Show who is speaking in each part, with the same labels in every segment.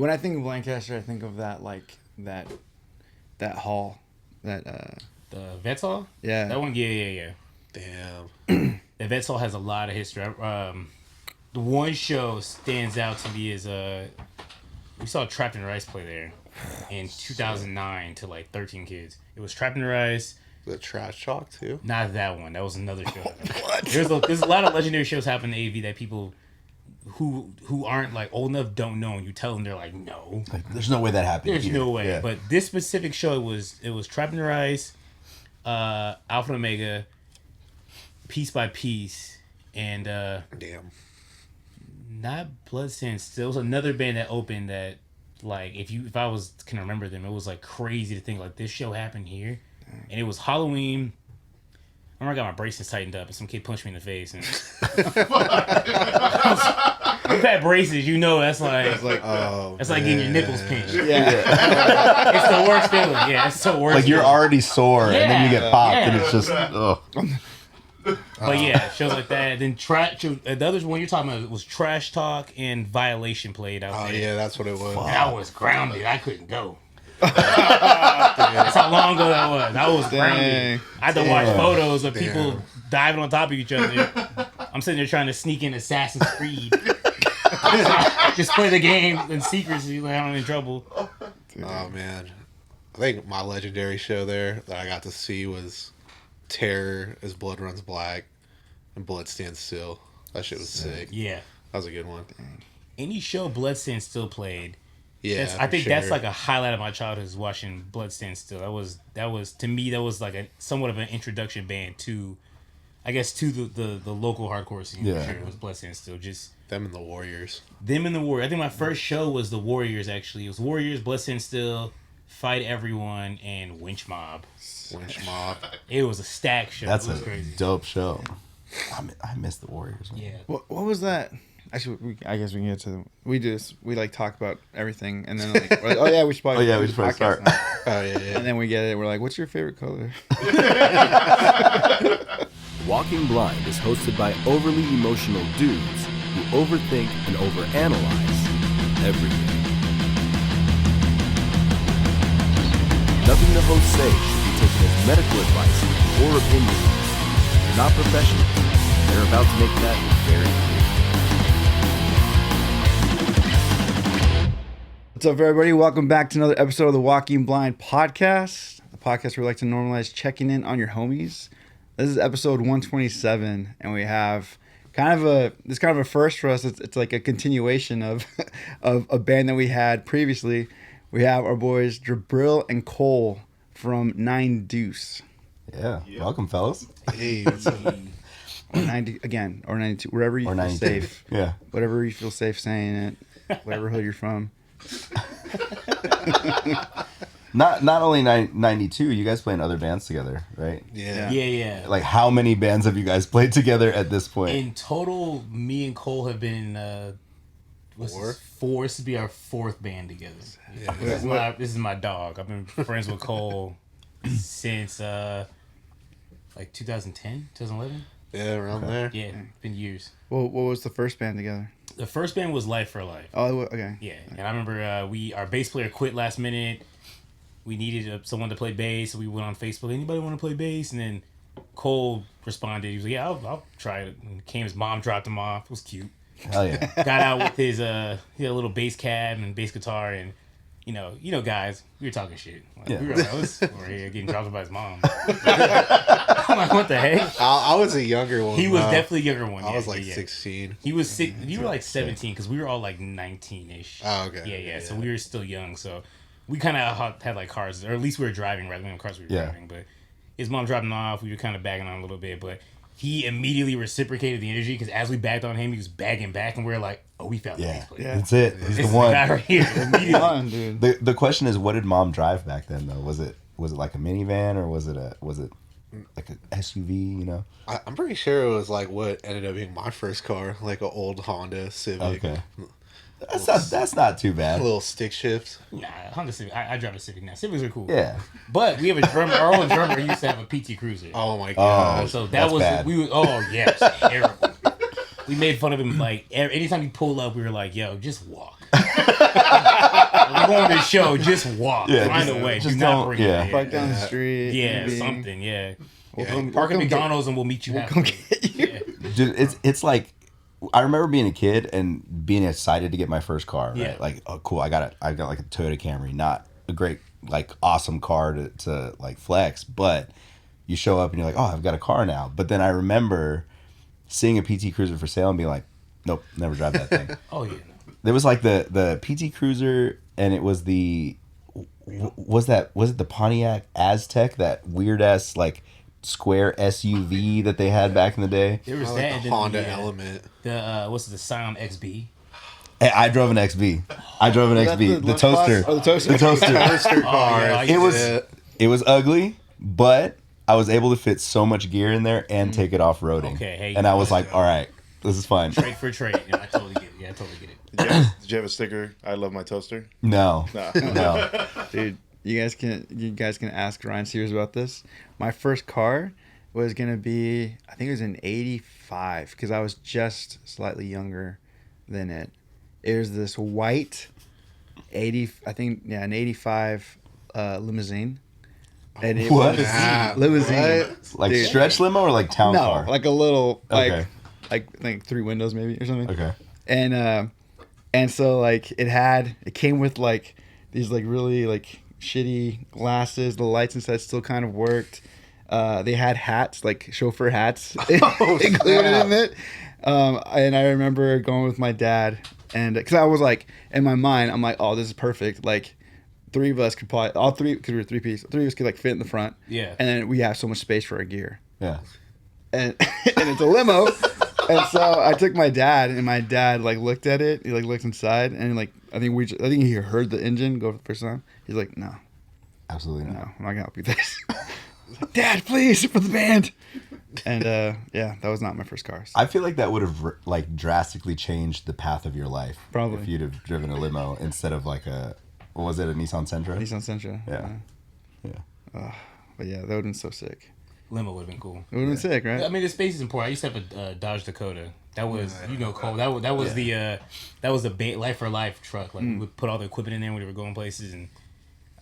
Speaker 1: When I think of Lancaster, I think of that that hall, that
Speaker 2: The Vets Hall.
Speaker 1: Yeah.
Speaker 2: That one. Yeah.
Speaker 3: Damn.
Speaker 2: The Vets Hall has a lot of history. The one show stands out to me is we saw Trapped in Rice play there in 2009 to like 13 kids. It was Trapped in Rice.
Speaker 3: The Trash Talk too.
Speaker 2: Not that one. That was another show. What? There's a lot of legendary shows happening in AV that people who aren't like old enough don't know, and you tell them, they're like, no,
Speaker 4: There's no way that happened.
Speaker 2: there's no way. Yeah. But this specific show it was Trapped in Rice, Alpha and Omega, Piece by Piece, and
Speaker 3: Damn.
Speaker 2: not Bloodstained Still. It was another band that opened that, like, if I can remember them, it was like crazy to think like this show happened here, and it was Halloween. I remember I got my braces tightened up and some kid punched me in the face. And you've had braces, you know that's like getting your nipples pinched.
Speaker 1: yeah.
Speaker 2: It's the worst feeling. Yeah, it's the worst.
Speaker 4: Like you're
Speaker 2: feeling.
Speaker 4: already sore and then you get popped and it's just
Speaker 2: But yeah, shows like that. Then the other one you're talking about was Trash Talk and Violation played out there.
Speaker 3: Oh yeah, that's what it was.
Speaker 2: I was grounded. I couldn't go. That's how long ago that was. I was grounded. I had to watch photos of people diving on top of each other. I'm sitting there trying to sneak in Assassin's Creed. Just play the game in secrecy, like I'm in trouble.
Speaker 3: Oh man, I think my legendary show there that I got to see was Terror as Blood Runs Black and Blood Stands Still. That shit was sick.
Speaker 2: Yeah,
Speaker 3: that was a good one.
Speaker 2: Any show Bloodstained Still played.
Speaker 3: Yeah,
Speaker 2: I think that's like a highlight of my childhood is watching Bloodstained Still. That was to me that was like somewhat of an introduction band to, I guess, to the local hardcore scene.
Speaker 4: Yeah.
Speaker 2: For sure, it was Bloodstained Still. Just
Speaker 3: them and the Warriors.
Speaker 2: I think my first show was the Warriors. Actually, it was Warriors, Bloodstained Still, Fight Everyone, and Winch Mob.
Speaker 3: Winch Mob.
Speaker 2: It was a stack show.
Speaker 4: That's
Speaker 2: it was
Speaker 4: a
Speaker 2: crazy.
Speaker 4: dope show. I miss the Warriors. Man.
Speaker 2: Yeah.
Speaker 1: What was that? Actually, I guess we can get to we like talk about everything, and then like, we're like, oh yeah, we should probably
Speaker 4: start.
Speaker 1: now.
Speaker 3: Oh yeah.
Speaker 1: And then we get it. We're like, what's your favorite color?
Speaker 5: Walking Blind is hosted by overly emotional dudes who overthink and overanalyze everything. Nothing the hosts say should be taken as medical advice or opinion. They're not professionals. They're about to make that very clear.
Speaker 1: What's up, everybody? Welcome back to another episode of the Walking Blind podcast, the podcast where we like to normalize checking in on your homies. This is episode 127, and we have kind of a first for us. It's like a continuation of a band that we had previously. We have our boys Jabril and Cole from 9 Deuce.
Speaker 4: Yeah. Welcome, fellas.
Speaker 3: Hey,
Speaker 1: Or 90 again, or 92, wherever you feel safe.
Speaker 4: Yeah.
Speaker 1: Whatever you feel safe saying it, whatever hood you're from.
Speaker 4: Not only 92, you guys play in other bands together, right?
Speaker 2: Yeah.
Speaker 4: Like how many bands have you guys played together at this point?
Speaker 2: In total, me and Cole have been in four. This would be our fourth band together.
Speaker 3: Yeah.
Speaker 2: This is my dog. I've been friends with Cole since like 2010, 2011.
Speaker 3: Yeah, around there.
Speaker 2: Yeah, it's been years.
Speaker 1: Well, what was the first band together?
Speaker 2: The first band was Life for Life.
Speaker 1: Oh, okay.
Speaker 2: Yeah, and I remember our bass player quit last minute. We needed someone to play bass, so we went on Facebook. Anybody want to play bass? And then Cole responded. He was like, "Yeah, I'll try it." And his mom dropped him off. It was cute.
Speaker 4: Hell yeah.
Speaker 2: Got out with his he had a little bass cab and bass guitar, and you know, guys, we were talking shit. Like,
Speaker 4: Yeah.
Speaker 2: We were like, we're here getting dropped by his mom. I'm like, what the heck?
Speaker 3: I was a younger one.
Speaker 2: He was definitely a younger one.
Speaker 3: I was
Speaker 2: yeah,
Speaker 3: like
Speaker 2: yeah.
Speaker 3: 16.
Speaker 2: He was sick. You were like 17 because we were all like 19-ish.
Speaker 3: Oh, okay.
Speaker 2: Yeah. So we were still young. So we kind of had like cars, or at least we were driving rather than cars we were driving. But his mom dropped him off. We were kind of bagging on a little bit, but he immediately reciprocated the energy because as we bagged on him, he was bagging back, and we were like, "Oh, we found the bass player.
Speaker 4: That's it. He's
Speaker 2: This
Speaker 4: the
Speaker 2: is
Speaker 4: one.
Speaker 2: the guy right here." Immediately.
Speaker 1: Dude.
Speaker 4: The question is, what did mom drive back then though? Was it like a minivan or was it like an SUV? You know.
Speaker 3: I'm pretty sure it was like what ended up being my first car, like an old Honda Civic.
Speaker 4: Okay. That's not too
Speaker 3: A
Speaker 4: bad.
Speaker 3: little stick shift.
Speaker 2: Nah, Honda Civic. I drive a Civic now. Civics are cool.
Speaker 4: Yeah.
Speaker 2: But we have a drummer. Our old drummer used to have a PT Cruiser.
Speaker 3: Oh my god.
Speaker 2: So that
Speaker 4: that's
Speaker 2: was
Speaker 4: bad.
Speaker 2: yes, terrible. We made fun of him like anytime he pulled up, we were like, "Yo, just walk." We're going to the show. Just walk.
Speaker 4: Yeah,
Speaker 2: Find
Speaker 4: just-
Speaker 2: a way.
Speaker 4: just
Speaker 2: Do not
Speaker 4: don't-
Speaker 2: bring
Speaker 4: yeah.
Speaker 2: it.
Speaker 1: Park down the street.
Speaker 2: Yeah,
Speaker 1: maybe.
Speaker 2: something. Yeah.
Speaker 1: We'll
Speaker 2: Park at
Speaker 1: come
Speaker 2: McDonald's and we'll meet you
Speaker 1: We'll come
Speaker 2: halfway.
Speaker 1: get you.
Speaker 2: Yeah.
Speaker 4: Dude, it's like I remember being a kid and being excited to get my first car. Right?
Speaker 2: Yeah.
Speaker 4: Like, oh, cool! I got like a Toyota Camry, not a great like awesome car to like flex, but you show up and you're like, oh, I've got a car now. But then I remember seeing a PT Cruiser for sale and being like, nope, never drive that thing.
Speaker 2: Oh yeah.
Speaker 4: There was like the PT Cruiser, and it was was it the Pontiac Aztec, that weird ass like square SUV that they had back in the day.
Speaker 2: There was
Speaker 3: I
Speaker 2: that.
Speaker 3: like
Speaker 2: And
Speaker 3: the
Speaker 2: then
Speaker 3: Honda Element.
Speaker 2: The what's the Scion XB?
Speaker 4: Hey, I drove an XB. I drove an
Speaker 1: Is that
Speaker 4: XB. The
Speaker 1: lunchbox?
Speaker 4: toaster.
Speaker 1: Oh, the toaster.
Speaker 4: The toaster.
Speaker 3: Toaster car.
Speaker 2: yeah,
Speaker 4: It was
Speaker 3: Yeah.
Speaker 4: it was ugly, but I was able to fit so much gear in there and take it off roading.
Speaker 2: Okay, hey,
Speaker 4: and I was like, all right, this is fine.
Speaker 2: Trade for trade. Yeah, I totally get it. Yeah, I totally get it.
Speaker 6: Did you have a sticker? I love my toaster.
Speaker 4: No,
Speaker 6: No.
Speaker 4: no.
Speaker 1: Dude, you guys can ask Ryan Sears about this. My first car was gonna be, I think it was an '85, because I was just slightly younger than it. It was this white an '85 limousine. And it
Speaker 4: What?
Speaker 1: was
Speaker 3: Ah,
Speaker 1: limousine.
Speaker 3: what?
Speaker 4: Like
Speaker 1: Dude.
Speaker 4: stretch limo or like town
Speaker 1: No,
Speaker 4: car?
Speaker 1: like a little
Speaker 4: Okay.
Speaker 1: like 3 windows maybe or something.
Speaker 4: Okay.
Speaker 1: And so like it came with like these like really like shitty glasses. The lights inside still kind of worked. They had hats, like chauffeur hats included in it. And I remember going with my dad, and because I was like, in my mind, I'm like, oh, this is perfect. Like, 3 of us could probably, all 3, because we were 3-piece, 3 of us could like fit in the front.
Speaker 2: Yeah.
Speaker 1: And then we have so much space for our gear.
Speaker 4: Yeah.
Speaker 1: And and it's a limo. And so I took my dad, and my dad like looked at it. He like looked inside, and like I think he heard the engine go for the first time. He's like, no,
Speaker 4: Absolutely not.
Speaker 1: I'm not gonna help you with this. I was like, Dad, please, for the band. And yeah, that was not my first car.
Speaker 4: I feel like that would have like drastically changed the path of your life.
Speaker 1: Probably.
Speaker 4: If you'd have driven a limo instead of like what was it, a Nissan Sentra?
Speaker 1: Nissan Sentra.
Speaker 4: Yeah.
Speaker 1: But yeah, that would have been so sick.
Speaker 2: Limo would have been cool.
Speaker 1: It would have been sick, right?
Speaker 2: I mean, the space is important. I used to have a Dodge Dakota. That was, Cole. That was the life for life truck. Like we would put all the equipment in there when we were going places, and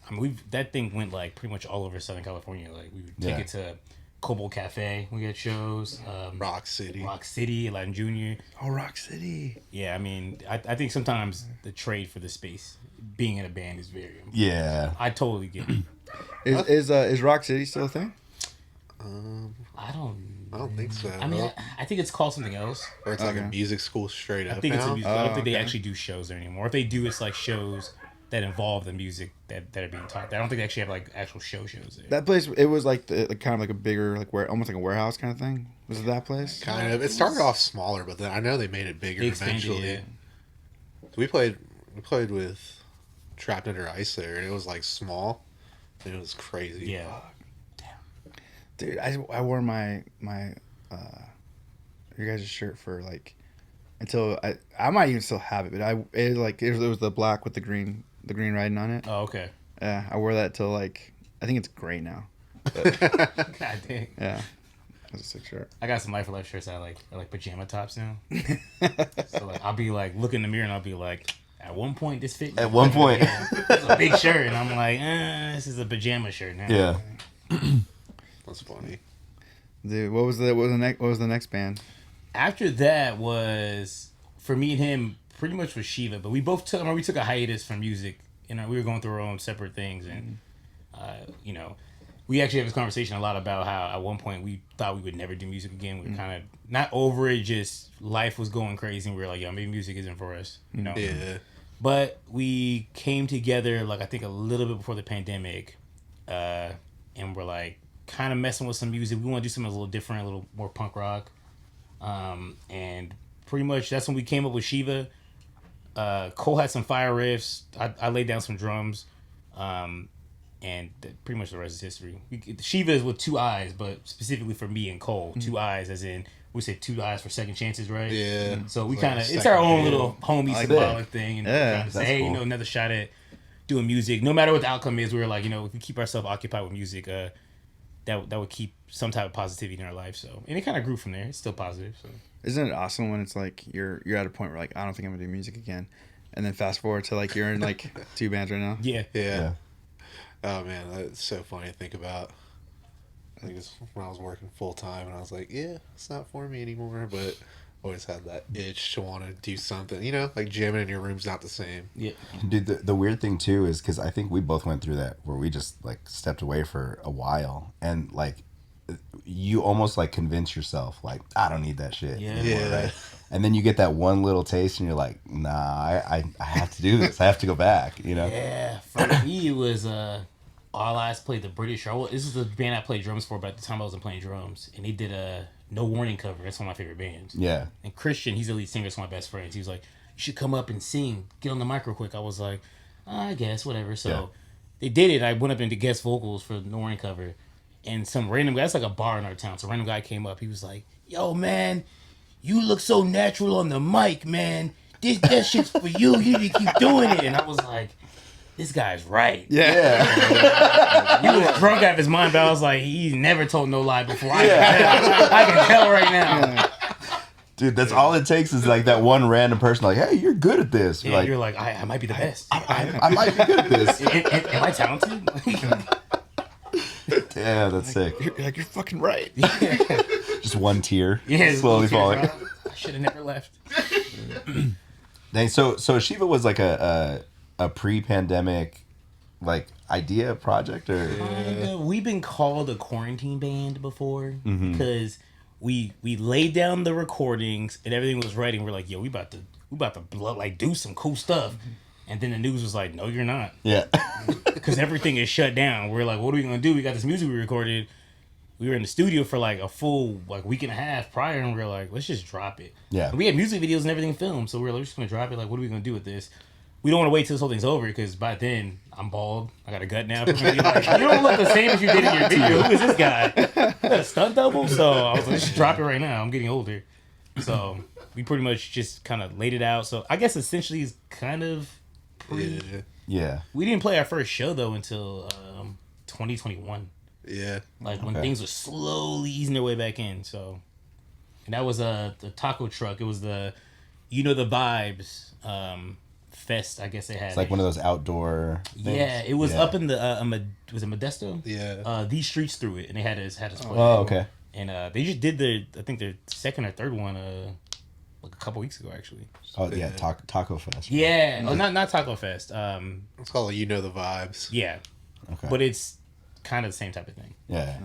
Speaker 2: I mean, that thing went like pretty much all over Southern California. Like we would take it to Cobalt Cafe. We had shows.
Speaker 3: Rock City.
Speaker 2: Rock City, Latin Junior.
Speaker 1: Oh, Rock City.
Speaker 2: Yeah, I mean, I think sometimes the trade for the space, being in a band, is very important.
Speaker 4: Yeah.
Speaker 2: I totally get it.
Speaker 1: Is Rock City still a thing?
Speaker 2: I don't
Speaker 3: think so.
Speaker 2: I mean, I think it's called something else.
Speaker 3: Or it's like a
Speaker 1: Okay.
Speaker 3: music school straight up.
Speaker 2: I think it's a
Speaker 3: now.
Speaker 2: music. I don't think they
Speaker 1: okay.
Speaker 2: actually do shows there anymore. If they do, it's like shows that involve the music that are being taught. I don't think they actually have like actual shows there.
Speaker 1: That place, it was like kind of like a bigger, like almost like a warehouse kind of thing. Was it that place?
Speaker 3: Kind of. It started off smaller, but then I know they made it bigger
Speaker 2: They expanded
Speaker 3: eventually.
Speaker 2: it.
Speaker 3: We played with Trapped Under Ice there, and it was like small, and it was crazy.
Speaker 2: Yeah.
Speaker 1: Dude, I wore my your guys' shirt for like until I might even still have it, but it was the black with the green writing on it.
Speaker 2: Oh, okay.
Speaker 1: Yeah, I wore that till like I think it's gray now.
Speaker 2: God dang.
Speaker 1: Yeah, that's a sick shirt.
Speaker 2: I got some Life for Life shirts. I like pajama tops now. So like I'll be like look in the mirror and I'll be like, at one point this fit me.
Speaker 4: At one point.
Speaker 2: It's a big shirt and I'm like, this is a pajama shirt now.
Speaker 4: Yeah.
Speaker 3: That's funny.
Speaker 1: Dude, what was the next band?
Speaker 2: After that was for me and him pretty much was Shiiva, but we both took a hiatus from music. You know, we were going through our own separate things, and we actually have this conversation a lot about how at one point we thought we would never do music again. We were kind of not over it, just life was going crazy, and we were like, yo, maybe music isn't for us, you know.
Speaker 3: Yeah.
Speaker 2: But we came together like I think a little bit before the pandemic, and we're like kind of messing with some music. We want to do something a little different, a little more punk rock. And pretty much that's when we came up with Shiiva. Cole had some fire riffs. I laid down some drums. And pretty much the rest is history. Shiiva is with 2 eyes, but specifically for me and Cole, 2 eyes, as in we say 2 eyes for second chances, right?
Speaker 3: Yeah.
Speaker 2: So we
Speaker 3: Like
Speaker 2: kind
Speaker 3: a
Speaker 2: of, it's
Speaker 3: second
Speaker 2: our own
Speaker 3: band.
Speaker 2: little homie
Speaker 1: like
Speaker 2: symbolic thing. And
Speaker 1: Yeah,
Speaker 2: we're trying to say,
Speaker 4: that's
Speaker 2: hey,
Speaker 4: cool.
Speaker 2: another shot at doing music. No matter what the outcome is, we were like, if we keep ourselves occupied with music, that would keep some type of positivity in our life. So, and it kind of grew from there. It's still positive. So
Speaker 1: Isn't it awesome when it's like you're at a point where like I don't think I'm gonna do music again, and then fast forward to like you're in like 2 bands right now.
Speaker 2: Yeah.
Speaker 3: Yeah. Oh man, that's so funny to think about. I think it's when I was working full time, and I was like, yeah, it's not for me anymore. But always had that itch to want to do something. You know, like jamming in your room's not the same.
Speaker 2: Yeah.
Speaker 4: Dude, the weird thing too is because I think we both went through that where we just like stepped away for a while, and like you almost like convince yourself like I don't need that shit
Speaker 2: Yeah.
Speaker 4: anymore, right? And then you get that one little taste, and you're like, nah, I have to do this. I have to go back. You know?
Speaker 2: Yeah. For me, it was All Eyes played the British. This is the band I played drums for, but at the time I wasn't playing drums, and they did a No Warning cover. That's one of my favorite bands.
Speaker 4: Yeah.
Speaker 2: And Christian, he's the lead singer. It's one of my best friends. He was like, "You should come up and sing. Get on the mic real quick." I was like, I guess whatever. So they did it. I went up into guest vocals for the No Warning cover, and some random guy. That's like a bar in our town. So a random guy came up. He was like, "Yo, man, you look so natural on the mic, man. That shit's for you. You need to keep doing it." And I was like, this guy's right.
Speaker 1: Yeah.
Speaker 2: He was drunk out of his mind, but I was like, he's never told no lie before. I can tell right now.
Speaker 4: Dude, that's all it takes is like that one random person like, hey, you're good at this.
Speaker 2: Yeah, you're like, I might be the best.
Speaker 4: I might be good at this.
Speaker 2: Am I talented?
Speaker 4: Yeah, that's sick.
Speaker 1: You're fucking right.
Speaker 4: Just one tear
Speaker 2: Yeah,
Speaker 4: slowly falling.
Speaker 2: I should have never left.
Speaker 4: Dang, so Shiiva was like a pre-pandemic like idea project or
Speaker 2: We've been called a quarantine band before because we laid down the recordings and everything was ready. And we're like, yo, we about to like do some cool stuff. And then the news was like, no, you're not.
Speaker 4: yeah.
Speaker 2: Because everything is shut down. We're like, what are we gonna do? We got this music we recorded. We were in the studio for like a full like week and a half prior, and we were like, let's just drop it.
Speaker 4: Yeah.
Speaker 2: And we had music videos and everything filmed, so we were like, we're just gonna drop it. Like, what are we gonna do with this? We don't want to wait till this whole thing's over because by then I'm bald. I got a gut now. People are gonna be like, you don't look the same as you did in your video. Who is this guy? You got a stunt double? So I was like, let's just drop it right now. I'm getting older. So we pretty much just kind of laid it out. So I guess essentially it's kind of pre.
Speaker 4: Yeah.
Speaker 2: We didn't play our first show though until 2021.
Speaker 3: Yeah.
Speaker 2: Like when things were slowly easing their way back in. So, and that was the taco truck. It was the vibes fest. I guess they had.
Speaker 4: It's like one of those outdoor things.
Speaker 2: Yeah, it was up in the was it Modesto?
Speaker 3: Yeah.
Speaker 2: These streets through it, and they had us play.
Speaker 4: Oh, okay.
Speaker 2: And they just did their second or third one like a couple weeks ago actually.
Speaker 4: Oh yeah, Taco Fest.
Speaker 2: Yeah, oh, not Taco Fest.
Speaker 3: It's called You Know the Vibes.
Speaker 2: Yeah,
Speaker 4: Okay.
Speaker 2: but it's kind of the same type of thing.
Speaker 4: Yeah.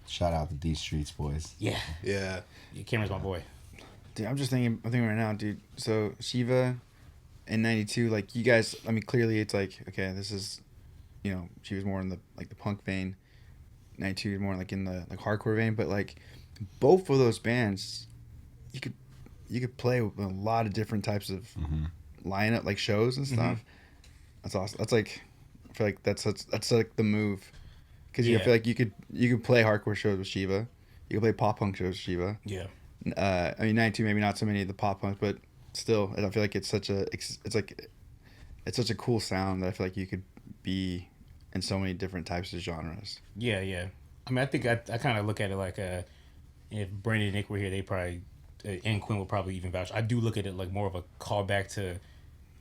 Speaker 4: Shout out to these streets, boys.
Speaker 2: Yeah,
Speaker 3: Yeah.
Speaker 2: Cameron's my boy.
Speaker 1: Dude, I'm thinking right now, dude. So Shiiva in '92, like you guys. I mean, clearly it's like okay, this is, she was more in the like the punk vein. '92 more like in the like hardcore vein, but like both of those bands, you could play with a lot of different types of lineup, like shows and stuff. That's awesome. That's like, I feel like that's like the move, because I feel like you could play hardcore shows with Shiiva, you could play pop punk shows with Shiiva.
Speaker 2: Yeah.
Speaker 1: I mean '92 maybe not so many of the pop punks, but still I feel like it's such a cool sound that I feel like you could be in so many different types of genres.
Speaker 2: Yeah, yeah. I mean, I think I kind of look at it like if Brandon and Nick were here, they probably and Quinn would probably even vouch. I do look at it like more of a callback to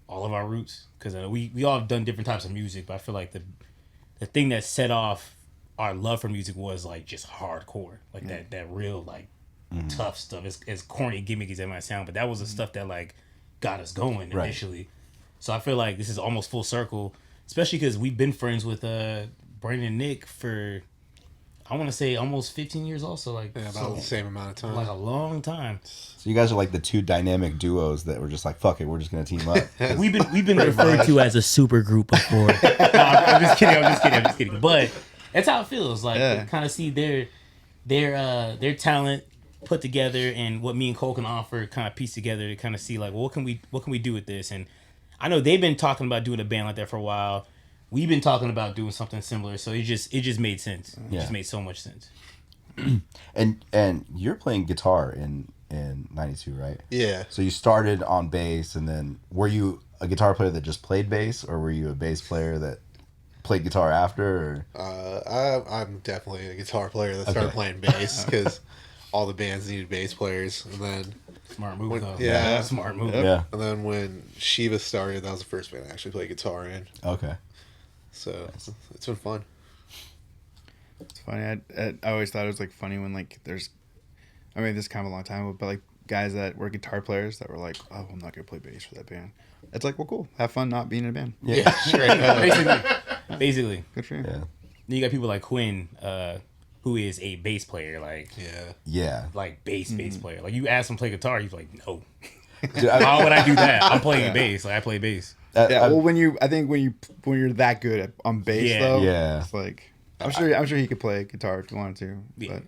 Speaker 2: all of our roots because we all have done different types of music, but I feel like the thing that set off our love for music was like just hardcore, like that real like tough stuff. As corny gimmicky as that might sound, but that was the stuff that like got us going initially. So I feel like this is almost full circle, especially because we've been friends with Brandon and Nick for, I want to say almost 15 years also. Like
Speaker 3: About the same amount of time.
Speaker 2: like a long time.
Speaker 4: So you guys are like the two dynamic duos that were just like, fuck it, we're just gonna team up.
Speaker 2: We've been referred to as a super group before. No, I'm just kidding. But that's how it feels. Like kind of see their talent put together and what me and Cole can offer, kind of piece together to kind of see like, well, what can we do with this? And I know they've been talking about doing a band like that for a while. We've been talking about doing something similar, so it just made sense. It just made so much sense.
Speaker 4: And you're playing guitar in '92, right?
Speaker 3: Yeah.
Speaker 4: So you started on bass, and then were you a guitar player that just played bass, or were you a bass player that played guitar after? Or?
Speaker 3: I'm definitely a guitar player that started playing bass because all the bands needed bass players, and then
Speaker 2: Smart move, though.
Speaker 3: Yeah.
Speaker 2: Smart move.
Speaker 4: Yeah.
Speaker 3: And then when Shiiva started, that was the first band I actually played guitar in.
Speaker 4: Okay.
Speaker 3: So it's been fun.
Speaker 1: It's funny. I always thought it was like funny when like there's, I mean, this is kind of a long time ago, but like guys that were guitar players that were like, oh, I'm not gonna play bass for that band. It's like, well, cool. Have fun not being in a band.
Speaker 3: Yeah, straight
Speaker 2: Basically.
Speaker 1: Good for you.
Speaker 4: Yeah.
Speaker 2: Then you got people like Quinn, who is a bass player, like
Speaker 4: Yeah.
Speaker 2: bass player. Like you ask him to play guitar, he's like, no.
Speaker 4: Dude,
Speaker 2: Why would I do that? I'm playing bass. Like I play bass.
Speaker 1: Yeah. Well, when you're that good on bass
Speaker 2: Yeah.
Speaker 1: though,
Speaker 4: Yeah.
Speaker 1: it's like I'm sure he could play guitar if he wanted to.
Speaker 2: Yeah.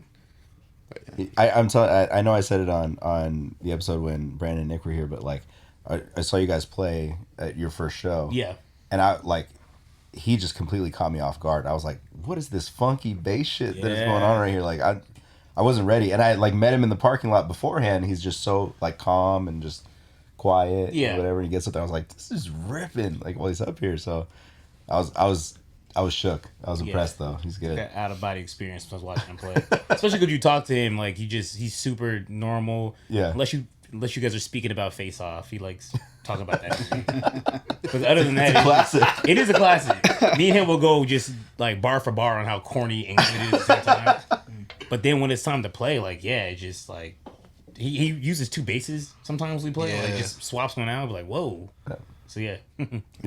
Speaker 1: But
Speaker 4: I'm telling. I know I said it on the episode when Brandon and Nick were here, but like I saw you guys play at your first show.
Speaker 2: Yeah.
Speaker 4: And he just completely caught me off guard. I was like, what is this funky bass shit that is going on right here? Like I wasn't ready. And I like met him in the parking lot beforehand. He's just so like calm and just quiet.
Speaker 2: Yeah.
Speaker 4: And whatever. And he gets up there. I was like, this is ripping. Like while he's up here. So I was shook. I was impressed though. He's good.
Speaker 2: Got out of body experience when I was watching him play. Especially because you talk to him, like he's super normal.
Speaker 4: Yeah.
Speaker 2: Unless you guys are speaking about Face Off, he likes talking about that. But other than that,
Speaker 4: Classic.
Speaker 2: it is a classic. Me and him will go just like bar for bar on how corny and good it is at the same time. But then when it's time to play, like it's just like he uses two basses sometimes we play. Like just swaps one out. Be like, whoa. So yeah.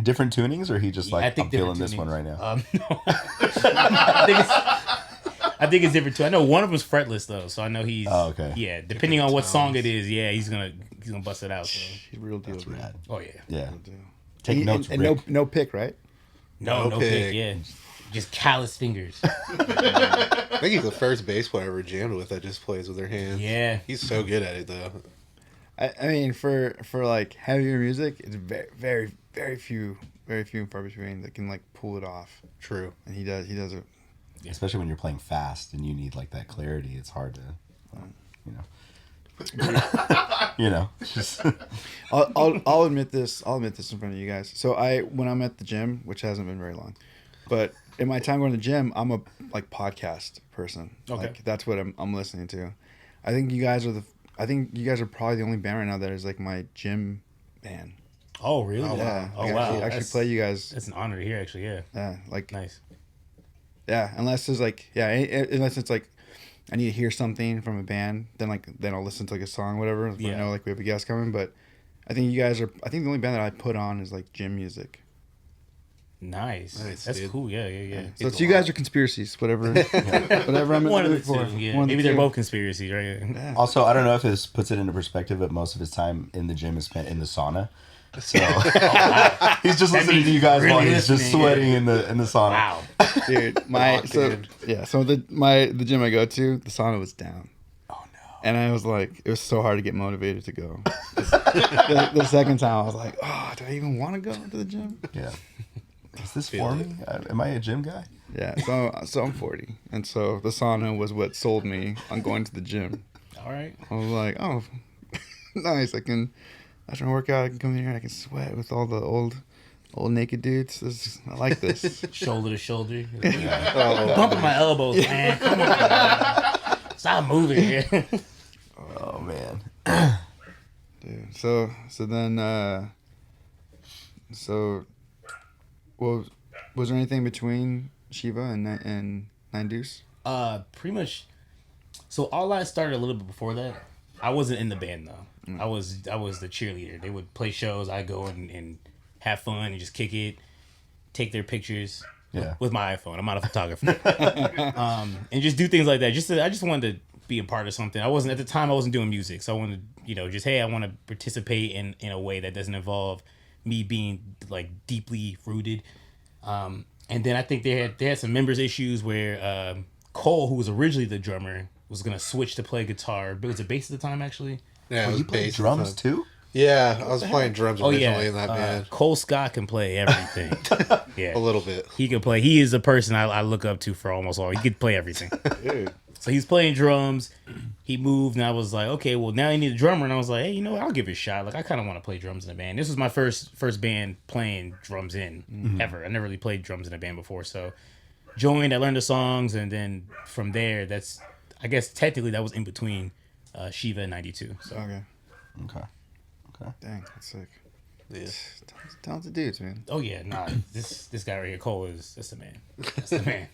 Speaker 4: Different tunings, or he just like,
Speaker 2: I think
Speaker 4: I'm feeling
Speaker 2: different
Speaker 4: this one right now.
Speaker 2: No. I think it's different too. I know one of them's fretless though, so I know he's.
Speaker 4: Oh, okay.
Speaker 2: Yeah, depending on what song it is, he's gonna bust it out. So.
Speaker 1: he's real deal.
Speaker 4: That's rad.
Speaker 2: Oh yeah.
Speaker 4: Yeah.
Speaker 1: Real deal.
Speaker 4: Take notes,
Speaker 1: and
Speaker 4: Rick.
Speaker 1: no pick, right?
Speaker 2: No
Speaker 3: No
Speaker 2: pick.
Speaker 3: pick.
Speaker 2: Yeah, just callous fingers.
Speaker 3: I think he's the first bass player I ever jammed with that just plays with their hands.
Speaker 2: Yeah.
Speaker 3: He's so good at it though.
Speaker 1: I mean, for like heavier music, it's very few and far between that can like pull it off.
Speaker 3: True.
Speaker 1: And he does it.
Speaker 4: Especially when you're playing fast and you need like that clarity. It's hard to, just
Speaker 1: I'll admit this. I'll admit this in front of you guys. So when I'm at the gym, which hasn't been very long, but in my time going to the gym, I'm a like podcast person.
Speaker 2: Okay.
Speaker 1: Like that's what I'm listening to. I think you guys are probably the only band right now that is like my gym band.
Speaker 2: Oh really?
Speaker 1: Yeah.
Speaker 2: Oh
Speaker 1: I
Speaker 2: wow.
Speaker 1: actually play you guys.
Speaker 2: That's an honor to hear. Actually, yeah.
Speaker 1: Yeah. Like
Speaker 2: Nice.
Speaker 1: yeah. Unless there's like unless it's like I need to hear something from a band, then I'll listen to like a song, whatever. If I know like we have a guest coming, but I think you guys are. I think the only band that I put on is like gym music.
Speaker 2: Nice. That's
Speaker 3: dude.
Speaker 2: cool. Yeah.
Speaker 1: So it's you guys are conspiracies, whatever. Whatever I'm in
Speaker 2: One
Speaker 1: the
Speaker 2: of
Speaker 1: mood
Speaker 2: the
Speaker 1: for.
Speaker 2: two. Yeah.
Speaker 1: One of the
Speaker 2: Maybe they're
Speaker 1: two.
Speaker 2: both conspiracies, right?
Speaker 1: Yeah.
Speaker 4: Also, I don't know if this puts it into perspective, but most of his time in the gym is spent in the sauna. So he's just listening to you guys
Speaker 2: really
Speaker 4: while he's just
Speaker 2: listening,
Speaker 4: sweating in the sauna.
Speaker 2: Wow.
Speaker 1: Dude, the gym I go to, the sauna was down.
Speaker 4: Oh no.
Speaker 1: And I was like, it was so hard to get motivated to go. The second time, I was like, oh, do I even want to go to the gym?
Speaker 4: Yeah. Is this for me? Am I a gym guy?
Speaker 1: Yeah, so I'm 40, and so the sauna was what sold me on going to the gym.
Speaker 2: All right.
Speaker 1: I was like, oh, nice. After I work out, I can come in here and I can sweat with all the old naked dudes. I like this.
Speaker 2: Shoulder to shoulder. Bumping my elbows, man. Come on. Stop moving.
Speaker 4: Oh man.
Speaker 1: Dude, so was there anything between Shiiva and Nine Deuce?
Speaker 2: Pretty much. So all I started a little bit before that. I wasn't in the band though. I was the cheerleader. They would play shows. I go and have fun and just kick it, take their pictures.
Speaker 4: Yeah.
Speaker 2: With my iPhone. I'm not a photographer. And just do things like that. I just wanted to be a part of something. I wasn't doing music, so I wanted I want to participate in a way that doesn't involve me being like deeply rooted. And then I think they had some members issues where Cole, who was originally the drummer, was gonna switch to play guitar, but it was a bass at the time actually.
Speaker 3: Yeah, it was
Speaker 4: You play
Speaker 3: bass
Speaker 4: drums
Speaker 3: and
Speaker 4: too?
Speaker 3: Yeah, I was playing drums originally in that band.
Speaker 2: Cole Scott can play everything. Yeah,
Speaker 3: A little bit.
Speaker 2: he can play. He is a person I look up to for almost all. He could play everything.
Speaker 1: Dude.
Speaker 2: So he's playing drums. He moved, and I was like, okay, well now I need a drummer. And I was like, hey, you know what? I'll give it a shot. Like I kind of want to play drums in a band. This was my first band playing drums in ever. I never really played drums in a band before, so joined. I learned the songs, and then from there, I guess technically that was in between Shiiva and 92. So
Speaker 1: Okay.
Speaker 4: Okay.
Speaker 1: Dang, that's sick.
Speaker 3: Yeah.
Speaker 1: Talented dudes, man.
Speaker 2: Oh yeah, nah. This guy right here, Cole, that's the man. That's the man.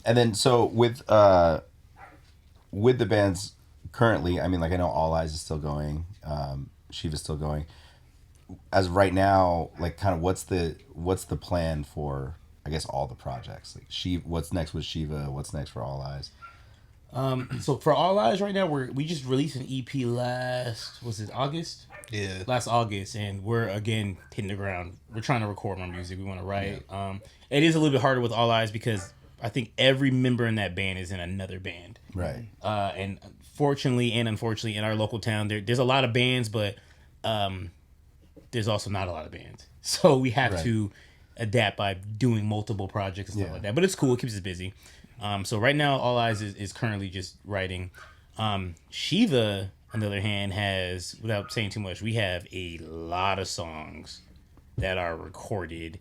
Speaker 4: And then so with the bands currently, I mean, like I know All Eyes is still going, Shiiva's still going. As of right now, like kind of what's the plan for I guess all the projects? Like what's next with Shiiva? What's next for All Eyes?
Speaker 2: So for All Eyes right now, we just released an EP August?
Speaker 3: Yeah.
Speaker 2: Last August, and we're again hitting the ground. We're trying to record more music. We want to write. It is a little bit harder with All Eyes because I think every member in that band is in another band.
Speaker 4: Right.
Speaker 2: And fortunately and unfortunately in our local town, there's a lot of bands, but there's also not a lot of bands. So we have to adapt by doing multiple projects and stuff like that. But it's cool. It keeps us busy. So right now, All Eyes is currently just writing. Shiiva, on the other hand, has, without saying too much, we have a lot of songs that are recorded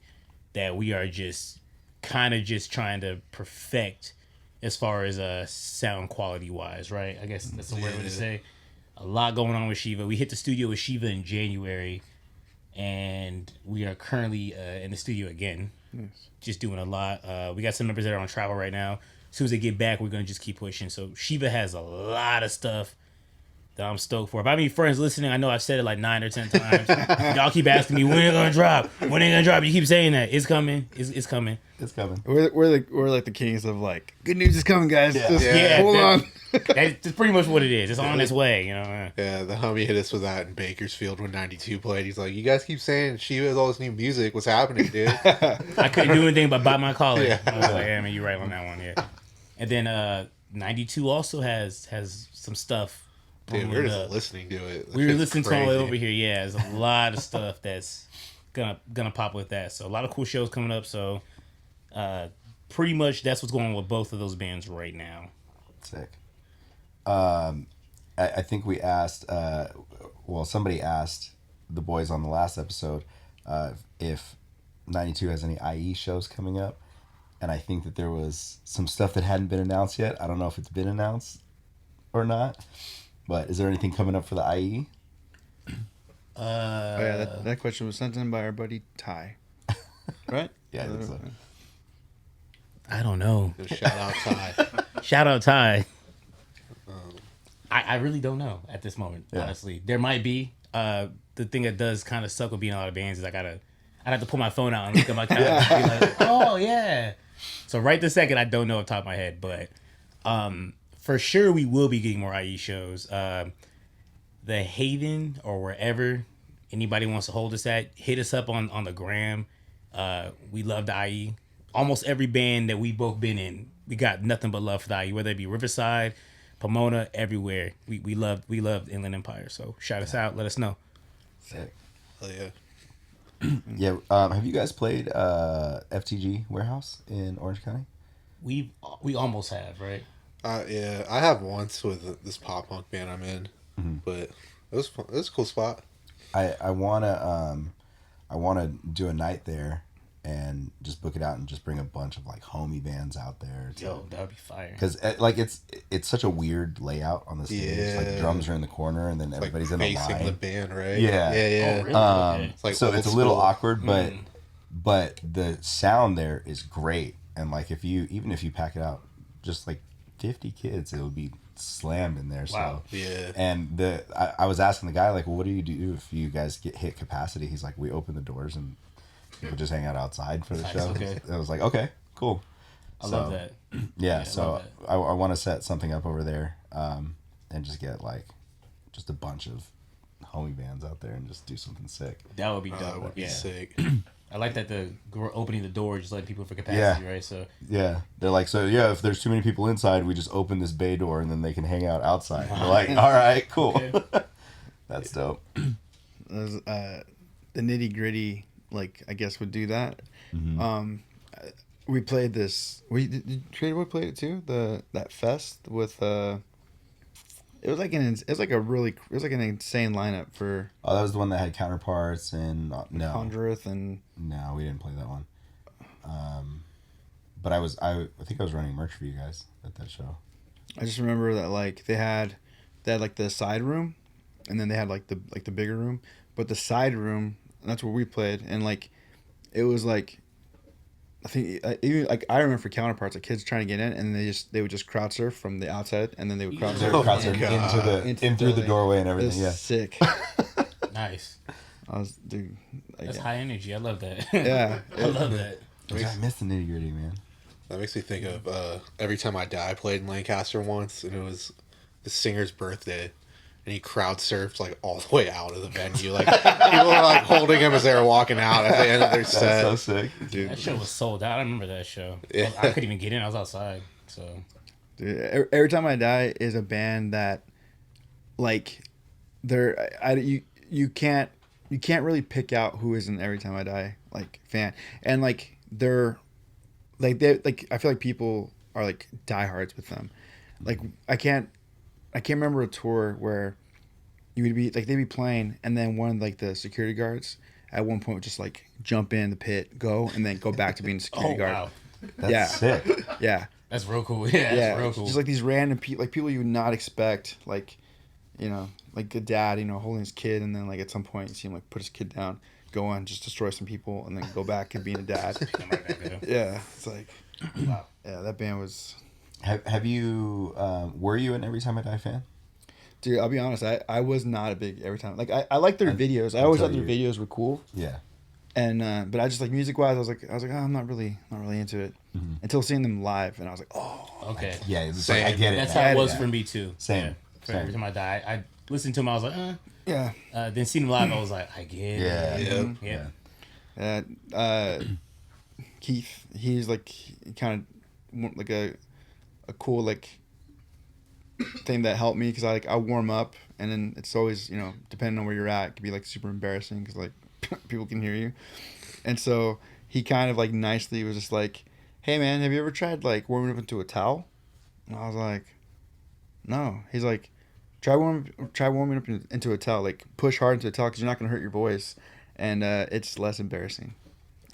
Speaker 2: that we are just kind of just trying to perfect as far as sound quality wise, right? I guess that's the word to say. A lot going on with Shiiva. We hit the studio with Shiiva in January, and we are currently in the studio again. Nice. Just doing a lot. We got some members that are on travel right now. As soon as they get back, we're going to just keep pushing. So Shiiva has a lot of stuff that I'm stoked for. If I have any friends listening, I know I've said it like 9 or 10 times. Y'all keep asking me, when it going to drop? When it going to drop? You keep saying that. It's coming. It's coming.
Speaker 4: It's coming.
Speaker 1: We're like the kings of like, good news is coming, guys.
Speaker 4: Yeah.
Speaker 1: Just
Speaker 2: Yeah,
Speaker 1: hold on.
Speaker 2: That's pretty much what it is. It's on its way, you know.
Speaker 3: Yeah, the homie hit us with that in Bakersfield when 92 played. He's like, you guys keep saying Shiiva has all this new music. What's happening, dude?
Speaker 2: I couldn't do anything but buy my collar.
Speaker 3: Yeah.
Speaker 2: I was like, yeah, man, you're right on that one, yeah. And then 92 also has some stuff.
Speaker 3: Dude, we were just listening to it.
Speaker 2: We were listening to all
Speaker 3: crazy.
Speaker 2: over here. Yeah, there's a lot of stuff that's gonna pop with that. So a lot of cool shows coming up. So pretty much that's what's going on with both of those bands right now.
Speaker 4: Sick. I think we asked, somebody asked the boys on the last episode if 92 has any IE shows coming up. And I think that there was some stuff that hadn't been announced yet. I don't know if it's been announced or not. But is there anything coming up for the IE?
Speaker 1: That question was sent in by our buddy Ty. Right?
Speaker 4: Yeah, I think so.
Speaker 2: I don't know.
Speaker 3: Shout out Ty.
Speaker 2: Shout out Ty. I really don't know at this moment, honestly. There might be. The thing that does kind of suck with being a lot of bands is I'd have to pull my phone out and look at my calendar and be like, oh, yeah. So right this second, I don't know off the top of my head. But for sure, we will be getting more IE shows. The Haven or wherever anybody wants to hold us at, hit us up on the gram. We love the IE. Almost every band that we've both been in, we got nothing but love for the IE, whether it be Riverside, Pomona, everywhere. We love Inland Empire. So shout us out. Let us know.
Speaker 4: Sick.
Speaker 3: Hell yeah.
Speaker 4: Yeah. Have you guys played FTG Warehouse in Orange County?
Speaker 2: We almost have, right?
Speaker 3: Yeah, I have once with this pop punk band I'm in, but it was fun. It was a cool spot.
Speaker 4: I wanna do a night there and just book it out and just bring a bunch of like homie bands out there.
Speaker 2: Yo, that would be fire.
Speaker 4: Because like it's such a weird layout on the stage.
Speaker 3: Yeah.
Speaker 4: Like the drums are in the corner and then everybody's in the
Speaker 3: facing
Speaker 4: line.
Speaker 3: the band, right?
Speaker 4: Yeah.
Speaker 3: Yeah.
Speaker 2: Oh, really? Okay.
Speaker 3: It's like
Speaker 4: so
Speaker 3: old
Speaker 4: it's a little
Speaker 3: school.
Speaker 4: awkward, but the sound there is great. And like even if you pack it out, just like 50 kids, it would be slammed in there.
Speaker 2: Wow.
Speaker 4: So
Speaker 3: Yeah.
Speaker 4: and I was asking the guy like, well, what do you do if you guys get hit capacity? He's like, we open the doors and people just hang out outside for the show.
Speaker 2: Okay.
Speaker 4: I was like, okay, cool.
Speaker 2: I love that.
Speaker 4: Yeah,
Speaker 2: I
Speaker 4: so
Speaker 2: love
Speaker 4: I want to set something up over there, and just get like just a bunch of homie bands out there and just do something sick.
Speaker 2: That would be
Speaker 3: That
Speaker 2: dope.
Speaker 3: would be
Speaker 2: Yeah.
Speaker 3: sick.
Speaker 2: I like that opening the door, just letting people for capacity, right? So
Speaker 4: Yeah, they're like, so yeah, if there's too many people inside, we just open this bay door and then they can hang out outside. We're like, all right, cool.
Speaker 2: Okay.
Speaker 4: That's dope.
Speaker 1: The nitty gritty, like I guess would do that. We played this. Did Trader Boy play it too? That fest with it was like an insane lineup for
Speaker 4: Oh, that was the one that had Counterparts and no,
Speaker 1: Conjureth and
Speaker 4: no, we didn't play that one. But I think I was running merch for you guys at that show.
Speaker 1: I just remember that like they had like the side room and then they had like the bigger room, but the side room, that's where we played, and like it was like I think even like I remember for counterparts, like kids trying to get in, and they would just crowd surf from the outside, and then they would crowd surf
Speaker 4: in through the doorway and everything. Yeah,
Speaker 1: sick.
Speaker 2: Nice.
Speaker 1: Dude.
Speaker 2: That's high energy. I love that.
Speaker 1: Yeah,
Speaker 2: I love that.
Speaker 4: I miss the nitty gritty, man.
Speaker 3: That makes me think of Every Time I Die. I played in Lancaster once, and it was the singer's birthday, and he crowd surfed like all the way out of the venue. Like people were like holding him as they were walking out at the end of their set.
Speaker 4: That's so sick,
Speaker 1: dude.
Speaker 2: That show was sold out. I remember that show.
Speaker 3: Yeah.
Speaker 2: I couldn't even get in. I was outside. So,
Speaker 1: dude, Every Time I Die is a band that, like, you can't really pick out who is an Every Time I Die like fan, and like they're like I feel like people are like diehards with them. Like I can't remember a tour where you would be like they'd be playing, and then one of like the security guards at one point would just like jump in the pit, go, and then go back to being a security guard.
Speaker 2: Wow.
Speaker 4: That's sick.
Speaker 1: Yeah.
Speaker 2: That's real cool. Yeah, that's real cool.
Speaker 1: Just like these random people, like people you would not expect, like, you know, like a dad, you know, holding his kid, and then like at some point you see him like put his kid down, go on, just destroy some people, and then go back and being a dad. Yeah, it's like, wow. Yeah, that band was.
Speaker 4: Have you were you an Every Time I Die fan?
Speaker 1: Dude, I'll be honest, I was not a big Every Time. Like I like their videos. I always thought their videos were cool.
Speaker 4: Yeah.
Speaker 1: And but I just like music wise, I was like, oh, I'm not really into it until seeing them live, and I was like, oh,
Speaker 2: okay.
Speaker 4: Yeah, it's like, I get it.
Speaker 2: That's how it was for me too.
Speaker 4: Same.
Speaker 2: Yeah. Every time I die, I listened to them. I was like,
Speaker 1: yeah.
Speaker 2: Then seeing them live, I was like, I get it.
Speaker 3: Yeah.
Speaker 1: Keith, he's like kind of like a cool like thing that helped me, because I warm up, and then it's always, you know, depending on where you're at, it can be like super embarrassing because like people can hear you, and so he kind of like nicely was just like, hey man, have you ever tried like warming up into a towel? And I was like, no. He's like, try warming up into a towel, like push hard into a towel, because you're not gonna hurt your voice, and it's less embarrassing.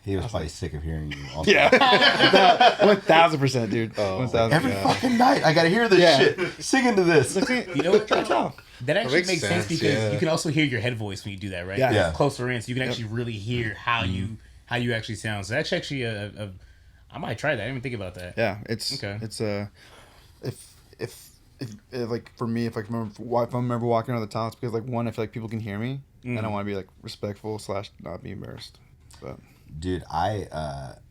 Speaker 4: He was probably sick of hearing you all the
Speaker 1: Yeah.
Speaker 4: time.
Speaker 1: 1,000%, dude. 1,000%.
Speaker 4: Every fucking night, I gotta hear this shit. Sing into this.
Speaker 2: You know what? That actually
Speaker 3: makes
Speaker 2: makes sense because you can also hear your head voice when you do that, right?
Speaker 1: Yeah.
Speaker 2: It's closer in, so you can actually really hear how you actually sound. So that's actually I might try that. I didn't even think about that.
Speaker 1: Yeah, it's
Speaker 2: Okay.
Speaker 1: It's if like for me, if I remember walking around the town, it's because like one, I feel like people can hear me, and I want to be like respectful / not be embarrassed. But
Speaker 4: Dude,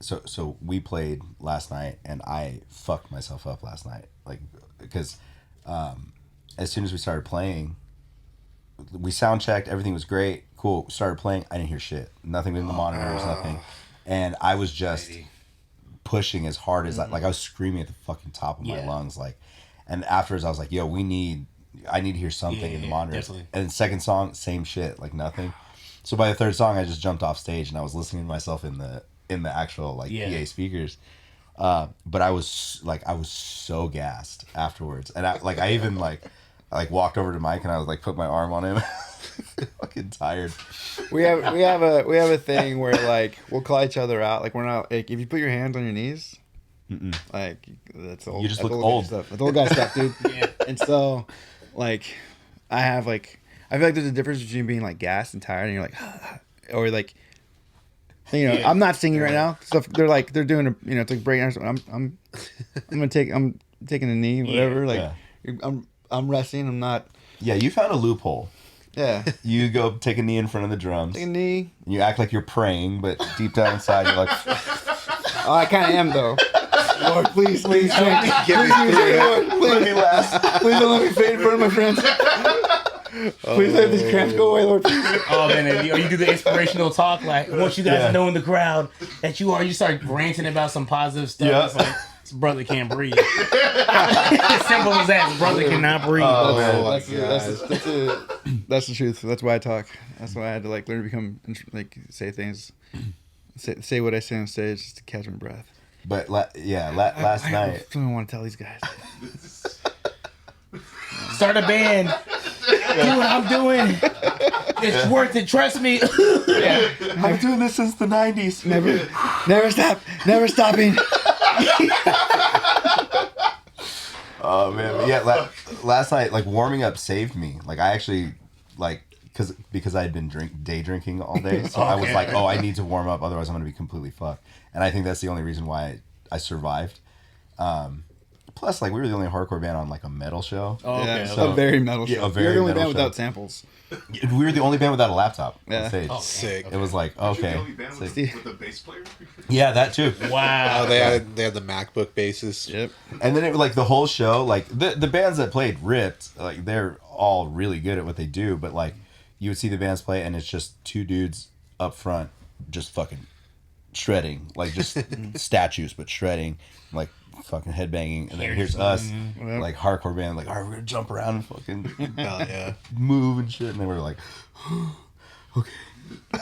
Speaker 4: so we played last night, and I fucked myself up last night, like, because as soon as we started playing, we sound checked, everything was great, cool. Started playing, I didn't hear shit, nothing in the monitors, nothing, and I was just pushing as hard as I was screaming at the fucking top of my lungs, like, and afterwards I was like, yo, I need to hear something in the monitors,
Speaker 2: definitely.
Speaker 4: and the second song, same shit, like nothing. So by the third song, I just jumped off stage and I was listening to myself in the actual like PA speakers. But I was so gassed afterwards, and I even walked over to Mike and I was like put my arm on him. Fucking tired.
Speaker 1: we have a thing where like we'll call each other out. Like we're not like, if you put your hands on your knees, like that's old.
Speaker 4: You just
Speaker 1: that's
Speaker 4: look old.
Speaker 1: Stuff. That's old guy stuff, dude.
Speaker 2: Yeah.
Speaker 1: And so like I feel like there's a difference between being like gassed and tired, and you're like, or like, you know, I'm not singing right now. So they're doing a, you know, it's like breaking. I'm taking a knee, whatever. Like, I'm resting. I'm not.
Speaker 4: Yeah, you found a loophole.
Speaker 1: Yeah.
Speaker 4: You go take a knee in front of the drums.
Speaker 1: Take a knee.
Speaker 4: And you act like you're praying, but deep down inside you're like,
Speaker 1: oh, I kind of am though. Lord, please, please, Lord, please don't let me fade in front of my friends. Please let these cramps go away, Lord.
Speaker 2: Oh man, and you do the inspirational talk, like once you guys know in the crowd that you start ranting about some positive stuff.
Speaker 4: Yeah.
Speaker 2: It's like this brother can't breathe. As simple as that. This brother cannot breathe.
Speaker 1: That's the truth. That's why I talk. That's why I had to like learn to become like say things, say what I say on stage just to catch my breath.
Speaker 4: but last night.
Speaker 1: I don't want to tell these guys.
Speaker 2: Start a band. Do what I'm doing. It's worth it. Trust me.
Speaker 4: I've been doing this since the 90s.
Speaker 1: Never stopping.
Speaker 4: Oh man, but yeah. Last night, like warming up saved me. Like I actually like because I had been day drinking all day, so I was like, oh, I need to warm up, otherwise I'm gonna be completely fucked. And I think that's the only reason why I survived. Plus, like, we were the only hardcore band on like a metal show.
Speaker 2: Oh, okay.
Speaker 1: So, a very metal show.
Speaker 4: Yeah, a very
Speaker 1: You're the only
Speaker 4: metal
Speaker 1: band
Speaker 4: show.
Speaker 1: without samples.
Speaker 4: We were the only band without a laptop
Speaker 1: Yeah.
Speaker 4: on stage.
Speaker 2: Oh,
Speaker 3: Sick.
Speaker 4: It was like, okay.
Speaker 6: With the bass player?
Speaker 4: Yeah, that too.
Speaker 2: Wow.
Speaker 3: Oh, they had the MacBook bases.
Speaker 1: Yep.
Speaker 4: And then it was like the whole show, like the bands that played ripped, like they're all really good at what they do, but like you would see the bands play and it's just two dudes up front just fucking shredding, like just statues, but shredding, like fucking headbanging. And then here's us, like hardcore band, like, all right, we're gonna jump around and fucking
Speaker 3: Hell yeah.
Speaker 4: move and shit. And then we're like, okay.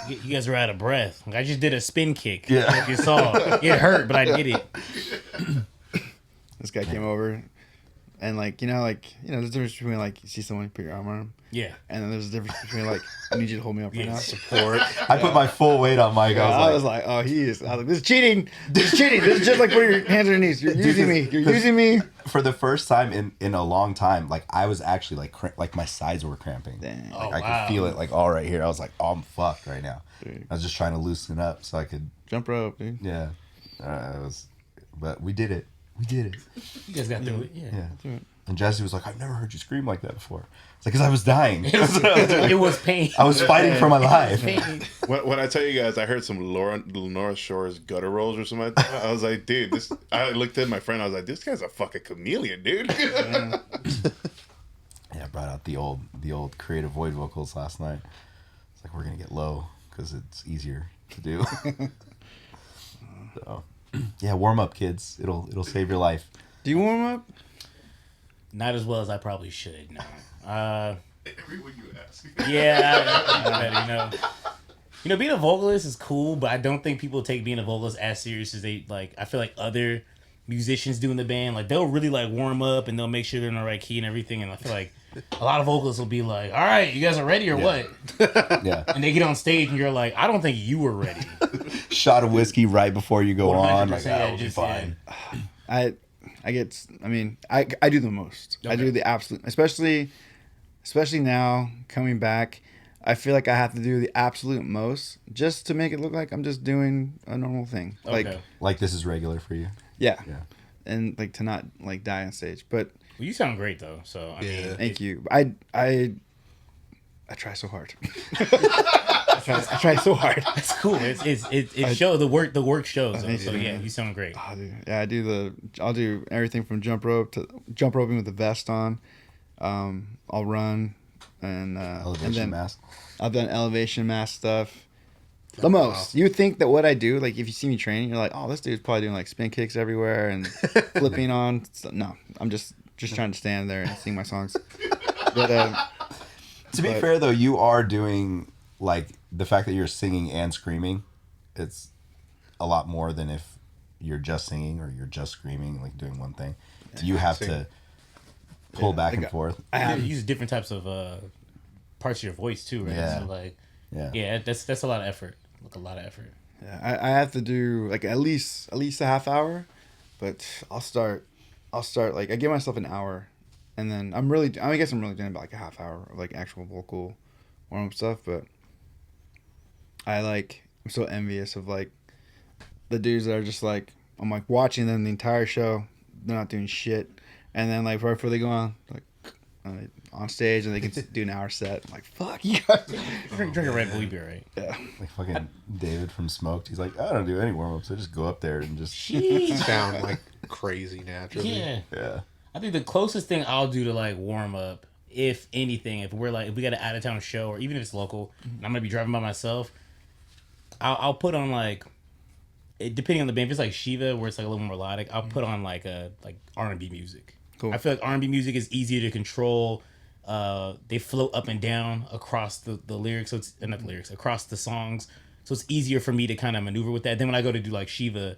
Speaker 2: You guys are out of breath. Like, I just did a spin kick.
Speaker 4: Yeah.
Speaker 2: Like you saw. It hurt, but I did it.
Speaker 1: This guy came over, and like there's a difference between like you see someone put your arm on him,
Speaker 2: Yeah.
Speaker 1: and then there's a difference between like I need you to hold me up right now.
Speaker 3: Support.
Speaker 4: I put my full weight on Mike.
Speaker 1: I was like, oh, he is. I was like, this is cheating. This is cheating. This is just like put your hands on your knees. You're using me. You're using me.
Speaker 4: for the first time in a long time, like I was actually like my sides were cramping.
Speaker 1: Dang.
Speaker 4: Like
Speaker 2: Oh,
Speaker 4: I
Speaker 2: wow.
Speaker 4: could feel it like all right here. I was like, oh, I'm fucked right now.
Speaker 1: Dude.
Speaker 4: I was just trying to loosen up so I could,
Speaker 1: Jump rope, dude.
Speaker 4: yeah. But we did it. We did it.
Speaker 2: You guys got through it. Yeah.
Speaker 4: Yeah. And Jesse was like, I've never heard you scream like that before. It's like, because I was dying.
Speaker 2: It was pain.
Speaker 4: I was fighting for my life.
Speaker 2: Pain.
Speaker 6: When I tell you guys, I heard some Lenora Shore's gutter rolls or something like that. I was like, dude, this. I looked at my friend. I was like, this guy's a fucking chameleon, dude.
Speaker 4: Yeah, I brought out the old creative void vocals last night. It's like, we're gonna get low because it's easier to do. So, yeah, warm up, kids. It'll save your life.
Speaker 1: Do you warm up?
Speaker 2: Not as well as I probably should. No.
Speaker 6: Everyone you ask.
Speaker 2: Yeah. Being a vocalist is cool, but I don't think people take being a vocalist as serious as they like. I feel like other musicians do in the band, like they'll really like warm up and they'll make sure they're in the right key and everything. And I feel like a lot of vocalists will be like, "All right, you guys are ready or what?"
Speaker 4: Yeah.
Speaker 2: And they get on stage and you're like, "I don't think you were ready."
Speaker 4: Shot of whiskey right before you go on. Like,
Speaker 2: 100%,
Speaker 4: that will be
Speaker 2: just,
Speaker 4: fine.
Speaker 1: I do the most. I do the absolute, especially now coming back. I feel like I have to do the absolute most just to make it look like I'm just doing a normal thing.
Speaker 2: Okay.
Speaker 4: Like this is regular for you.
Speaker 1: Yeah.
Speaker 4: Yeah.
Speaker 1: And like to not like die on stage. But
Speaker 2: Well, you sound great though. So I mean,
Speaker 1: thank you. I try so hard. I try so hard.
Speaker 2: it's cool. It shows the work shows. Though,
Speaker 1: thank
Speaker 2: so
Speaker 1: you,
Speaker 2: yeah,
Speaker 1: man.
Speaker 2: you sound great.
Speaker 1: Oh, dude. Yeah, I'll do everything from jump roping with the vest on. I'll run and
Speaker 4: Elevation
Speaker 1: then
Speaker 4: mask.
Speaker 1: I've done elevation mask stuff. The most. You think that what I do, like if you see me training, you're like, oh, this dude's probably doing like spin kicks everywhere and flipping on. No, I'm just trying to stand there and sing my songs. But
Speaker 4: To be fair though, you are doing like the fact that you're singing and screaming. It's a lot more than if you're just singing or you're just screaming, like doing one thing. You have to pull back and forth.
Speaker 2: You use different types of parts of your voice too, right?
Speaker 4: Yeah.
Speaker 2: So like,
Speaker 4: Yeah.
Speaker 2: that's a lot of effort. Like a lot of effort.
Speaker 1: yeah, I have to do like at least a half hour, but I'll start like I give myself an hour, and then I guess I'm really doing about like a half hour of like actual vocal warm up stuff. But I'm so envious of like the dudes that are just like I'm like watching them the entire show, they're not doing shit, and then like right before they go on stage and they can do an hour set. I'm like, fuck you guys.
Speaker 2: Drink a Red Bull, you be alright.
Speaker 1: Yeah.
Speaker 4: Like fucking David from Smoked. He's like, I don't do any warm ups. I just go up there and just
Speaker 3: Sound like crazy naturally.
Speaker 2: Yeah.
Speaker 4: yeah.
Speaker 2: I think the closest thing I'll do to like warm up, if anything, if we got an out of town show or even if it's local, and I'm gonna be driving by myself, I'll put on like, depending on the band, if it's like Shiiva where it's like a little more melodic, I'll put on like R&B music.
Speaker 1: Cool.
Speaker 2: I feel like R&B music is easier to control. They float up and down across the lyrics, so it's not the lyrics, across the songs. So it's easier for me to kind of maneuver with that. Then when I go to do like Shiiva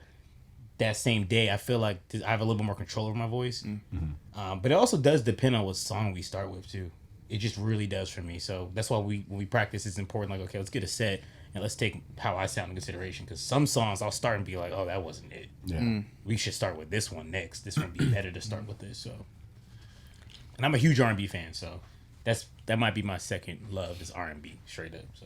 Speaker 2: that same day, I feel like I have a little bit more control over my voice. Mm-hmm. But it also does depend on what song we start with too. It just really does for me. So that's why when we practice, it's important. Like, okay, let's get a set and let's take how I sound in consideration. Because some songs I'll start and be like, oh, that wasn't it.
Speaker 4: Yeah.
Speaker 2: We should start with this one next. This one would be better to start with this. So, and I'm a huge R&B fan, so that might be my second love is R&B straight up. So,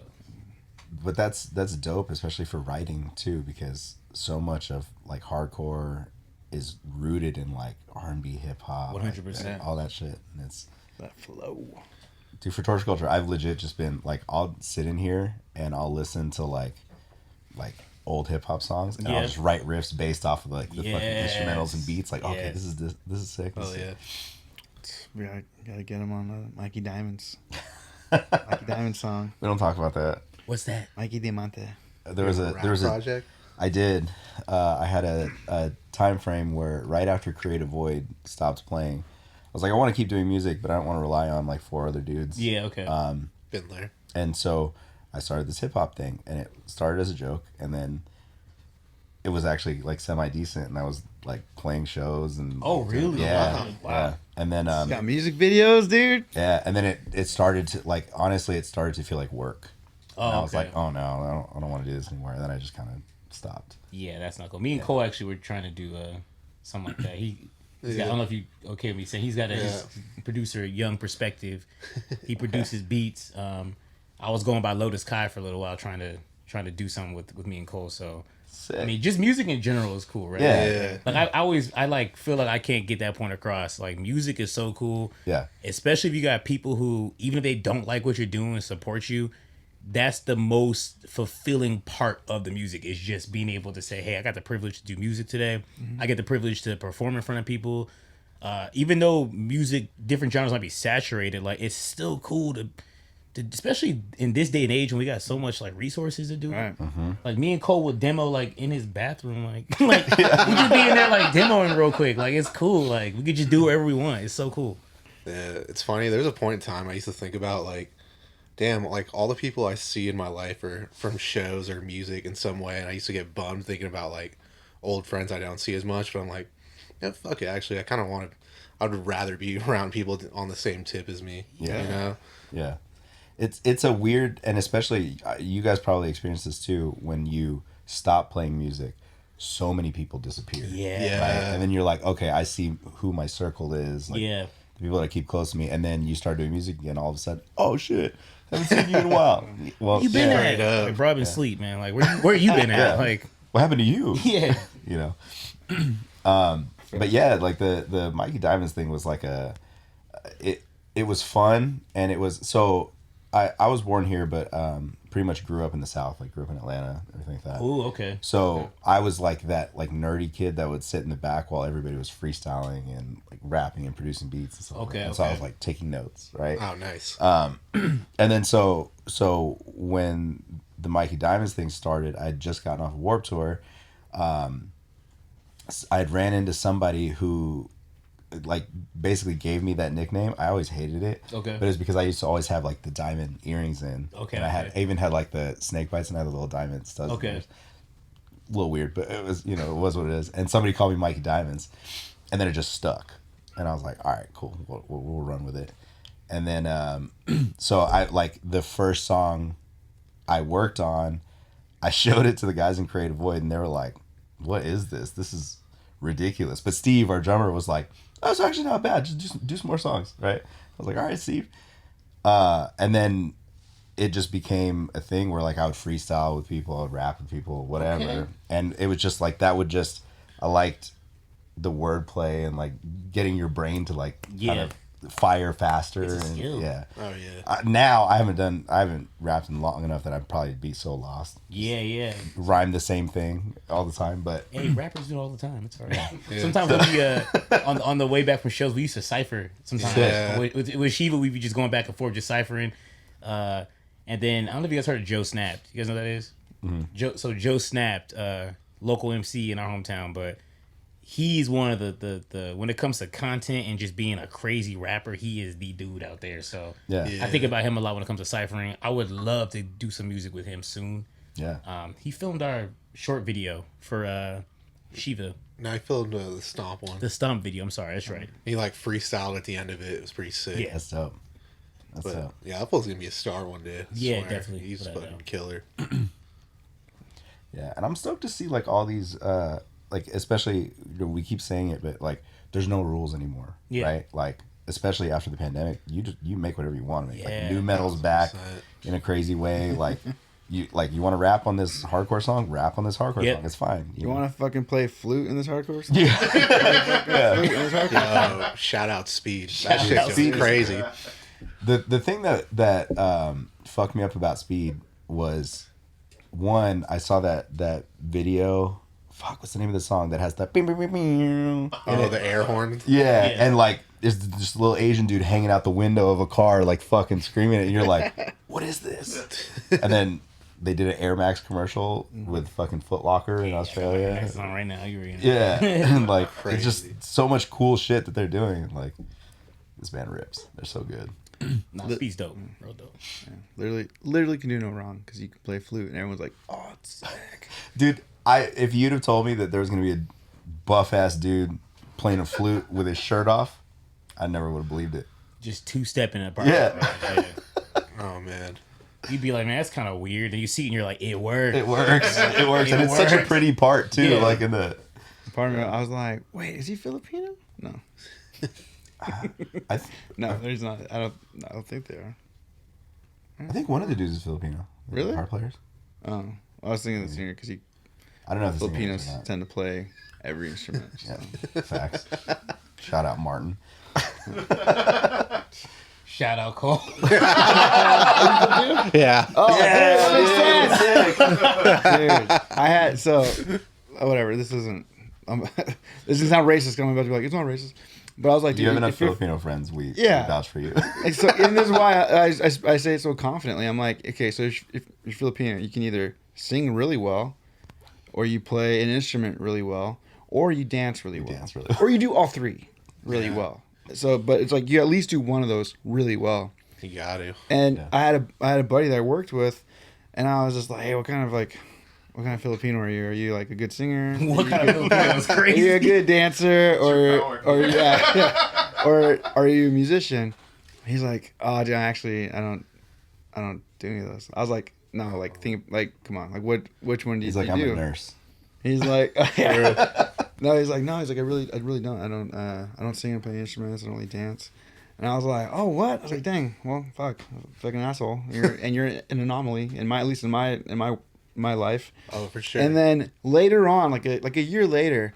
Speaker 4: But that's dope, especially for writing too, because so much of like hardcore is rooted in like R&B, hip hop,
Speaker 2: 100%.
Speaker 4: all that shit. And it's
Speaker 1: That flow.
Speaker 4: dude, for torture culture, I've legit just been like, I'll sit in here and I'll listen to like old hip hop songs, and I'll
Speaker 2: Yeah.
Speaker 4: just write riffs based off of like the fucking
Speaker 2: Yes.
Speaker 4: instrumentals and beats. Like, okay,
Speaker 2: Yes.
Speaker 4: this is sick. This
Speaker 3: Oh
Speaker 4: is
Speaker 3: yeah.
Speaker 4: sick.
Speaker 1: We gotta get him on Mikey Diamonds. Mikey Diamond song.
Speaker 4: We don't talk about that.
Speaker 2: what's that?
Speaker 1: Mikey Diamante.
Speaker 4: There was a
Speaker 3: project.
Speaker 4: I did. I had a time frame where right after Creative Void stopped playing, I was like, I want to keep doing music, but I don't want to rely on like 4 other dudes.
Speaker 2: Yeah, okay.
Speaker 3: Been there.
Speaker 4: And so I started this hip hop thing, and it started as a joke, and then it was actually like semi decent, and I was like playing shows and
Speaker 2: Oh, really?
Speaker 4: yeah,
Speaker 2: Wow.
Speaker 4: yeah. And then
Speaker 1: Got music videos, dude.
Speaker 4: yeah, and then it started to like, honestly, it started to feel like work.
Speaker 2: Oh,
Speaker 4: And I was
Speaker 2: okay.
Speaker 4: like, oh no, I don't want to do this anymore. And then I just kind of stopped.
Speaker 2: Yeah, that's not cool. Me and Cole actually were trying to do something like that. He's got, I don't know if you okay with me saying he's got his producer Young Perspective. He produces beats. I was going by Lotus Kai for a little while trying to do something with me and Cole. So
Speaker 4: Sick.
Speaker 2: I mean, just music in general is cool, right?
Speaker 4: Yeah.
Speaker 2: Like I always like feel like I can't get that point across. Like music is so cool.
Speaker 4: Yeah.
Speaker 2: Especially if you got people who, even if they don't like what you're doing, support you. That's the most fulfilling part of the music, is just being able to say, hey, I got the privilege to do music today. I get the privilege to perform in front of people. Even though music, different genres might be saturated, like it's still cool to especially in this day and age when we got so much like resources to do.
Speaker 1: Right.
Speaker 2: Like me and Cole would demo like in his bathroom, like we just be in there like demoing real quick. Like it's cool. Like we could just do whatever we want. It's so cool.
Speaker 3: Yeah, it's funny. There's a point in time I used to think about like, damn, like all the people I see in my life are from shows or music in some way, and I used to get bummed thinking about like old friends I don't see as much. But I'm like, yeah, fuck it. Actually, I kind of want to. I'd rather be around people on the same tip as me.
Speaker 4: Yeah.
Speaker 3: You know.
Speaker 4: Yeah. It's a weird, and especially you guys probably experience this too, when you stop playing music, so many people disappear.
Speaker 2: Yeah.
Speaker 4: Right? And then you're like, okay, I see who my circle is. Like,
Speaker 2: Yeah.
Speaker 4: the people that keep close to me, and then you start doing music again, all of a sudden, oh shit, haven't seen you in a while. Well,
Speaker 2: You been
Speaker 4: yeah.
Speaker 2: at?
Speaker 3: up.
Speaker 2: Like, bro, I've been asleep, man. Like where you been at?
Speaker 4: Yeah.
Speaker 2: Like
Speaker 4: What happened to you?
Speaker 2: yeah.
Speaker 4: You know. But yeah, like the Mikey Diamonds thing was like it was fun, and it was so I was born here, but pretty much grew up in the South, like grew up in Atlanta, everything like that.
Speaker 2: Ooh, okay.
Speaker 4: So I was like that like nerdy kid that would sit in the back while everybody was freestyling and like rapping and producing beats and stuff.
Speaker 2: Okay,
Speaker 4: like that. So I
Speaker 2: okay.
Speaker 4: was like taking notes, right?
Speaker 3: Oh, nice.
Speaker 4: And then so when the Mikey Diamonds thing started, I had just gotten off of Warped Tour. I had ran into somebody who like basically gave me that nickname. I always hated it.
Speaker 2: Okay.
Speaker 4: But it's because I used to always have like the diamond earrings in.
Speaker 2: Okay,
Speaker 4: And I
Speaker 2: okay.
Speaker 4: even had like the snake bites, and I had the little diamond studs. in
Speaker 2: Okay.
Speaker 4: there. A little weird, but it was, it was what it is. And somebody called me Mikey Diamonds, and then it just stuck. And I was like, all right, cool. We'll run with it. And then, so I like the first song I worked on, I showed it to the guys in Creative Void, and they were like, what is this? This is ridiculous. But Steve, our drummer, was like, oh, it's actually not bad. Just do some more songs, right? I was like, all right, Steve. And then it just became a thing where like I would freestyle with people, I would rap with people, whatever.
Speaker 2: Okay.
Speaker 4: And it was just like I liked the wordplay and like getting your brain to like kind
Speaker 2: Yeah.
Speaker 4: of fire faster.
Speaker 2: It's a
Speaker 4: And
Speaker 2: skill.
Speaker 4: yeah.
Speaker 3: Oh yeah.
Speaker 4: Now I haven't rapped in long enough that I'd probably be so lost.
Speaker 2: Yeah.
Speaker 4: Rhyme the same thing all the time, but
Speaker 2: Hey, rappers do it all the time. It's all right. Sometimes we on the way back from shows, we used to cipher. Sometimes
Speaker 3: Yeah.
Speaker 2: with Shiiva, we'd be just going back and forth, just ciphering. And then I don't know if you guys heard of Joe Snapped. You guys know who that is? Mm-hmm. Joe Snapped, local MC in our hometown, but he's one of the when it comes to content and just being a crazy rapper, he is the dude out there. So
Speaker 4: yeah.
Speaker 2: I think about him a lot when it comes to ciphering. I would love to do some music with him soon.
Speaker 4: Yeah.
Speaker 2: He filmed our short video for Shiiva.
Speaker 3: No, I filmed the stomp one.
Speaker 2: The stomp video. I'm sorry, that's right.
Speaker 3: He like freestyled at the end of it. It was pretty sick.
Speaker 2: Yeah.
Speaker 4: That's dope. That's
Speaker 3: But
Speaker 4: dope.
Speaker 3: yeah, I thought he was gonna be a star one day. I
Speaker 2: Yeah,
Speaker 3: swear.
Speaker 2: definitely.
Speaker 3: He's
Speaker 2: Without
Speaker 3: fucking
Speaker 2: doubt.
Speaker 3: killer.
Speaker 4: Yeah, and I'm stoked to see like all these like especially we keep saying it, but like there's no rules anymore.
Speaker 2: Yeah.
Speaker 4: Right? Like especially after the pandemic, you make whatever you want to make.
Speaker 2: Yeah.
Speaker 4: Like, new metal's back
Speaker 3: 100%.
Speaker 4: in a crazy way. Like you want to rap on this hardcore song, rap on this hardcore
Speaker 2: Yep.
Speaker 4: song. It's fine.
Speaker 1: You want to fucking play flute in this hardcore song?
Speaker 4: Yeah.
Speaker 1: Flute in this hardcore?
Speaker 3: Yo, shout out Speed.
Speaker 4: Shout
Speaker 3: That shit
Speaker 4: out
Speaker 3: goes
Speaker 4: Speed.
Speaker 3: crazy.
Speaker 4: The thing that fucked me up about Speed was, one, I saw that video. Fuck, what's the name of the song that has that? Bing, bing, bing, bing.
Speaker 3: Oh, the air horn.
Speaker 4: Yeah,
Speaker 2: Yeah.
Speaker 4: and like there's just a little Asian dude hanging out the window of a car, like fucking screaming it, and you're like, what is this? And then they did an Air Max commercial with fucking Foot Locker in Australia.
Speaker 2: That's on right now. You reading?
Speaker 4: Yeah, and like
Speaker 3: Crazy.
Speaker 4: it's just so much cool shit that they're doing. Like this band rips. They're so good.
Speaker 2: Nah, Speed's dope. Real dope.
Speaker 1: Literally can do no wrong because you can play flute and everyone's like, oh, it's sick.
Speaker 4: Dude, if you'd have told me that there was gonna be a buff ass dude playing a flute with his shirt off, I never would have believed it.
Speaker 2: Just two-stepping in a bar.
Speaker 4: Yeah.
Speaker 3: Oh man.
Speaker 2: You'd be like, man, that's kind of weird. And you see it and you're like, it works.
Speaker 4: It works. It works, and it's such a
Speaker 2: works.
Speaker 4: pretty part too.
Speaker 2: Yeah.
Speaker 4: Like in the.
Speaker 1: Part of me, I was like, wait, is he Filipino? No.
Speaker 4: I
Speaker 1: No, there's not. I don't think they are.
Speaker 4: think one of the dudes is Filipino. The
Speaker 1: Really?
Speaker 4: Guitar players.
Speaker 1: Oh, I was thinking the singer because
Speaker 4: I don't know if the singer
Speaker 1: Filipinos
Speaker 4: is or not.
Speaker 1: tend to play every instrument. So.
Speaker 4: Yeah, facts. Shout out Martin.
Speaker 2: Shout out Cole.
Speaker 3: Yeah.
Speaker 1: Oh, that makes sense. Dude, I had whatever. This isn't. This is not racist. 'Cause I'm about to be like, it's not racist. But I was like,
Speaker 4: Do you have enough
Speaker 1: if you're-
Speaker 4: Filipino friends? We
Speaker 1: Yeah.
Speaker 4: vouch for you.
Speaker 1: And so, and this is why I say it so confidently. I'm like, okay, so if you're Filipino, you can either sing really well, or you play an instrument really well, or you dance really well,
Speaker 4: dance really well.
Speaker 1: or you do all three really well. So, but it's like you at least do one of those really well.
Speaker 3: You got to.
Speaker 1: And
Speaker 4: Yeah.
Speaker 1: I had a buddy that I worked with, and I was just like, hey, what kind of Filipino are you? Are you like a good singer?
Speaker 2: What kind of Filipino is
Speaker 1: Are you a
Speaker 2: crazy?
Speaker 1: good dancer,
Speaker 6: your
Speaker 1: or or are you a musician? He's like, oh, dude, I don't do any of those. I was like, no, like come on, like which one do you
Speaker 4: He's like,
Speaker 1: you
Speaker 4: I'm
Speaker 1: do?
Speaker 4: a nurse.
Speaker 1: He's like, no, he's like, I really don't. I don't sing and play instruments. I don't really dance. And I was like, oh, what? I was like, dang, well, fuck, fucking asshole. You're an anomaly at least in my life.
Speaker 3: Oh, for sure.
Speaker 1: And then later on, like a year later,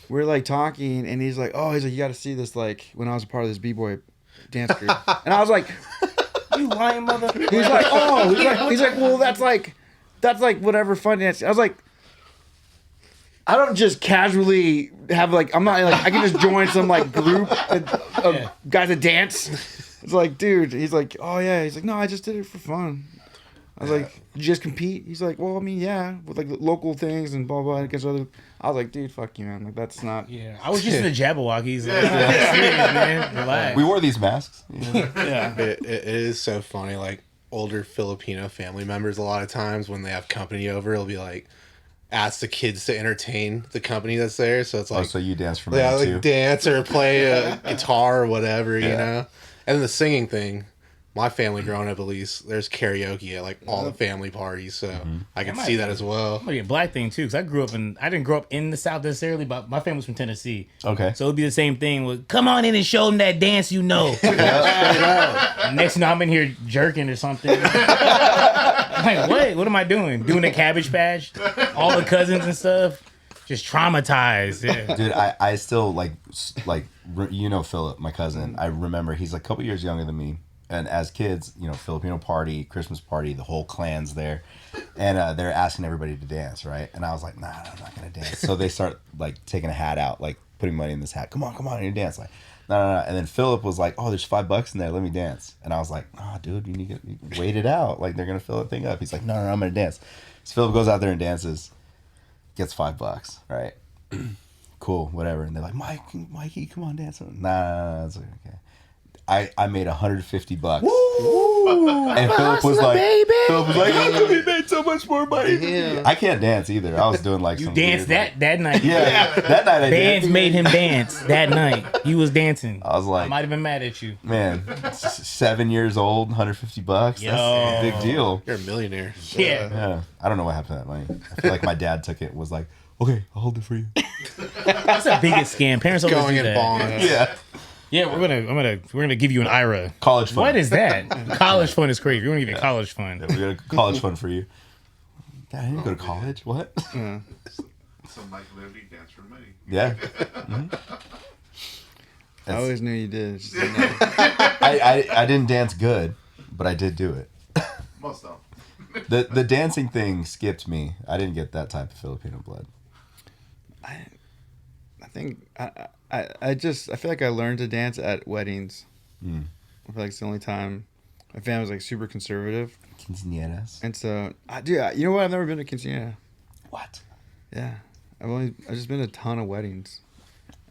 Speaker 1: we're like talking, and he's like, you got to see this, like when I was a part of this b-boy dance group. And I was like,
Speaker 2: You lying mother.
Speaker 1: he's like, he's like, well, that's like whatever fun dance. I was like, I don't just casually have like, I'm not like, I can just join some like group of guys that dance. It's like, dude, he's like, oh yeah, he's like, no, I just did it for fun. I was like, you just compete? He's like, well, I mean, yeah, with like local things and blah blah against other. I was like, dude, fuck you, man. Like that's not.
Speaker 2: Yeah, I was just in the Jabberwockies. Like, serious, man. Relax.
Speaker 4: We wore these masks.
Speaker 1: Yeah.
Speaker 3: It is so funny. Like older Filipino family members, a lot of times when they have company over, it'll be like, ask the kids to entertain the company that's there. So it's
Speaker 4: Oh,
Speaker 3: like,
Speaker 4: so you dance for
Speaker 3: yeah,
Speaker 4: me
Speaker 3: like
Speaker 4: too?
Speaker 3: dance or play a guitar or whatever, you
Speaker 4: Yeah.
Speaker 3: know. And then the singing thing. My family growing up, at least, there's karaoke at like all the family parties, so I can see that as well.
Speaker 2: I'm like a black thing too, because I didn't grow up in the South necessarily, but my family's from Tennessee.
Speaker 4: Okay.
Speaker 2: So it'd be the same thing with, come on in and show them that dance you know. And next thing you know, I'm in here jerking or something. I'm like, what? What am I doing? Doing a Cabbage Patch? All the cousins and stuff? Just traumatized. Yeah.
Speaker 4: Dude, I still like Philip, my cousin. I remember he's like a couple years younger than me. And as kids, Filipino party, Christmas party, the whole clan's there. And they're asking everybody to dance, right? And I was like, nah, I'm not going to dance. So they start like taking a hat out, like putting money in this hat. Come on, and you dance. Like, no. And then Philip was like, oh, there's $5 in there. Let me dance. And I was like, oh, dude, you need to wait it out. Like, they're going to fill the thing up. He's like, no, I'm going to dance. So Philip goes out there and dances, gets $5, right? Cool, whatever. And they're like, Mikey, come on, dance. No, it's like, okay. I made $150. Woo! And Philip was like, how come he made so much more money?
Speaker 3: Yeah.
Speaker 4: I can't dance either. I was doing like
Speaker 2: You
Speaker 4: some
Speaker 2: danced
Speaker 4: weird,
Speaker 2: that night.
Speaker 4: Yeah, that night I
Speaker 2: Bands
Speaker 4: danced.
Speaker 2: made him dance that night. He was dancing.
Speaker 4: I was
Speaker 2: I
Speaker 4: like,
Speaker 2: might have been mad at you.
Speaker 4: man, 7 years old, $150. That's
Speaker 2: Yo.
Speaker 4: a big deal.
Speaker 3: You're a millionaire.
Speaker 2: Yeah.
Speaker 4: Yeah, I don't know what happened to that money. I feel like my dad took it. Was like, okay, I'll hold it for you.
Speaker 2: That's the biggest scam. Parents always
Speaker 3: Going
Speaker 2: do
Speaker 3: in
Speaker 2: that.
Speaker 3: bonds.
Speaker 4: Yeah.
Speaker 2: Yeah, we're gonna give you an IRA.
Speaker 4: College fund.
Speaker 2: What is that? College fund is crazy. We're gonna give you a college fund.
Speaker 4: We got a college fund for you. Dad, I didn't go to college. What?
Speaker 1: Yeah.
Speaker 6: Some Mike Levy dance for money.
Speaker 4: Yeah.
Speaker 1: I always knew you did. Just didn't know.
Speaker 4: I didn't dance good, but I did do it.
Speaker 6: Most of
Speaker 4: The dancing thing skipped me. I didn't get that type of Filipino blood.
Speaker 1: I think I feel like I learned to dance at weddings.
Speaker 4: Mm.
Speaker 1: I feel like it's the only time my family's like super conservative,
Speaker 4: Quinceañeras.
Speaker 1: and so you know what? I've never been to quinceañera.
Speaker 4: What?
Speaker 1: Yeah, I've just been to a ton of weddings,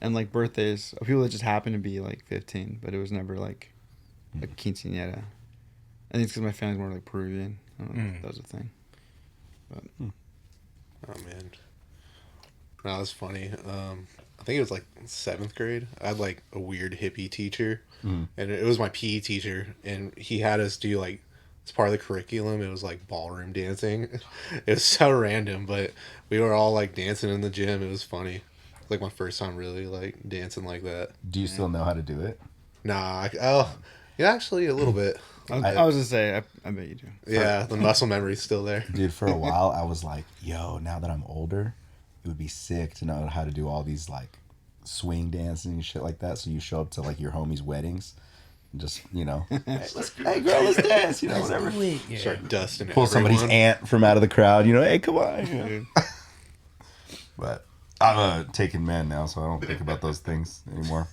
Speaker 1: and like birthdays of people that just happen to be like 15, but it was never like a quinceañera. I think it's because my family's more like Peruvian. I don't know if that was a thing. But
Speaker 3: Oh man, no, that's funny. I think it was like 7th grade. I had like a weird hippie teacher, and it was my PE teacher, and he had us do like, it's part of the curriculum. It was like ballroom dancing. It was so random, but we were all like dancing in the gym. It was funny. It was like my first time really like dancing like that.
Speaker 4: Do you still know how to do it?
Speaker 3: Nah, yeah, actually a little bit.
Speaker 1: I was gonna say, I bet you do.
Speaker 3: Yeah, the muscle memory's still there.
Speaker 4: Dude, for a while I was like, yo, now that I'm older, it would be sick to know how to do all these like swing dancing and shit like that. So you show up to like your homies' weddings and just, you know, hey girl, let's dance, you know, whatever.
Speaker 2: Yeah.
Speaker 3: Start dusting
Speaker 4: Pull somebody's
Speaker 3: everyone.
Speaker 4: aunt from out of the crowd, you know, hey, come on. You know? But I'm a taken man now, so I don't think about those things anymore.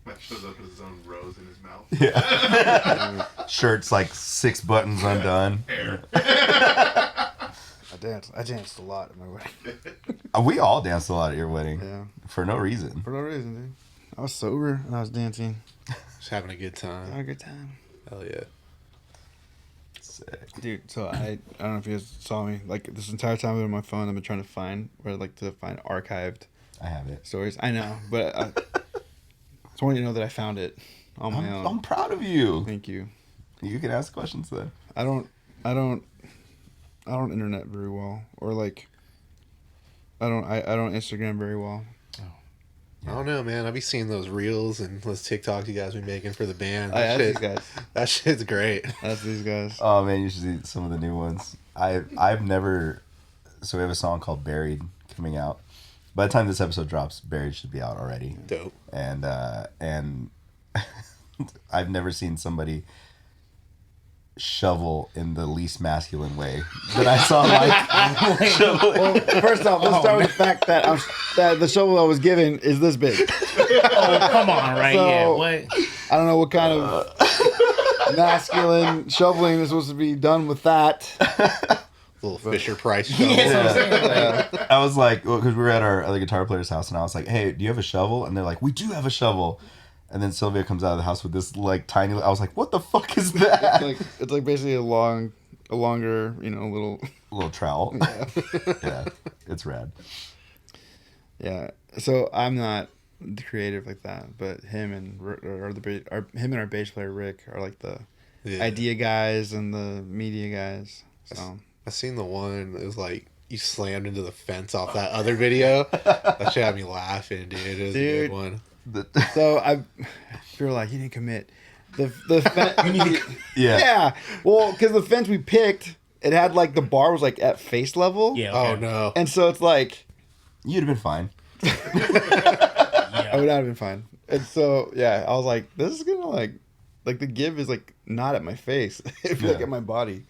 Speaker 6: Mike shows up with his own rose in his mouth.
Speaker 4: Yeah. Shirt's like 6 buttons undone.
Speaker 1: I danced a lot at my wedding.
Speaker 4: We all danced a lot at your wedding.
Speaker 1: Yeah,
Speaker 4: For no reason.
Speaker 1: for no reason, dude. I was sober and I was dancing.
Speaker 3: Just having a good
Speaker 1: I had
Speaker 3: time.
Speaker 1: a good time.
Speaker 3: Hell yeah.
Speaker 4: Sick.
Speaker 1: Dude, so I don't know if you guys saw me. Like this entire time I've been on my phone, I've been trying to find where I'd like to find archived
Speaker 4: I have it.
Speaker 1: stories. I know, but I just want you to know that I found it on my own.
Speaker 4: I'm proud of you.
Speaker 1: Thank you.
Speaker 4: You can ask questions then.
Speaker 1: I don't internet very well, or like I don't Instagram very well.
Speaker 3: I don't know, man. I be seeing those reels and those TikToks you guys be making for the band.
Speaker 1: That's these guys.
Speaker 3: That shit's great.
Speaker 1: That's these guys.
Speaker 4: Oh man, you should see some of the new ones. I've never. So we have a song called "Buried" coming out. By the time this episode drops, "Buried" should be out already.
Speaker 3: Dope.
Speaker 4: And I've never seen somebody shovel in the least masculine way that I saw. Like shovel.
Speaker 1: Well, first off, let's start with the fact that that the shovel I was given is this big.
Speaker 2: Oh, come on, right?
Speaker 1: So-
Speaker 2: Yeah, what?
Speaker 1: I don't know what kind of masculine shoveling is supposed to be done with that.
Speaker 3: Little Fisher Price shovel.
Speaker 2: Yeah, that's what I'm saying. Like,
Speaker 4: I was like, because we were at our other guitar player's house, and I was like, "Hey, do you have a shovel?" And they're like, "We do have a shovel." And then Sylvia comes out of the house with this like tiny. I was like, "What the fuck is that?"
Speaker 1: It's like basically a longer, little.
Speaker 4: A little trowel. Yeah, it's rad.
Speaker 1: Yeah. So I'm not creative like that, but him and our bass player Rick are like the
Speaker 3: Yeah.
Speaker 1: idea guys and the media guys. So
Speaker 3: I seen the one. It was like you slammed into the fence off that other video. That shit had me laughing, dude. It was a
Speaker 1: Dude.
Speaker 3: good one.
Speaker 1: so I feel like he didn't commit. The fence.
Speaker 4: Yeah.
Speaker 1: Yeah. Well, because the fence we picked, it had like the bar was like at face level.
Speaker 2: yeah.
Speaker 3: Oh
Speaker 2: Okay.
Speaker 3: no.
Speaker 1: And so it's like
Speaker 4: You'd have been fine.
Speaker 1: I would not have been fine. And so yeah, I was like, this is gonna like the give is like not at my face. It's like
Speaker 4: Yeah.
Speaker 1: at my body.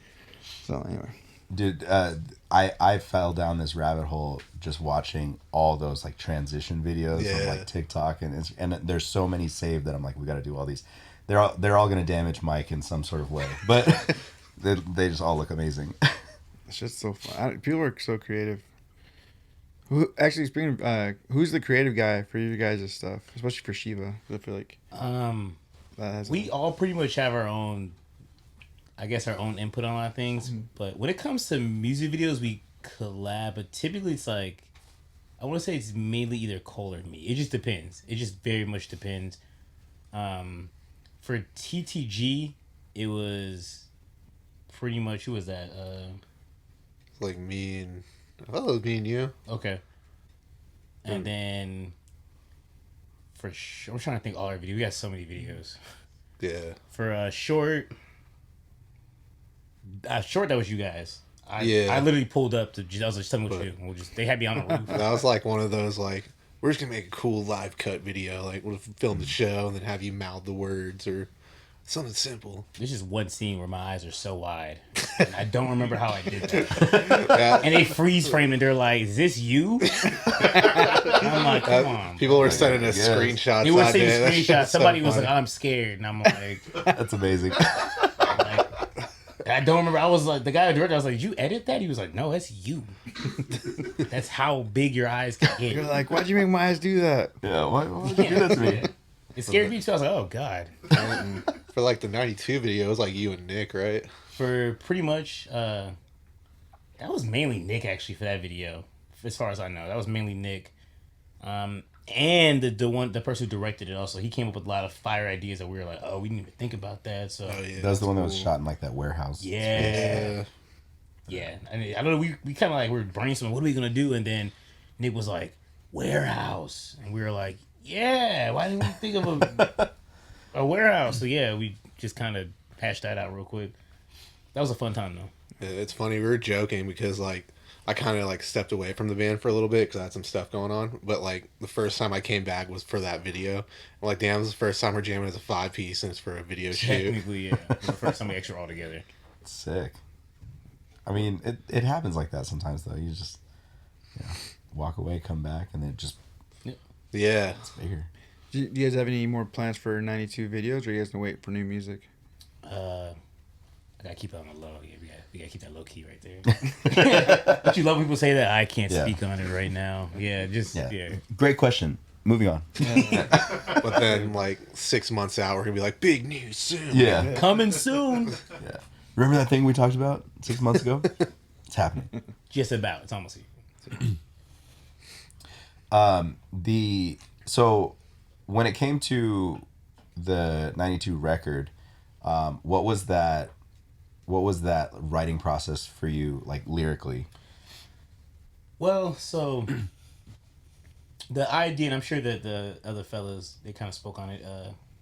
Speaker 1: So anyway.
Speaker 4: Dude, I fell down this rabbit hole just watching all those like transition videos of
Speaker 3: Yeah.
Speaker 4: like TikTok and there's so many saved that I'm like, we got to do all these. They're all gonna damage Mike in some sort of way, but they just all look amazing.
Speaker 1: It's just so fun. People are so creative. Actually, speaking of, who's the creative guy for you guys' stuff, especially for Shiiva? I feel like that has
Speaker 2: We all pretty much have our own, I guess, our own input on a lot of things. But when it comes to music videos, we collab. But typically, it's like, I want to say it's mainly either Cole or me. It just depends. It just very much depends. For TTG, it was pretty much, who was that?
Speaker 3: Like me and I thought it was me and you.
Speaker 2: Okay. And then for sure. I'm trying to think all our videos. We got so many videos.
Speaker 3: Yeah.
Speaker 2: For short, that was you guys. I
Speaker 3: Yeah.
Speaker 2: literally pulled up to. I was like, "Tell me what you do." They had me on the roof.
Speaker 3: That was like one of those like we're just gonna make a cool live cut video. Like we'll film the show and then have you mouth the words or something simple.
Speaker 2: There's just one scene where my eyes are so wide. And I don't remember how I did that. And they freeze frame and they're like, "Is this you?" I'm like, "Come on."
Speaker 3: People were sending us screenshots.
Speaker 2: They were
Speaker 3: that
Speaker 2: sending
Speaker 3: day. That shit's
Speaker 2: screenshots.
Speaker 3: so
Speaker 2: Somebody was
Speaker 3: funny.
Speaker 2: like, "I'm scared," and I'm like,
Speaker 4: That's amazing.
Speaker 2: I don't remember. I was like, the guy who directed, I was like, "Did you edit that?" He was like, "No, that's you." That's how big your eyes can get.
Speaker 1: You're like, why'd you make my eyes do that?
Speaker 4: Yeah, why would you do that to me?
Speaker 2: It scared me too. I was like, "Oh God."
Speaker 3: For like the 92 video, it was like you and Nick, right?
Speaker 2: For pretty much, that was mainly Nick actually for that video, as far as I know. That was mainly Nick, and the person who directed it also. He came up with a lot of fire ideas that we were like, "Oh, we didn't even think about that." So
Speaker 4: That was the one that was shot in like that warehouse.
Speaker 2: yeah. I mean, I don't know. We kind of like we were brainstorming. What are we gonna do? And then Nick was like, "Warehouse," and we were like, "Yeah, why didn't we think of a warehouse?" So yeah, we just kind of hashed that out real quick. That was a fun time though.
Speaker 3: It's funny. We were joking because like I kind of like stepped away from the band for a little bit because I had some stuff going on. But like the first time I came back was for that video. I'm like, damn, this is the first time we're jamming as a 5-piece and it's for a video shoot.
Speaker 2: Technically, yeah, it was the first time we actually were all together.
Speaker 4: Sick. I mean, it happens like that sometimes though. You just walk away, come back, and then it just
Speaker 3: Yeah.
Speaker 4: it's bigger.
Speaker 1: Do you guys have any more plans for 92 videos, or are you guys gonna wait for new music?
Speaker 2: I gotta keep it on the low. Yeah, we gotta keep that low key right there. Don't you love when people say that? I can't speak on it right now. Yeah, yeah.
Speaker 4: Great question. Moving on.
Speaker 3: But then like 6 months out, we're gonna be like, big news soon.
Speaker 4: Yeah.
Speaker 2: Coming soon.
Speaker 4: Yeah. Remember that thing we talked about 6 months ago? It's happening.
Speaker 2: Just about. It's almost here.
Speaker 4: So when it came to the 92 record, what was that writing process for you, like lyrically?
Speaker 2: Well, so the idea, and I'm sure that the other fellas, they kind of spoke on it,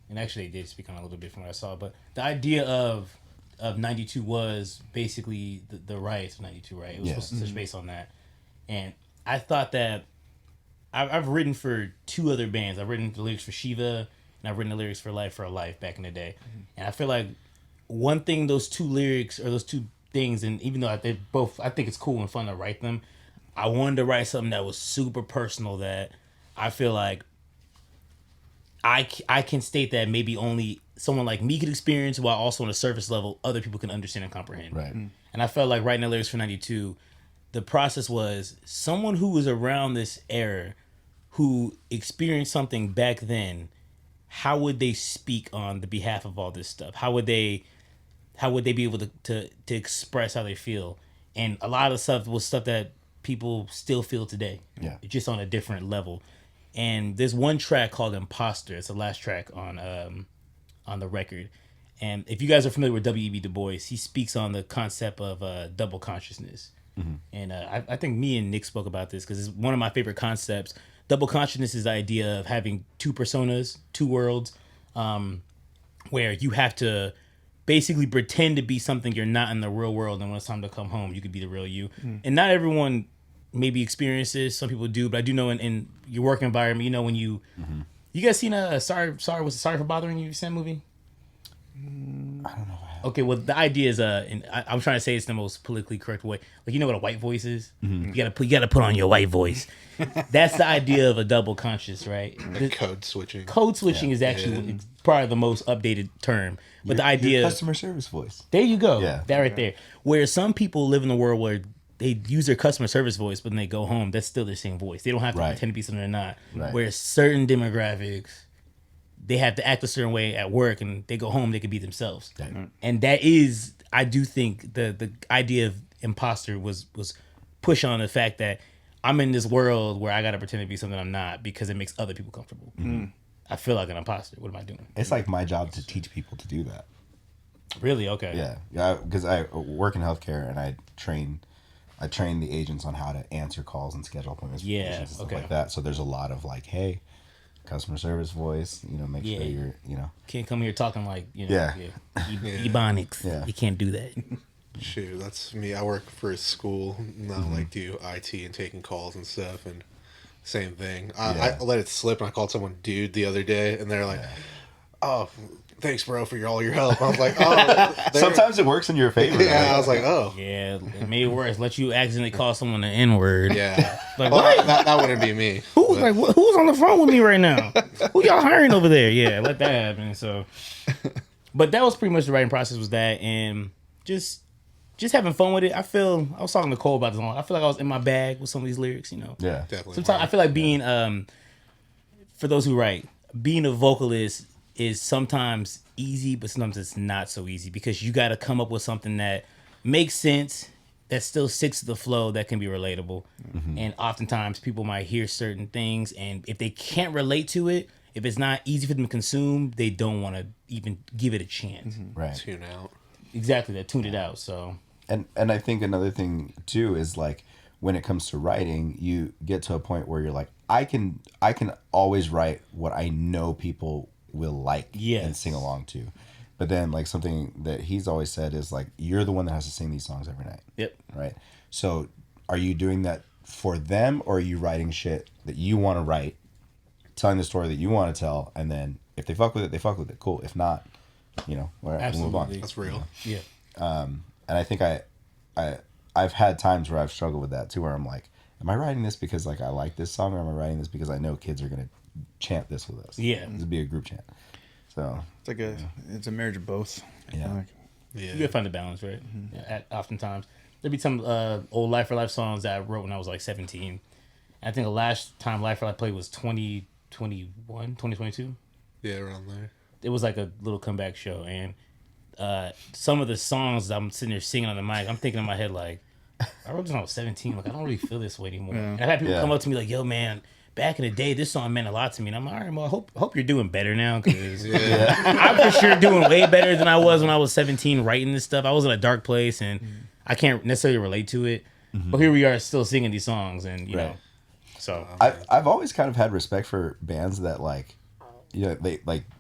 Speaker 2: and actually they did speak on it a little bit from what I saw, but the idea of 92 was basically the riots of 92, right? It was supposed to touch base on that. And I thought that I've written for 2 other bands. I've written the lyrics for Shiiva, and I've written the lyrics for Life for a Life back in the day. And I feel like one thing, those 2 lyrics, or those 2 things, and even though I think it's cool and fun to write them, I wanted to write something that was super personal that I feel like I can state that maybe only someone like me could experience, while also on a surface level, other people can understand and comprehend.
Speaker 4: Right.
Speaker 2: And I felt like writing the lyrics for 92, the process was someone who was around this era, who experienced something back then, how would they speak on the behalf of all this stuff? How would they be able to express how they feel? And a lot of stuff was stuff that people still feel today.
Speaker 4: Yeah.
Speaker 2: Just on a different level. And there's one track called Imposter. It's the last track on the record. And if you guys are familiar with W.E.B. Du Bois, he speaks on the concept of double consciousness. Mm-hmm. And I think me and Nick spoke about this because it's one of my favorite concepts. Double consciousness is the idea of having 2 personas, 2 worlds, where you have to basically pretend to be something you're not in the real world, and when it's time to come home, you could be the real you. And not everyone maybe experiences. Some people do, but I do know in your work environment, you know, when you guys seen Sorry for Bothering You? You seen that movie?
Speaker 4: I don't know.
Speaker 2: Okay, well, the idea is, and I'm trying to say it's the most politically correct way. Like, you know what a white voice is? You gotta put on your white voice. That's the idea of a double conscious, right?
Speaker 3: Like code switching.
Speaker 2: Code switching is actually probably the most updated term. But the idea,
Speaker 4: your customer service voice.
Speaker 2: There you go.
Speaker 4: Yeah.
Speaker 2: That right there. Where some people live in a world where they use their customer service voice, but when they go home, that's still their same voice. They don't have to pretend to be something they're not.
Speaker 4: Right.
Speaker 2: Whereas certain demographics, they have to act a certain way at work, and they go home, they can be themselves.
Speaker 4: Right.
Speaker 2: And that is, I do think the idea of imposter was push on the fact that I'm in this world where I gotta pretend to be something I'm not because it makes other people comfortable. I feel like an imposter. What am I doing?
Speaker 4: It's like my job to teach people to do that.
Speaker 2: Really? Okay.
Speaker 4: Yeah, because I work in healthcare and I train the agents on how to answer calls and schedule appointments. For patients and stuff like that. So there's a lot of like, hey, customer service voice. You know, make sure you're, you know.
Speaker 2: Can't come here talking like, you know,
Speaker 4: Yeah.
Speaker 2: Ebonics.
Speaker 4: Yeah.
Speaker 2: You can't do that.
Speaker 3: Shoot, that's me. I work for a school, now like do IT and taking calls and stuff, and same thing. I let it slip, and I called someone dude the other day, and they're like, "Oh, thanks, bro, for all your help." I was like, "Oh."
Speaker 4: Sometimes it works in your favor.
Speaker 3: Yeah,
Speaker 4: right?
Speaker 3: I was like, "Oh,
Speaker 2: Yeah, it made it worse. Let you accidentally call someone an N-word.
Speaker 3: yeah."
Speaker 2: Like,
Speaker 3: Well,
Speaker 2: what?
Speaker 3: that wouldn't be me.
Speaker 2: Who's like who's on the phone with me right now? Who y'all hiring over there? Yeah, let that happen. So, but that was pretty much the writing process. Was that and just having fun with it. I was talking to Cole about this. I feel like I was in my bag with some of these lyrics. You know,
Speaker 4: Yeah.
Speaker 3: Definitely.
Speaker 2: sometimes I feel like being for those who write, being a vocalist is sometimes easy, but sometimes it's not so easy because you got to come up with something that makes sense, that still sticks to the flow, that can be relatable. And oftentimes people might hear certain things, and if they can't relate to it, if it's not easy for them to consume, they don't want to even give it a chance.
Speaker 4: Right.
Speaker 3: Tune out.
Speaker 2: Exactly, they tuned it out. So
Speaker 4: And I think another thing too is like when it comes to writing, you get to a point where you're like, I can always write what I know people will like and
Speaker 2: Yes.
Speaker 4: sing along to. But then like something that he's always said is like, you're the one that has to sing these songs every night.
Speaker 2: yep.
Speaker 4: Right. So are you doing that for them, or are you writing shit that you want to write, telling the story that you want to tell, and then if they fuck with it, they fuck with it. Cool. If not, you know, we'll move on.
Speaker 2: Absolutely.
Speaker 3: That's real.
Speaker 2: Yeah.
Speaker 4: And I think I've had times where I've struggled with that too, where I'm like, am I writing this because like I like this song, or am I writing this because I know kids are gonna chant this with us?
Speaker 2: Yeah.
Speaker 4: This would be a group chant. So
Speaker 1: It's a marriage of both.
Speaker 4: yeah.
Speaker 1: Like,
Speaker 3: Yeah.
Speaker 2: You gotta find the balance, right? Oftentimes, there'd be some old Life for Life songs that I wrote when I was like 17. I think the last time Life for Life played was 2022.
Speaker 3: Yeah, around there.
Speaker 2: It was like a little comeback show, and some of the songs that I'm sitting there singing on the mic, I'm thinking in my head like, I wrote this when I was 17. Like I don't really feel this way anymore.
Speaker 1: Yeah.
Speaker 2: And I've had people
Speaker 4: Yeah.
Speaker 2: come up to me like, "Yo, man, back in the day, this song meant a lot to me." And I'm like, all right, well, I hope you're doing better now, because I'm for sure doing way better than I was when I was 17 writing this stuff. I was in a dark place, and I can't necessarily relate to it. But here we are still singing these songs, and you know,
Speaker 4: Right.
Speaker 2: so
Speaker 4: I've always kind of had respect for bands that like, you know,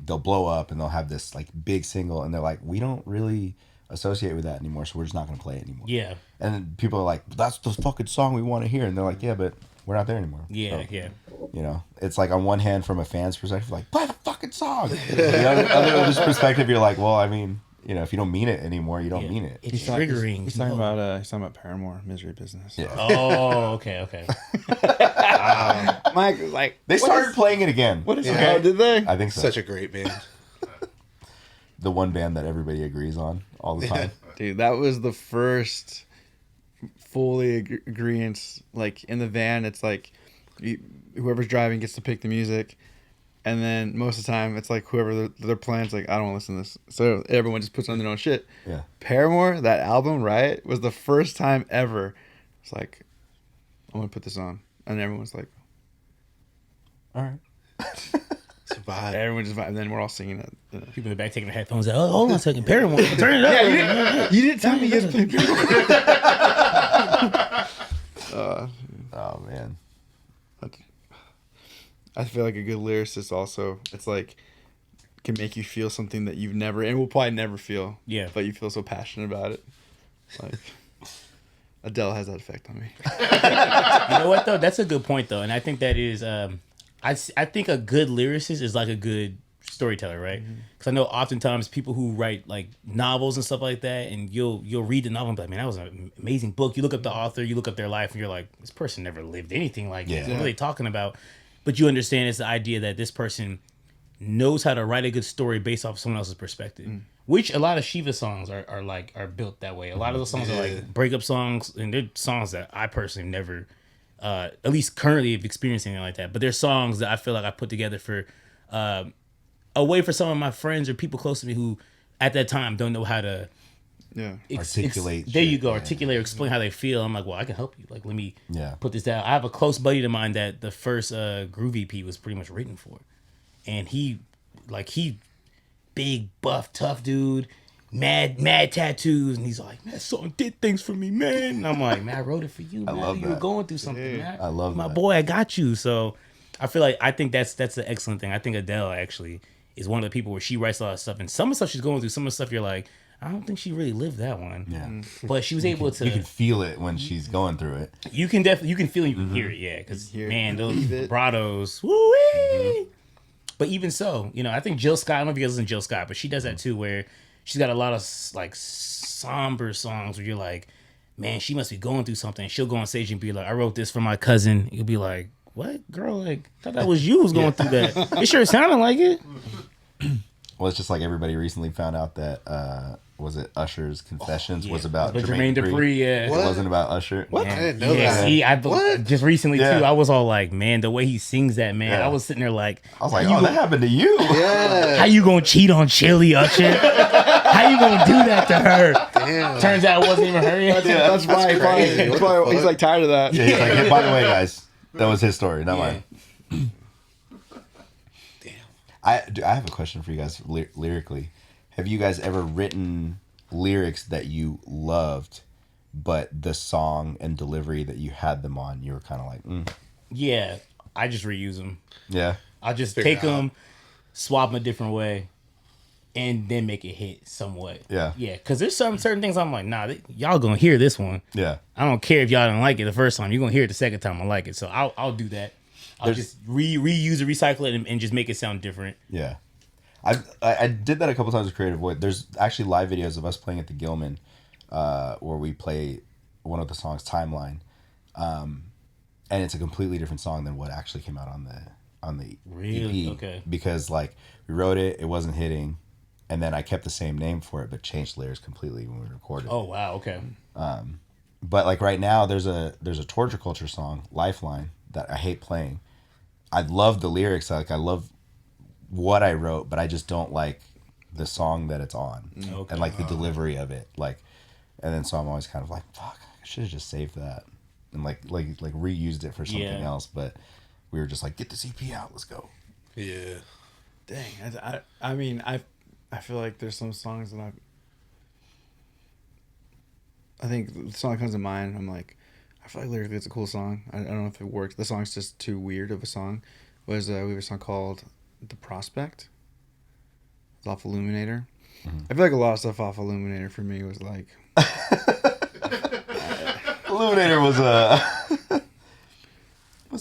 Speaker 4: they'll blow up and they'll have this like big single, and they're like, we don't really associate with that anymore, so we're just not going to play it anymore.
Speaker 2: yeah,
Speaker 4: And then people are like, that's the fucking song we want to hear, and they're like, yeah, but we're not there anymore.
Speaker 2: yeah,
Speaker 4: So,
Speaker 2: yeah.
Speaker 4: you know, it's like on one hand, from a fan's perspective, like, play the fucking song. The other perspective, you're like, well, I mean, you know, if you don't mean it anymore, you don't mean it.
Speaker 2: It's triggering.
Speaker 1: He's talking about Paramore, Misery Business.
Speaker 4: Yeah.
Speaker 2: Oh, okay.
Speaker 1: Mike was like,
Speaker 4: They started playing it again.
Speaker 1: what is
Speaker 3: Yeah.
Speaker 1: Oh, did they?
Speaker 4: I think so.
Speaker 3: Such a great band.
Speaker 4: The one band that everybody agrees on all the time.
Speaker 1: Dude, that was the first fully agreeance. Like in the van, it's like whoever's driving gets to pick the music, and then most of the time it's like whoever their plan's like, I don't want to listen to this, so everyone just puts on their own shit.
Speaker 4: Yeah.
Speaker 1: Paramore, that album, right, was the first time ever. It's like, I'm gonna put this on, and everyone's like,
Speaker 4: All right.
Speaker 3: It's a vibe.
Speaker 1: everyone just vibe, and then we're all singing it. You know.
Speaker 2: People in the back taking their headphones out. Oh, hold on a second, Paramore, turn it up.
Speaker 1: You didn't tell me you had to play Paramore.
Speaker 4: Oh, man.
Speaker 1: I feel like a good lyricist also, it's like, can make you feel something that you've never, and will probably never feel.
Speaker 2: Yeah.
Speaker 1: But you feel so passionate about it. Like, Adele has that effect on me.
Speaker 2: You know what though? That's a good point though, and I think that is. I think a good lyricist is like a good storyteller, right? Because I know oftentimes people who write like novels and stuff like that, and you'll read the novel and be like, man, that was an amazing book. You look up the author, you look up their life, and you're like, this person never lived anything like this.
Speaker 4: Yeah.
Speaker 2: What are they talking about? But you understand it's the idea that this person knows how to write a good story based off someone else's perspective. Which a lot of Shiiva songs are built that way. A lot of those songs are like breakup songs, and they're songs that I personally never, at least currently, have experienced anything like that. But they're songs that I feel like I put together for a way for some of my friends or people close to me who, at that time, don't know how to
Speaker 1: Yeah.
Speaker 4: Articulate
Speaker 2: there you
Speaker 4: shit,
Speaker 2: go,
Speaker 4: yeah.
Speaker 2: articulate or explain how they feel. I'm like, well, I can help you. Like, let me
Speaker 4: Yeah.
Speaker 2: put this down. I have a close buddy of mine that the first Groove EP was pretty much written for, and he big buff tough dude, mad tattoos, and he's like, man, that song did things for me, man. And I'm like, man, I wrote it for you, man.
Speaker 4: love
Speaker 2: You were
Speaker 4: that.
Speaker 2: going through something, man.
Speaker 4: I love
Speaker 2: my
Speaker 4: that.
Speaker 2: boy. I got you. So I think that's an excellent thing. I think Adele actually is one of the people where she writes a lot of stuff, and some of the stuff she's going through, some of the stuff you're like, I don't think she really lived that one.
Speaker 4: Yeah.
Speaker 2: But she was able to.
Speaker 4: You can feel it when she's going through it.
Speaker 2: You can feel it, you can hear it, yeah. Because man, those vibratos, woo But even so, you know, I think Jill Scott. I don't know if you guys listen to Jill Scott, but she does that too, where she's got a lot of like somber songs where you're like, man, she must be going through something. She'll go on stage and be like, I wrote this for my cousin. You'll be like, what, girl? Like, I thought that was you who's going through that. It sure sounded like it.
Speaker 4: Well, it's just like everybody recently found out that was it Usher's Confessions was about
Speaker 2: But
Speaker 4: Jermaine
Speaker 2: Dupri, yeah.
Speaker 4: It wasn't about Usher.
Speaker 3: What?
Speaker 2: Man,
Speaker 3: I didn't know
Speaker 2: yeah,
Speaker 3: that.
Speaker 2: See, just recently too,
Speaker 4: Yeah.
Speaker 2: I was all like, man, the way he sings that, man.
Speaker 4: Yeah.
Speaker 2: I was sitting there like,
Speaker 4: I was like, oh, that happened to you.
Speaker 3: Yeah.
Speaker 2: how you gonna cheat on Chili, Usher? How you gonna do that to her?
Speaker 3: Damn.
Speaker 2: Turns out it wasn't even her yet.
Speaker 1: That's why
Speaker 3: crazy.
Speaker 1: that's why he's like tired of that.
Speaker 4: Yeah, he's like, hey, by the way, guys, that was his story, not mine.
Speaker 3: Damn.
Speaker 4: I have a question for you guys lyrically. Have you guys ever written lyrics that you loved, but the song and delivery that you had them on, you were kind of like,
Speaker 2: Yeah, I just reuse them.
Speaker 4: yeah,
Speaker 2: I'll just
Speaker 3: Figure
Speaker 2: take
Speaker 3: it out.
Speaker 2: them, swap them a different way, and then make it hit somewhat.
Speaker 4: Yeah.
Speaker 2: Yeah, because there's certain things I'm like, nah, y'all gonna hear this one.
Speaker 4: yeah.
Speaker 2: I don't care if y'all didn't like it the first time. You're gonna hear it the second time I like it. So I'll do that. I'll just reuse it, recycle it, and just make it sound different.
Speaker 4: Yeah. I did that a couple times with Creative Void. There's actually live videos of us playing at the Gilman where we play one of the songs, Timeline. And it's a completely different song than what actually came out on the
Speaker 2: Really?
Speaker 4: EP.
Speaker 2: Okay.
Speaker 4: Because like we wrote it wasn't hitting, and then I kept the same name for it but changed lyrics completely when we recorded.
Speaker 2: Oh wow, okay.
Speaker 4: But like right now there's a Torture Culture song, Lifeline, that I hate playing. I love the lyrics, like I love what I wrote, but I just don't like the song that it's on
Speaker 2: Okay.
Speaker 4: and like the delivery of it, like, and then so I'm always kind of like, fuck, I should have just saved that and like reused it for something
Speaker 2: Yeah.
Speaker 4: else. But we were just like, get the EP out, let's go.
Speaker 3: Yeah.
Speaker 1: Dang, I mean, I feel like there's some songs that I think the song that comes to mind, I'm like, I feel like lyrically it's a cool song. I don't know if it works. The song's just too weird of a song. We have a song called The Prospect. It's off Illuminator. I feel like a lot of stuff off Illuminator for me was like,
Speaker 4: Illuminator was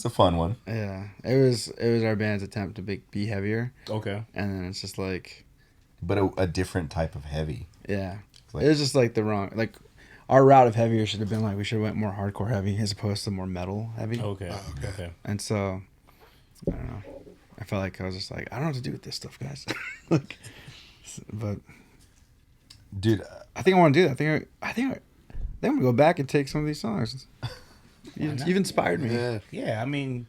Speaker 4: a fun one.
Speaker 1: yeah, it was our band's attempt to be heavier,
Speaker 2: Okay.
Speaker 1: and then it's just like,
Speaker 4: But a different type of heavy.
Speaker 1: yeah,
Speaker 4: Like-
Speaker 1: it was just like the wrong, like our route of heavier should have been like we should have went more hardcore heavy as opposed to more metal heavy.
Speaker 2: Okay.
Speaker 3: Oh, okay.
Speaker 2: Okay.
Speaker 1: And so, I don't know. I felt like I was just like, I don't know what to do with this stuff, guys. Like, but
Speaker 4: Dude,
Speaker 1: I think I want to do that. I think I'm gonna go back and take some of these songs. You've inspired me.
Speaker 3: Yeah.
Speaker 2: Yeah, I mean,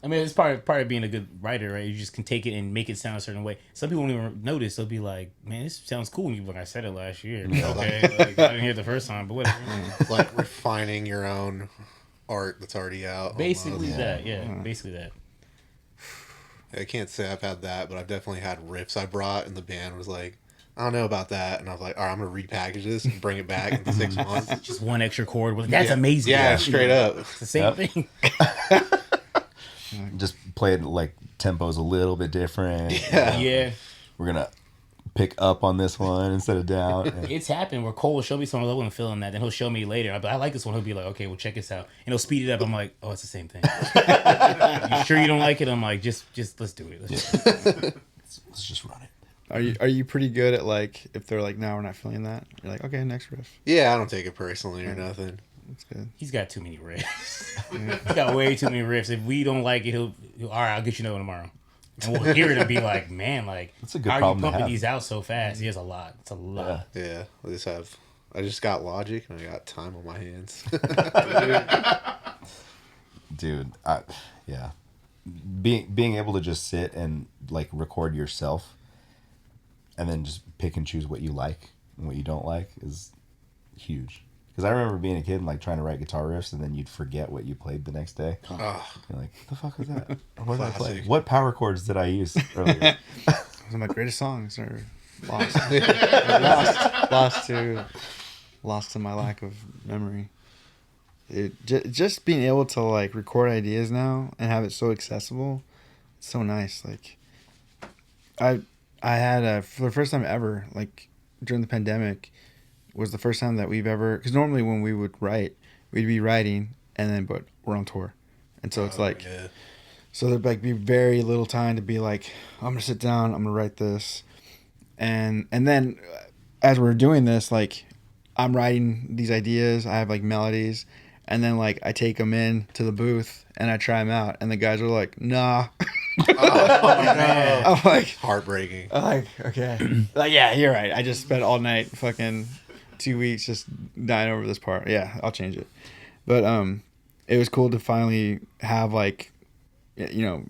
Speaker 2: it's part of being a good writer, right? You just can take it and make it sound a certain way. Some people won't even notice. They'll be like, "Man, this sounds cool." And you like, I said it last year. Okay, like, I didn't hear it the first time, but whatever.
Speaker 3: Like refining your own art that's already out.
Speaker 2: Basically
Speaker 3: almost.
Speaker 2: that, yeah. Basically that.
Speaker 3: I can't say I've had that, but I've definitely had riffs I brought, and the band was like, I don't know about that. And I was like, all right, I'm going to repackage this and bring it back in 6 months.
Speaker 2: Just one extra chord. That's
Speaker 3: Yeah.
Speaker 2: amazing.
Speaker 3: Yeah, straight up.
Speaker 2: It's the same
Speaker 4: Yep.
Speaker 2: thing.
Speaker 4: just played like tempos a little bit different.
Speaker 3: Yeah.
Speaker 2: Yeah.
Speaker 4: We're gonna pick up on this one instead of down. And
Speaker 2: It's happened where Cole will show me something I wasn't feeling that, then he'll show me later. I like this one. He'll be like, okay, well, check this out. And he'll speed it up. I'm like, oh, it's the same thing. You sure you don't like it? I'm like, just let's do it.
Speaker 4: let's just run it.
Speaker 1: Are you pretty good at like if they're like, no, we're not feeling that? You're like, okay, next riff.
Speaker 3: Yeah, I don't take it personally or nothing.
Speaker 1: That's good.
Speaker 2: He's got too many riffs. He's got way too many riffs. If we don't like it, he'll all right, I'll get you another one tomorrow. And we'll hear it and be like, man, like,
Speaker 4: That's a good
Speaker 2: how are you
Speaker 4: problem to
Speaker 2: pumping
Speaker 4: have.
Speaker 2: these out so fast? He has a lot. It's a lot.
Speaker 3: Yeah, I just got Logic and I got time on my hands.
Speaker 4: Dude, yeah. Being able to just sit and like record yourself and then just pick and choose what you like and what you don't like is huge. Because I remember being a kid and like trying to write guitar riffs and then you'd forget what you played the next day.
Speaker 3: Oh,
Speaker 4: You're like, what the fuck was that? What did I play?
Speaker 3: Classic.
Speaker 4: What power chords did I use earlier?
Speaker 1: Some of my greatest songs are lost. Lost to my lack of memory. Just being able to like record ideas now and have it so accessible, it's so nice. Like, I had for the first time ever, like during the pandemic, was the first time that we've ever, because normally when we would write, we'd be writing and then but we're on tour, and so it's like, so there'd like be very little time to be like, I'm gonna sit down, I'm gonna write this, and then as we're doing this, like I'm writing these ideas, I have like melodies. And then, like, I take them in to the booth and I try them out. And the guys are like, nah.
Speaker 3: Oh, man.
Speaker 1: I'm like,
Speaker 3: Heartbreaking.
Speaker 1: I'm like, okay. Like, yeah, you're right. I just spent all night, fucking 2 weeks just dying over this part. Yeah, I'll change it. But it was cool to finally have, like, you know,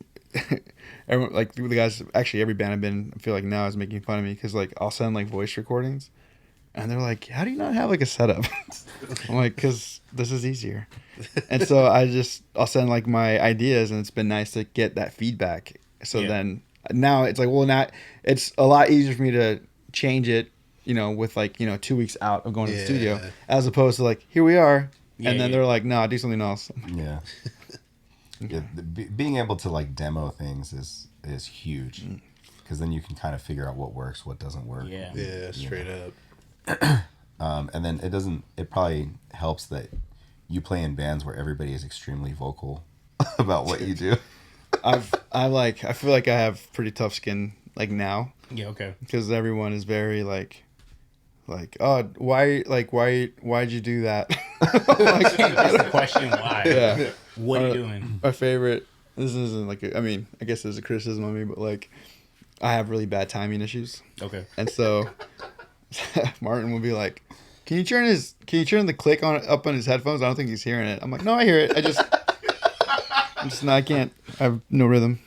Speaker 1: everyone, like, the guys, actually every band I've been, I feel like now is making fun of me because, like, I'll send, like, voice recordings. And they're like, how do you not have like a setup? I'm like, because this is easier. And so I'll send like my ideas, and it's been nice to get that feedback. So then now it's like, well, now it's a lot easier for me to change it, you know, with like, you know, 2 weeks out of going to the studio, as opposed to like, here we are. And then they're like, no, do something else.
Speaker 4: Yeah. Being able to like demo things is huge, because then you can kind of figure out what works, what doesn't work.
Speaker 3: Yeah, straight up.
Speaker 4: And then it probably helps that you play in bands where everybody is extremely vocal about what you do.
Speaker 1: I feel like I have pretty tough skin like now.
Speaker 2: Yeah, okay.
Speaker 1: Because everyone is very like, oh, why'd you do that?
Speaker 2: Like, that's the question. Why?
Speaker 1: Yeah.
Speaker 2: What are you doing?
Speaker 1: My favorite. This isn't like I mean, I guess there's a criticism on me, but like, I have really bad timing issues. Okay. And so Martin will be like, Can you turn the click up on his headphones? I don't think he's hearing it. I'm like, no, I hear it. I can't. I have no rhythm.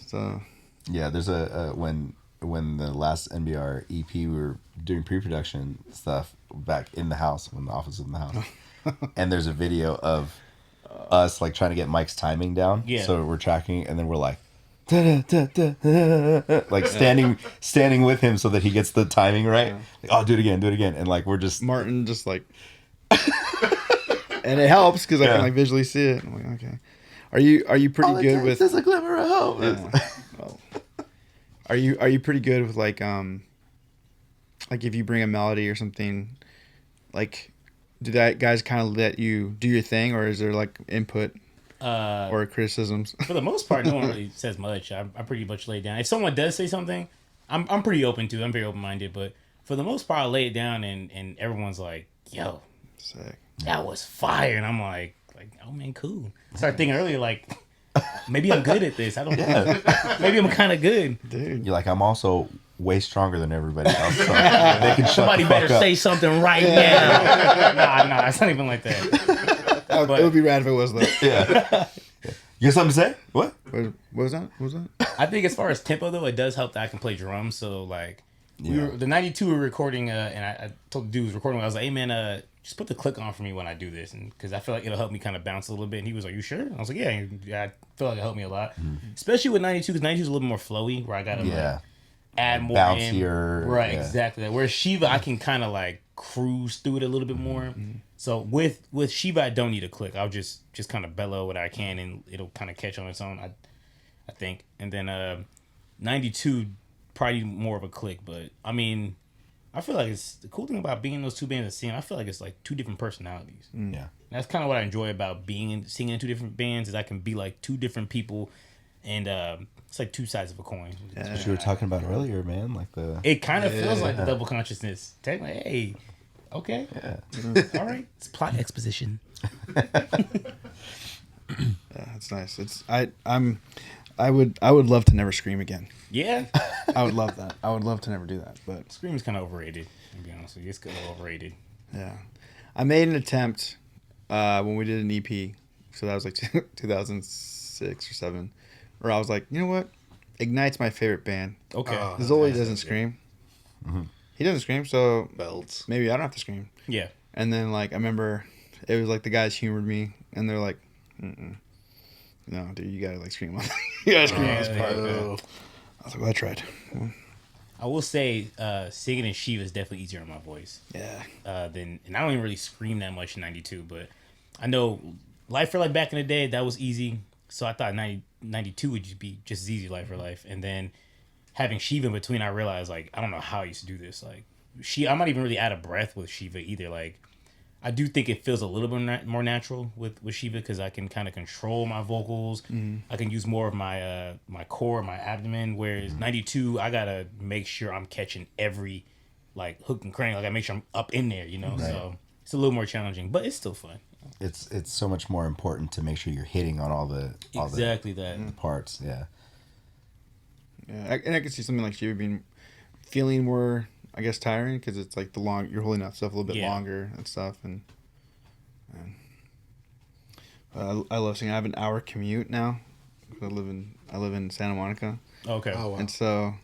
Speaker 1: So.
Speaker 4: Yeah, there's when the last NBR EP we were doing pre-production stuff back in the house, when the office was in the house, and there's a video of us like trying to get Mike's timing down. Yeah. So we're tracking, and then we're like, da, da, da, da, da, like standing with him so that he gets the timing right. Yeah. Like, oh, do it again, and like we're just
Speaker 1: Martin just like, and it helps because I can like visually see it. I'm like, okay, are you pretty good with?
Speaker 4: There's a glimmer of hope.
Speaker 1: Yeah. Well, are you pretty good with like if you bring a melody or something, like do that guys kind of let you do your thing, or is there like input? Or criticisms?
Speaker 2: For the most part, no one really says much. I'm pretty much laid down. If someone does say something, I'm pretty open to it. I'm very open-minded. But for the most part, I lay it down and everyone's like, yo, sick. That was fire. And I'm like, oh, man, cool. I started thinking earlier, like, maybe I'm good at this. I don't know. Maybe I'm kind of good.
Speaker 4: Dude. You're like, I'm also way stronger than everybody else. So they can
Speaker 2: Somebody better say something right now. Nah, it's not even like that.
Speaker 1: But, it would be rad if it was though.
Speaker 4: Yeah. You got something to say? What?
Speaker 1: What was that?
Speaker 2: I think as far as tempo though, it does help that I can play drums. So like, the 92 we were recording, and I told the dude who was recording, I was like, hey man, just put the click on for me when I do this, and because I feel like it'll help me kind of bounce a little bit. And he was like, you sure? I was like, yeah, I feel like it helped me a lot, especially with 92 because 92 is a little more flowy, where I gotta like add more
Speaker 4: bouncier,
Speaker 2: right? Yeah. Exactly. Whereas Shiiva, I can kind of like cruise through it a little bit more. Mm-hmm. So with Shiiva, I don't need a click. I'll just kind of bellow what I can, and it'll kind of catch on its own. I think. And then 92 probably more of a click, but I mean, I feel like it's the cool thing about being in those two bands at singing. I feel like it's like two different personalities. Yeah, and that's kind of what I enjoy about singing in two different bands is I can be like two different people, and it's like two sides of a coin.
Speaker 4: That's what you were talking about earlier, man. Like
Speaker 2: it kind of feels like the double consciousness. Technically, hey. Okay. Yeah. All right. It's plot exposition.
Speaker 1: Yeah, it's nice. I would love to never scream again.
Speaker 2: Yeah.
Speaker 1: I would love that. I would love to never do that. But
Speaker 2: scream is kind of overrated. To be honest with you, it's a little overrated.
Speaker 1: Yeah. I made an attempt when we did an EP, so that was like 2006 or 7, where I was like, you know what? Ignite's my favorite band. Okay. Zoli doesn't scream. Mm-hmm. He doesn't scream, so
Speaker 3: belts.
Speaker 1: Maybe I don't have to scream.
Speaker 2: Yeah.
Speaker 1: And then like I remember it was like the guys humored me, and they're like, no, dude, you gotta like scream on. You gotta scream on this part. I was like, well, I tried. Well,
Speaker 2: I will say, singing in Shiiva is definitely easier on my voise.
Speaker 1: Yeah.
Speaker 2: And I don't even really scream that much in 92, but I know Life for Life back in the day, that was easy. So I thought 92 would just be just as easy, Life for Life. And then having Shiiva in between, I realized, like, I don't know how I used to do this. Like, I'm not even really out of breath with Shiiva either. Like, I do think it feels a little bit more natural with Shiiva because I can kind of control my vocals. I can use more of my my core, my abdomen. Whereas 92, I gotta make sure I'm catching every like hook and crank. Like I make sure I'm up in there, you know. Right. So it's a little more challenging, but it's still fun.
Speaker 4: It's so much more important to make sure you're hitting on all the parts. Yeah.
Speaker 1: Yeah, and I can see something like Shiiva being feeling more, I guess, tiring because it's like you're holding out stuff a little bit longer and stuff, and I love singing. I have an hour commute now. I live in Santa Monica.
Speaker 2: Okay.
Speaker 3: Oh, wow.
Speaker 1: And so,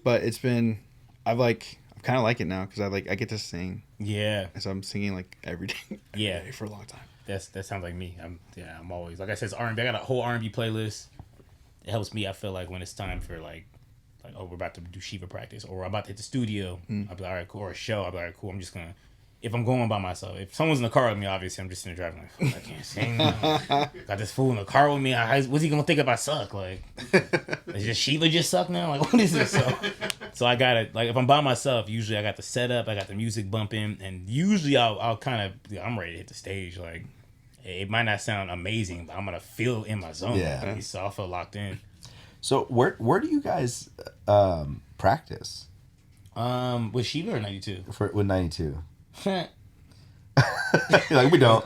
Speaker 1: but it's been I kind of like it now because I get to sing.
Speaker 2: Yeah.
Speaker 1: And so I'm singing like every day for a long time.
Speaker 2: That sounds like me. I'm always, like I said, it's R&B. I got a whole R&B playlist. It helps me. I feel like when it's time for like oh, we're about to do Shiiva practice, or I'm about to hit the studio, I'll be like, all right, cool. Or a show, I'll be like, all right, cool. I'm just gonna, if I'm going by myself, if someone's in the car with me, obviously I'm just in the driving like, fuck, I can't sing. Got this fool in the car with me. What's he gonna think if I suck? Like, is just Shiiva just suck now? Like, what is this? So I got it. Like, if I'm by myself, usually I got the setup, I got the music bumping, and usually I'll kind of, I'm ready to hit the stage. Like, it might not sound amazing, but I'm gonna feel in my zone.
Speaker 4: Yeah.
Speaker 2: So I'll feel locked in.
Speaker 4: So where do you guys practice?
Speaker 2: With Shiiva or 92?
Speaker 4: With 92. Like we don't.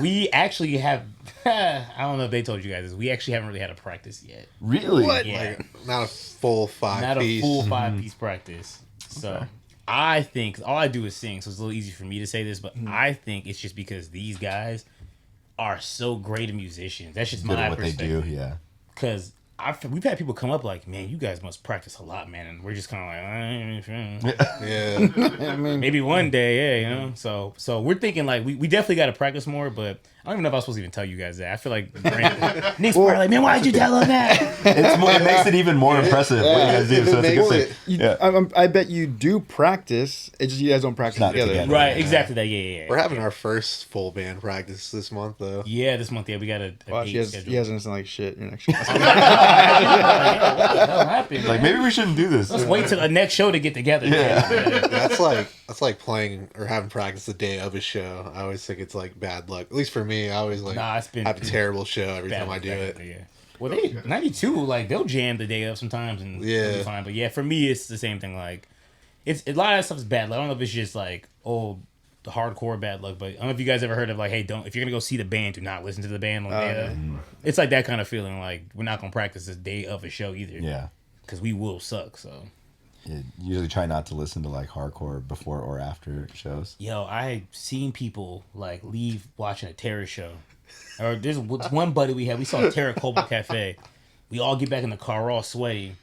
Speaker 2: We actually have. I don't know if they told you guys this. We actually haven't really had a practice yet.
Speaker 4: Really?
Speaker 1: What?
Speaker 2: Yeah.
Speaker 3: Like, not a full 5-piece.
Speaker 2: Not a full 5-piece practice. So I think all I do is sing, so it's a little easy for me to say this, but I think it's just because these guys are so great at musicians. That's just
Speaker 4: Good
Speaker 2: my
Speaker 4: at what
Speaker 2: perspective.
Speaker 4: they do, yeah.
Speaker 2: Because we've had people come up like, man, you guys must practice a lot, man, and we're just kind of like, I ain't sure.
Speaker 3: Yeah.
Speaker 1: I mean,
Speaker 2: Maybe one day, yeah, you know. So we're thinking like we definitely got to practice more, but I don't even know if I was supposed to even tell you guys that. I feel like Nick's probably like, man, why'd you tell him that?
Speaker 4: It makes it even more impressive what you guys do. So it's a good thing.
Speaker 1: I bet you do practice. It's just you guys don't practice
Speaker 4: Not
Speaker 1: together.
Speaker 4: together.
Speaker 2: Right, exactly that. Yeah.
Speaker 3: We're having our first full band practice this month, though.
Speaker 2: Yeah, this month, we got a
Speaker 1: Well,
Speaker 2: date
Speaker 1: he
Speaker 2: scheduled.
Speaker 1: hasn't sound like shit. Your next show.
Speaker 2: What the hell happened?
Speaker 4: Like maybe we shouldn't do this.
Speaker 2: Let's wait till the next show to get together.
Speaker 4: Yeah.
Speaker 3: That's like playing or having practice the day of a show. I always think it's like bad luck. At least for me, I always like
Speaker 2: Nah, it's been
Speaker 3: have a terrible show every
Speaker 2: bad
Speaker 3: time I
Speaker 2: luck
Speaker 3: do
Speaker 2: back
Speaker 3: it.
Speaker 2: there, yeah. Well, they 92, like they'll jam the day of sometimes, and it'll be fine. But yeah, for me, it's the same thing. Like, it's a lot of that stuff is bad luck. I don't know if it's just like the hardcore bad luck, but I don't know if you guys ever heard of like, hey, if you're gonna go see the band, do not listen to the band on the day of. It's like that kind of feeling. Like we're not gonna practice this day of a show either.
Speaker 4: Yeah.
Speaker 2: Because we will suck. So.
Speaker 4: Yeah, usually try not to listen to like hardcore before or after shows.
Speaker 2: Yo, I seen people like leave watching a Terror show. Or there's one buddy we saw Terror Cobalt Cafe. We all get back in the car, we're all sweaty,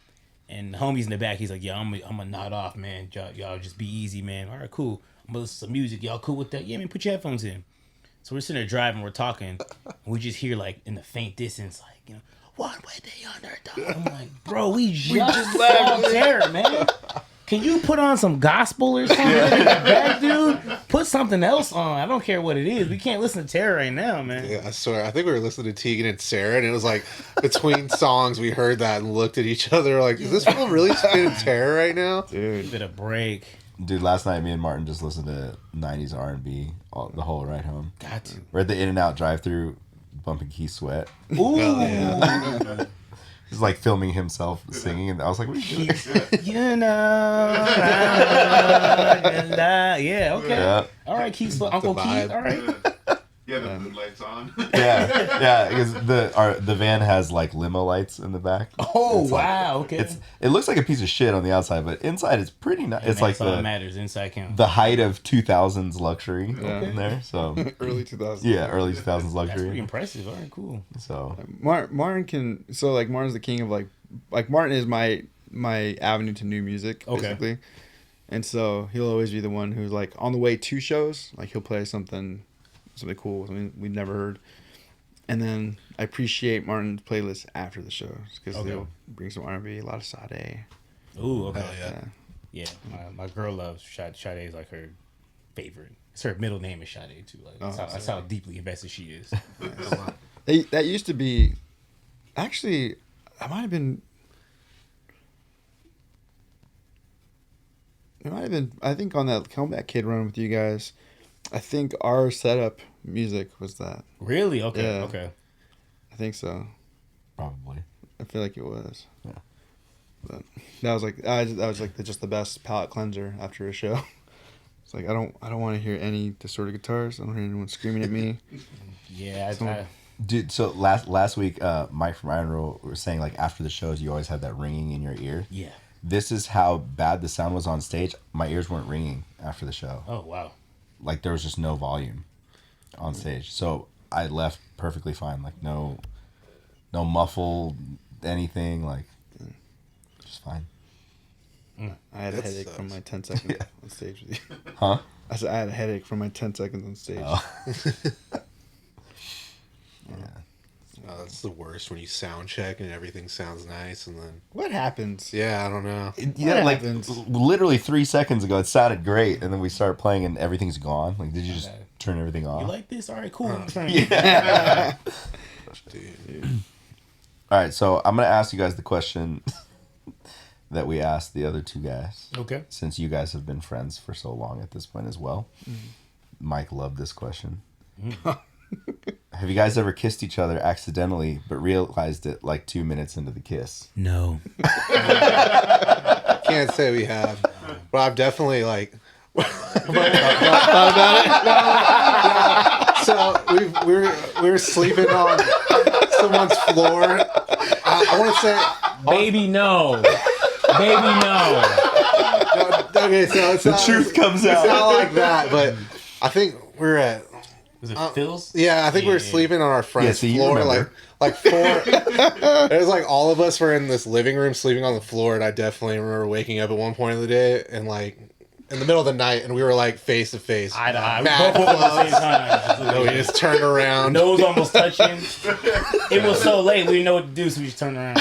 Speaker 2: and the homie's in the back. He's like, "Yeah, I'm gonna nod off, man. Y'all just be easy, man. All right, cool. I'm gonna listen to some music. Y'all cool with that? Yeah, man. Put your headphones in." So we're sitting there driving, we're talking, and we just hear like in the faint distance, like, you know, one way they under. I'm like, bro, we just saw Terror, man. Can you put on some gospel or something? Back, dude, put something else on. I don't care what it is. We can't listen to Terror right now, man.
Speaker 3: Yeah, I swear. I think we were listening to Tegan and Sarah, and it was like between songs we heard that and looked at each other like, is this fool really spinning Terror right now?
Speaker 1: Dude.
Speaker 2: Give it a break.
Speaker 4: Dude, last night me and Martin just listened to 90s R&B the whole ride home.
Speaker 2: Got to.
Speaker 4: We're at the In-N-Out drive-through bumping Keith Sweat.
Speaker 2: Ooh.
Speaker 4: He's like filming himself singing, and I was like, what are you doing?
Speaker 2: You know. Yeah, okay.
Speaker 4: Yeah.
Speaker 2: All right, Keith. Uncle Keith.
Speaker 3: vibe.
Speaker 2: All right.
Speaker 6: Yeah, the lights on.
Speaker 4: Yeah, because the van has like limo lights in the back.
Speaker 2: Oh,
Speaker 4: It's like-
Speaker 2: wow. Okay.
Speaker 4: It looks like a piece of shit on the outside, but inside it's pretty nice. It's like
Speaker 2: that's all that matters. Inside count.
Speaker 4: the height of 2000s luxury in there. So
Speaker 1: Early 2000s.
Speaker 4: yeah, early 2000s
Speaker 2: That's pretty
Speaker 4: luxury.
Speaker 2: impressive. All right, cool.
Speaker 4: So
Speaker 1: Martin can Martin's the king of like Martin is my avenue to new music basically, and so he'll always be the one who's like on the way to shows, like he'll play something cool, something we've never heard, and then I appreciate Martin's playlist after the shows because they'll bring some R&B, a lot of Sade.
Speaker 2: Ooh, okay.
Speaker 3: Hell yeah.
Speaker 2: Yeah, my girl loves Sade is like her favorite. It's her middle name is Sade too. Like that's how deeply invested she is.
Speaker 1: That used to be. Actually, I might have been. It might have been. I think on that Comeback Kid run with you guys, I think our setup music was that.
Speaker 2: Really? Okay.
Speaker 1: Yeah.
Speaker 2: Okay.
Speaker 1: I think so.
Speaker 4: Probably.
Speaker 1: I feel like it was.
Speaker 4: Yeah.
Speaker 1: But that was like just the best palate cleanser after a show. It's like I don't want to hear any distorted guitars. I don't hear anyone screaming at me.
Speaker 2: Yeah.
Speaker 4: Dude, so last week, Mike from Iron Roll was saying like after the shows, you always had that ringing in your ear.
Speaker 2: Yeah.
Speaker 4: This is how bad the sound was on stage. My ears weren't ringing after the show.
Speaker 2: Oh wow.
Speaker 4: Like there was just no volume on stage. So I left perfectly fine. Like no muffle, anything. Like just fine.
Speaker 1: I had a headache from my 10 seconds on stage with you.
Speaker 4: Huh?
Speaker 1: I said I had a headache from my 10 seconds on stage.
Speaker 3: Oh, that's the worst when you sound check and everything sounds nice and then
Speaker 1: What happens?
Speaker 3: I don't know.
Speaker 4: Yeah, like
Speaker 1: happens?
Speaker 4: literally 3 seconds ago, it sounded great, and then we started playing, and everything's gone. Like, did you just turn everything off?
Speaker 2: You like this? All right, cool.
Speaker 3: Dude.
Speaker 4: All right, so I'm gonna ask you guys the question that we asked the other two guys.
Speaker 2: Okay.
Speaker 4: Since you guys have been friends for so long at this point as well, Mike loved this question. Have you guys ever kissed each other accidentally, but realized it like 2 minutes into the kiss?
Speaker 2: No.
Speaker 3: Can't say we have, but I've definitely like
Speaker 1: Thought about it?
Speaker 3: So we were sleeping on someone's floor. I want to say,
Speaker 2: Baby, no. Baby, no.
Speaker 3: okay, so it's
Speaker 4: The truth comes
Speaker 3: It's
Speaker 4: out.
Speaker 3: not like that, but I think we're at.
Speaker 2: Was it Phil's?
Speaker 3: Yeah, I think we were sleeping on our friend's
Speaker 4: so you
Speaker 3: floor,
Speaker 4: remember.
Speaker 3: like four. It was like all of us were in this living room sleeping on the floor, and I definitely remember waking up at one point of the day and like in the middle of the night, and we were like face to face.
Speaker 2: Eye to eye. We
Speaker 3: Mad
Speaker 2: both woke up at the same
Speaker 3: close.
Speaker 2: time.
Speaker 3: And we just turned around.
Speaker 2: Nose almost touching. It was so late, we didn't know what to do, so we just turned around.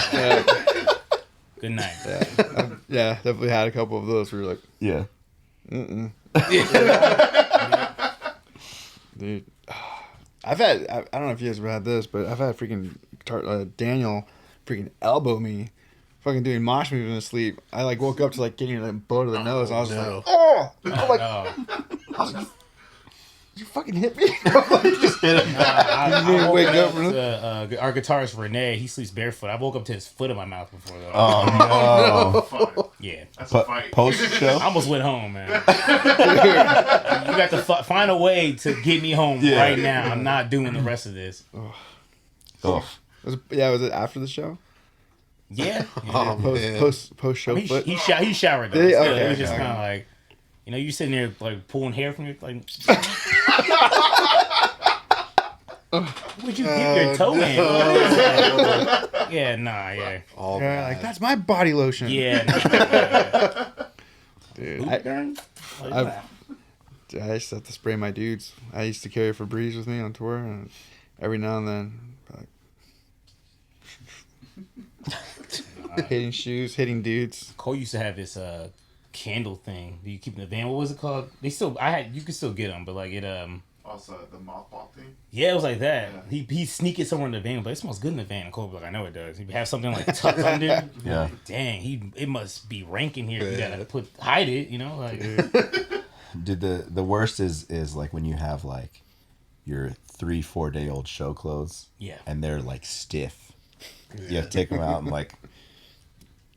Speaker 2: Good night.
Speaker 1: Yeah, definitely had a couple of those. We were like,
Speaker 4: Yeah.
Speaker 1: dude, I don't know if you guys ever had this, but I've had freaking Daniel freaking elbow me, fucking doing mosh moves in his sleep. I like woke up to like getting a blow to the nose. I was
Speaker 3: no.
Speaker 1: like, oh, I'm like,
Speaker 2: No.
Speaker 1: I was like, you fucking hit me.
Speaker 4: Just hit him.
Speaker 2: I
Speaker 1: didn't wake
Speaker 2: woke
Speaker 1: up
Speaker 2: up
Speaker 1: from
Speaker 2: to, our guitarist Renee. He sleeps barefoot. I woke up to his foot in my mouth before though.
Speaker 4: Oh,
Speaker 6: Fine.
Speaker 2: Yeah,
Speaker 6: That's a fight.
Speaker 4: Post show?
Speaker 2: I almost went home, man. You got to find a way to get me home right now. I'm not doing the rest of this.
Speaker 4: Oh.
Speaker 1: Was it after the show?
Speaker 2: Yeah.
Speaker 3: Oh, man.
Speaker 1: Post show
Speaker 2: He
Speaker 1: foot.
Speaker 2: showered though.
Speaker 1: Did he?
Speaker 2: Still,
Speaker 1: Okay,
Speaker 2: it was just
Speaker 1: okay.
Speaker 2: kind of like, you sitting there like pulling hair from your like. Would you dip your toe in? Yeah, nah, yeah.
Speaker 3: All
Speaker 1: Yeah, like that's my body lotion.
Speaker 2: Yeah. Nah,
Speaker 1: dude.
Speaker 2: yeah.
Speaker 1: I used to have to spray my dudes. I used to carry Febreze with me on tour, and every now and then, like, hitting shoes, hitting dudes.
Speaker 2: Cole used to have this candle thing that you keep in the van. What was it called? You could still get them, but like it
Speaker 6: Also, the mothball thing.
Speaker 2: yeah, it was like that.
Speaker 6: Yeah.
Speaker 2: He sneak it somewhere in the van, but it smells good in the van. And Cole be like, I know it does. He'd have something like tucked under.
Speaker 4: Yeah.
Speaker 2: Like, dang, it must be rank in here. You gotta hide it, like.
Speaker 4: Dude, the worst is like when you have like your 3-4 day old show clothes.
Speaker 2: Yeah.
Speaker 4: And they're like stiff. You have to take them out and like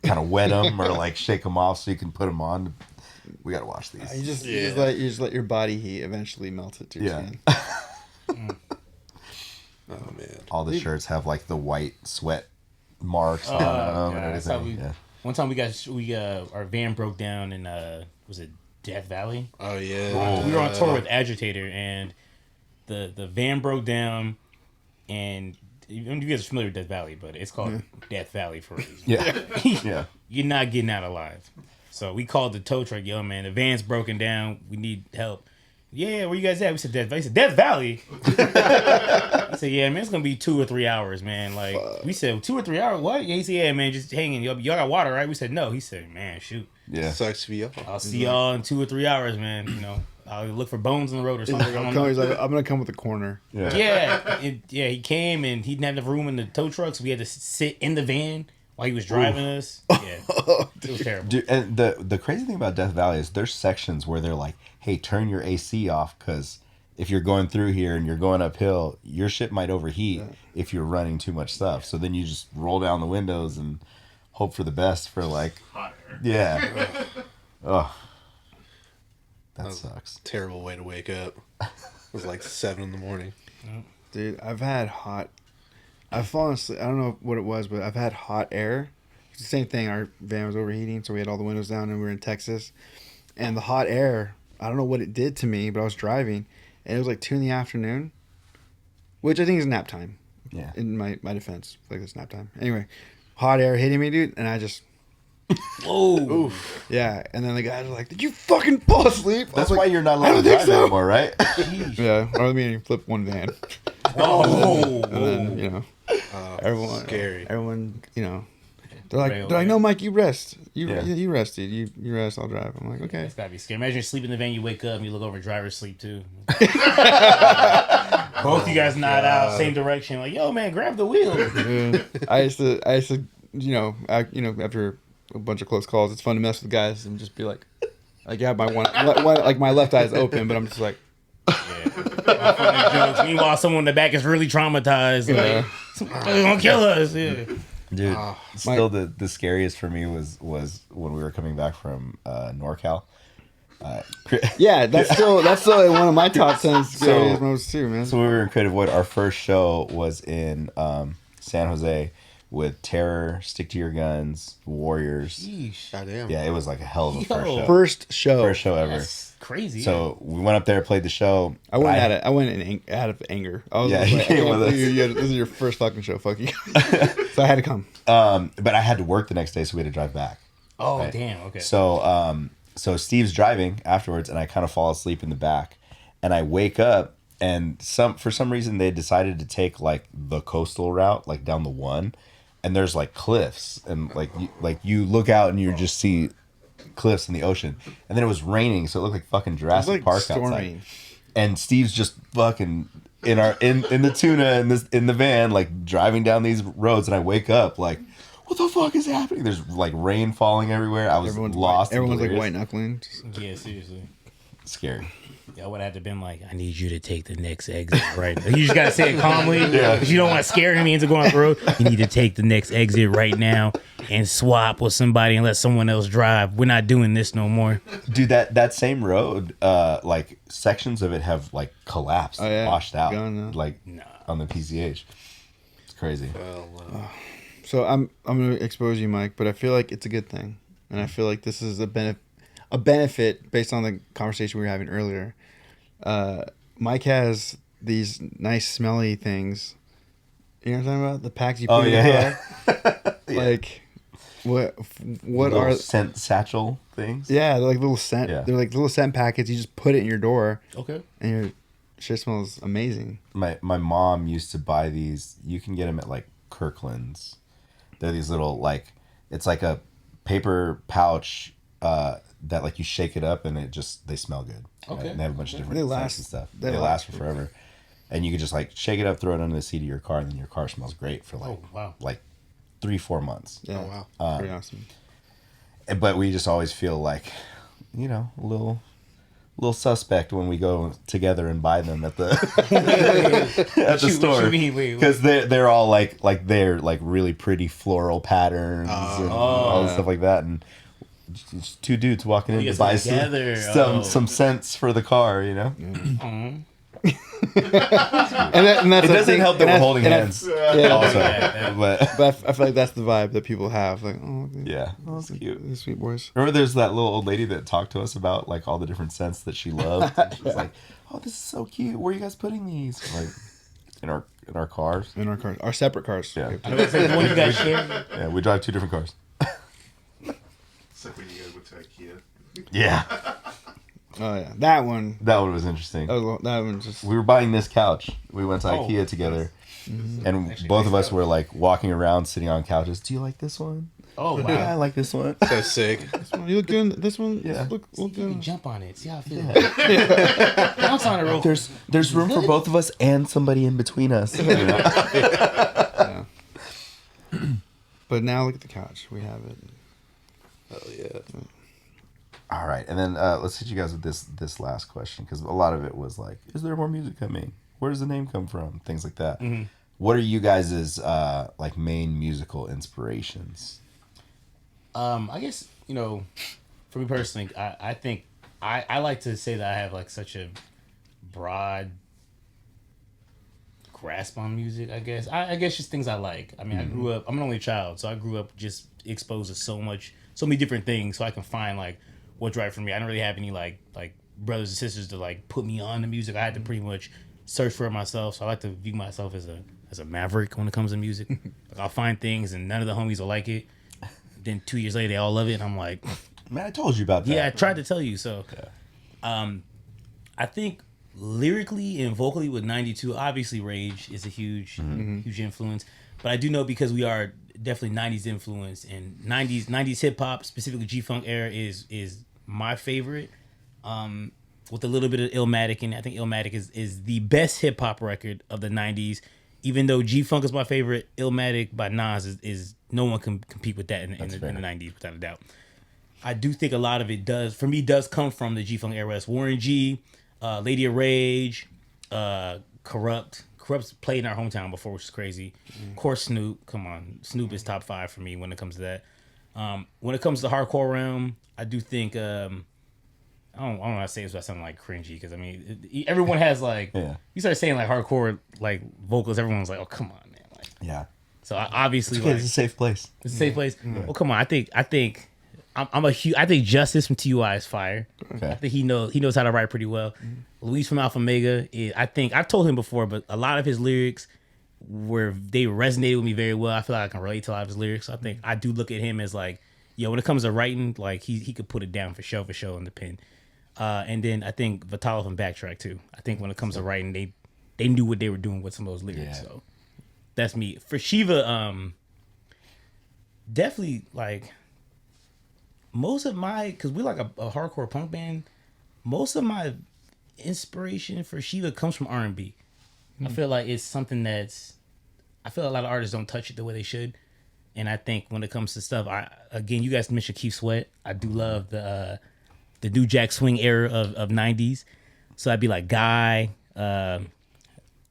Speaker 4: kind of wet them or like shake them off so you can put them on. We gotta watch these.
Speaker 1: You just let your body heat eventually melt it to your skin.
Speaker 3: Oh man.
Speaker 4: All the shirts have like the white sweat marks on them
Speaker 2: God,
Speaker 4: and
Speaker 2: that's how
Speaker 4: everything.
Speaker 2: one time our van broke down in was it Death Valley?
Speaker 3: Oh yeah.
Speaker 2: We were on tour with Agitator, and the van broke down, and you guys are familiar with Death Valley, but it's called Death Valley for a reason.
Speaker 4: Yeah. Yeah.
Speaker 2: You're not getting out alive. So we called the tow truck, yo man, the van's broken down. We need help. Yeah, where you guys at? We said Death Valley. He said, Death Valley? I said, yeah, man, it's going to be 2 or 3 hours, man. Like, we said, 2 or 3 hours? What? He said, yeah, man, just hanging. Y'all got water, right? We said, no. He said, man, shoot.
Speaker 4: Yeah.
Speaker 3: Sucks to be y'all.
Speaker 2: I'll see y'all in 2 or 3 hours, man. look for bones in the road or something. I don't know.
Speaker 1: He's like, I'm gonna come with a corner.
Speaker 2: Yeah, he came and he didn't have the room in the tow truck, so we had to sit in the van while he was driving us. Yeah, it was terrible.
Speaker 4: Dude, and the crazy thing about Death Valley is there's sections where they're like, hey, turn your AC off because if you're going through here and you're going uphill, your shit might overheat if you're running too much stuff. So then you just roll down the windows and hope for the best for like
Speaker 6: Hot air.
Speaker 4: Yeah. Oh. That sucks.
Speaker 3: Terrible way to wake up. It was like 7 in the morning.
Speaker 1: Dude, I've fallen asleep. I don't know what it was, but I've had hot air. It's the same thing. Our van was overheating, so we had all the windows down, and we were in Texas. And the hot air, I don't know what it did to me, but I was driving, and it was like 2 in the afternoon, which I think is nap time.
Speaker 4: Yeah.
Speaker 1: In my defense, like it's nap time. Anyway, hot air hitting me, dude, and I just.
Speaker 2: Whoa.
Speaker 1: Oof. Yeah, and then the guys were like, "Did you fucking fall asleep?"
Speaker 4: That's
Speaker 1: why
Speaker 4: why you're not allowed to drive anymore, right?
Speaker 1: Yeah, or I mean, flip one van.
Speaker 2: Oh.
Speaker 1: And then, you know, everyone,
Speaker 3: scary.
Speaker 1: Everyone, you know, they're like, no, Mike, you rest. You rested. You rest. I'll drive. I'm like, okay.
Speaker 2: That's gotta be scary. Imagine you sleep in the van, you wake up, and you look over, driver's sleep too. Both you guys nod out, same direction. Like, yo, man, grab the wheel.
Speaker 1: Yeah. I used to, you know, after a bunch of close calls, it's fun to mess with guys and just be like yeah, my like my left eye is open, but I'm just like.
Speaker 2: Funny jokes. Meanwhile, someone in the back is really traumatized. Like, somebody's gonna kill us. Yeah.
Speaker 4: Dude, still the scariest for me was when we were coming back from NorCal.
Speaker 1: Yeah, that's still one of my top 10 scariest moments too, man.
Speaker 4: So we were in Creative Wood. Our first show was in San Jose with Terror, Stick to Your Guns, Warriors.
Speaker 2: Yeesh.
Speaker 3: Goddamn.
Speaker 4: Yeah, it was like a hell of a first show.
Speaker 1: First show
Speaker 4: ever.
Speaker 2: That's crazy.
Speaker 4: So we went up there, played the show.
Speaker 1: I went out of anger. I was
Speaker 4: Yeah,
Speaker 1: like,
Speaker 4: you came with us.
Speaker 1: This is your first fucking show. Fuck you. So I had to come.
Speaker 4: But I had to work the next day, so we had to drive back.
Speaker 2: Oh,
Speaker 4: right?
Speaker 2: damn. Okay.
Speaker 4: So so Steve's driving afterwards, and I kind of fall asleep in the back, and I wake up, and for some reason they decided to take like the coastal route, like down the 1, and there's like cliffs, and like you look out and you just see cliffs in the ocean, and then it was raining, so it looked like fucking Jurassic Park outside. And Steve's just fucking in the tuna in the van, like driving down these roads, and I wake up like, what the fuck is happening? There's like rain falling everywhere. I was lost.
Speaker 1: Everyone's like white knuckling.
Speaker 2: Yeah, seriously.
Speaker 4: Scary.
Speaker 2: Yeah, I would have to been like, I need you to take the next exit right now. You just got to say it calmly. Yeah. Because you don't want to scare him into going off the road. You need to take the next exit right now and swap with somebody and let someone else drive. We're not doing this no more.
Speaker 4: Dude, that same road, like sections of it have like collapsed, washed out, like on the PCH. It's crazy.
Speaker 1: So I'm gonna expose you, Mike, but I feel like it's a good thing, and I feel like this is a benefit based on the conversation we were having earlier. Mike has these nice smelly things. You know what I'm talking about? The packs you put in the car. Like what
Speaker 4: little
Speaker 1: are
Speaker 4: scent satchel things?
Speaker 1: Yeah, they're like little scent.
Speaker 4: Yeah.
Speaker 1: They're like little scent packets. You just put it in your door.
Speaker 2: Okay.
Speaker 1: And your shit smells amazing.
Speaker 4: My mom used to buy these. You can get them at like Kirkland's. They're these little like, it's like a paper pouch that like you shake it up and they smell good.
Speaker 2: Okay.
Speaker 4: And they have a bunch of different
Speaker 1: They
Speaker 4: scents
Speaker 1: last-
Speaker 4: and stuff.
Speaker 1: they
Speaker 4: They
Speaker 1: last.
Speaker 4: last for forever. And you can just like shake it up, throw it under the seat of your car, and then your car smells great for like,
Speaker 2: Oh, wow.
Speaker 4: like 3-4 months.
Speaker 1: Yeah.
Speaker 3: Oh, wow.
Speaker 1: Pretty awesome.
Speaker 4: But we just always feel like, you know, a little suspect when we go together and buy them at the at the store,
Speaker 2: What you mean? Wait.
Speaker 4: because they're all like they're like really pretty floral patterns and all this stuff like that, and just 2 dudes walking in
Speaker 2: You
Speaker 4: to
Speaker 2: guys
Speaker 4: buy
Speaker 2: together.
Speaker 4: some scents for the car, you know.
Speaker 1: And that's
Speaker 4: It doesn't help that we're holding hands also,
Speaker 2: Yeah.
Speaker 4: but
Speaker 1: But I feel like that's the vibe that people have. Like, oh,
Speaker 4: yeah, that's cute.
Speaker 1: these sweet boys.
Speaker 4: Remember, there's that little old lady that talked to us about like all the different scents that she loved. And she was like, "Oh, this is so cute. Where are you guys putting these?" Like in our cars.
Speaker 1: In our cars, our separate cars.
Speaker 4: Yeah.
Speaker 2: I know it's like the one you guys share.
Speaker 4: Yeah, we drive 2 different cars.
Speaker 6: It's like when you guys went to IKEA.
Speaker 4: Yeah,
Speaker 1: Oh yeah, that one.
Speaker 4: that one was interesting.
Speaker 1: That one just.
Speaker 4: We were buying this couch. We went to IKEA together, and both of us were like walking around, sitting on couches. Do you like this one?
Speaker 2: Oh wow!
Speaker 4: Yeah, I like this one.
Speaker 3: So sick.
Speaker 6: This one, you look good. This one,
Speaker 4: Yeah.
Speaker 6: look
Speaker 2: You can
Speaker 6: good.
Speaker 2: jump on it. See how I feel. Bounce on it real quick.
Speaker 4: There's room for both of us and somebody in between us.
Speaker 6: Yeah. But now look at the couch. We have it.
Speaker 3: Oh yeah.
Speaker 4: All right, and then let's hit you guys with this last question, because a lot of it was like, is there more music coming? Where does the name come from? Things like that.
Speaker 2: Mm-hmm.
Speaker 4: What are you guys' like main musical inspirations?
Speaker 2: I guess, for me personally, I think I like to say that I have like such a broad grasp on music. I guess just things I like. I mean, I grew up. I'm an only child, so I grew up just exposed to so many different things, so I can find like what's right for me. I don't really have any like brothers and sisters to like put me on the music. I had to pretty much search for it myself. So I like to view myself as a maverick when it comes to music. Like, I'll find things and none of the homies will like it. Then 2 years later, they all love it, and I'm like,
Speaker 4: Man, I told you about that.
Speaker 2: yeah, I tried to tell you. So, I think lyrically and vocally with 92, obviously Rage is a huge influence. But I do know, because we are definitely 90s influence, and 90s hip hop, specifically G-Funk era, is my favorite. With a little bit of Illmatic, and I think Illmatic is the best hip hop record of the 90s. Even though G-Funk is my favorite, Illmatic by Nas is no one can compete with that in the 90s, without a doubt. I do think a lot of it does come from the G-Funk era. It's Warren G, Lady of Rage, Corrupt. Corrupt's played in our hometown before, which is crazy. Of course, Snoop. Come on. Snoop is top 5 for me when it comes to that. When it comes to hardcore realm, I do think... I don't know how to say this without sounding like cringy, because I mean, everyone has like, you start saying like hardcore like vocals, everyone's like, oh come on, man. Like,
Speaker 4: Yeah.
Speaker 2: so obviously,
Speaker 4: Okay, it's a safe place.
Speaker 2: it's a safe place. Well, come on, I think I think Justice from TUI is fire.
Speaker 4: Okay.
Speaker 2: I think he knows how to write pretty well. Luis from Alpha Mega, I think I've told him before, but a lot of his lyrics they resonated with me very well. I feel like I can relate to a lot of his lyrics. So I think I do look at him as like, when it comes to writing, like he could put it down for show in the pen. And then I think Vitalo from Backtrack too. I think when it comes to writing, they knew what they were doing with some of those lyrics.
Speaker 4: Yeah.
Speaker 2: So that's me. For Shiiva, definitely like most of my, because we're like a hardcore punk band, most of my inspiration for Shiiva comes from R&B. I feel like it's something I feel a lot of artists don't touch it the way they should. And I think when it comes to stuff, you guys mentioned Keith Sweat. I do love the New Jack Swing era of 90s. So I'd be like Guy, the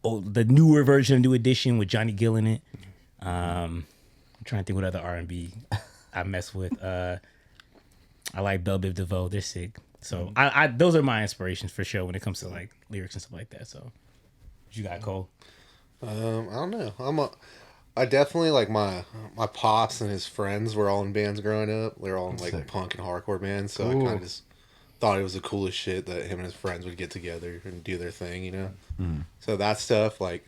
Speaker 2: newer version of New Edition with Johnny Gill in it. I'm trying to think what other R&B I mess with. I like Belle Biv DeVoe. They're sick. So I those are my inspirations for sure when it comes to like lyrics and stuff like that. So what you got, Cole?
Speaker 3: I don't know. I definitely like my pops and his friends were all in bands growing up. They were all in like punk and hardcore bands. So I kind of just thought it was the coolest shit that him and his friends would get together and do their thing, you know? So that stuff, like,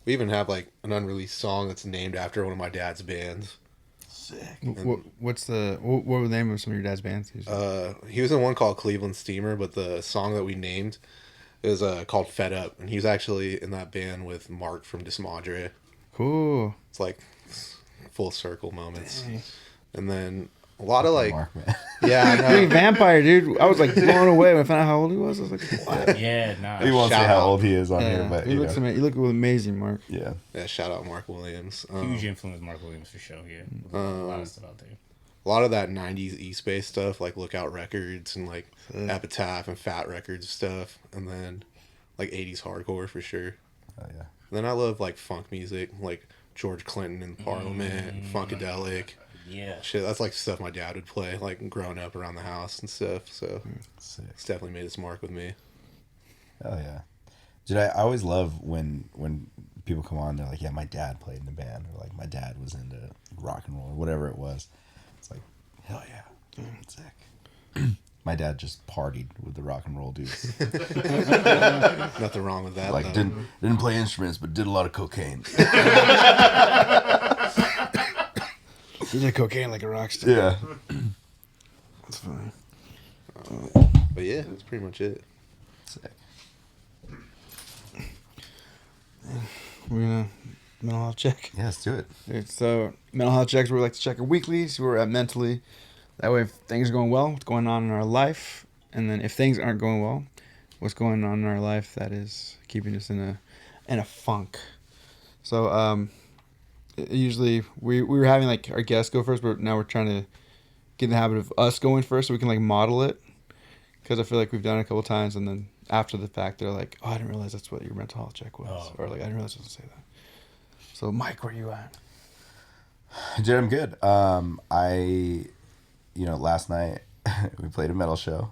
Speaker 3: we even have, like, an unreleased song that's named after one of my dad's bands.
Speaker 4: Sick.
Speaker 6: What were the name of some of your dad's bands?
Speaker 3: He was in one called Cleveland Steamer, but the song that we named is called Fed Up, and he was actually in that band with Mark from Dismadre.
Speaker 6: Cool.
Speaker 3: It's, like, full circle moments. Dang. And then... a lot of like,
Speaker 4: Mark, man.
Speaker 3: Yeah, I know.
Speaker 6: Being vampire, dude. I was like blown away when I found out how old he was. I was like, what?
Speaker 2: Yeah, nah.
Speaker 4: He won't say
Speaker 3: Shout
Speaker 4: how
Speaker 3: out.
Speaker 4: old he is on here, but
Speaker 6: he looks amazing. You look amazing, Mark.
Speaker 4: yeah.
Speaker 3: Yeah, shout out Mark Williams.
Speaker 2: Huge influence, Mark Williams, for sure. Yeah, a lot of stuff out there.
Speaker 3: A lot of that 90s East Bay stuff, like Lookout Records and like Epitaph and Fat Records stuff. And then like 80s hardcore for sure.
Speaker 4: Oh, yeah.
Speaker 3: And then I love like funk music, like George Clinton and Parliament, Funkadelic.
Speaker 2: Yeah.
Speaker 3: Shit, that's like stuff my dad would play, like growing up around the house and stuff. So
Speaker 4: Sick.
Speaker 3: it's definitely made its mark with me.
Speaker 4: Oh yeah, dude. I always love when people come on. They're like, "Yeah, my dad played in the band," or like, "My dad was into rock and roll," or whatever it was. It's like, hell yeah, sick. My dad just partied with the rock and roll dudes.
Speaker 3: Nothing wrong with that.
Speaker 4: Like
Speaker 3: though.
Speaker 4: didn't play instruments, but did a lot of cocaine.
Speaker 6: He did cocaine like a rock star.
Speaker 4: Yeah.
Speaker 6: That's funny.
Speaker 3: But yeah, that's pretty much it.
Speaker 4: Sick.
Speaker 6: We're gonna
Speaker 1: mental health check.
Speaker 4: Yeah, let's do it.
Speaker 1: Dude, so mental health checks, we like to check it weekly, see where we're at mentally. That way, if things are going well, what's going on in our life, and then if things aren't going well, what's going on in our life that is keeping us in a funk. So usually we were having like our guests go first, but now we're trying to get in the habit of us going first so we can like model it, because I feel like we've done it a couple times and then after the fact they're like, oh, I didn't realize that's what your mental health check was, or like I didn't realize I was gonna say that. So Mike, where you at?
Speaker 4: Dude, I'm good. Last night we played a metal show,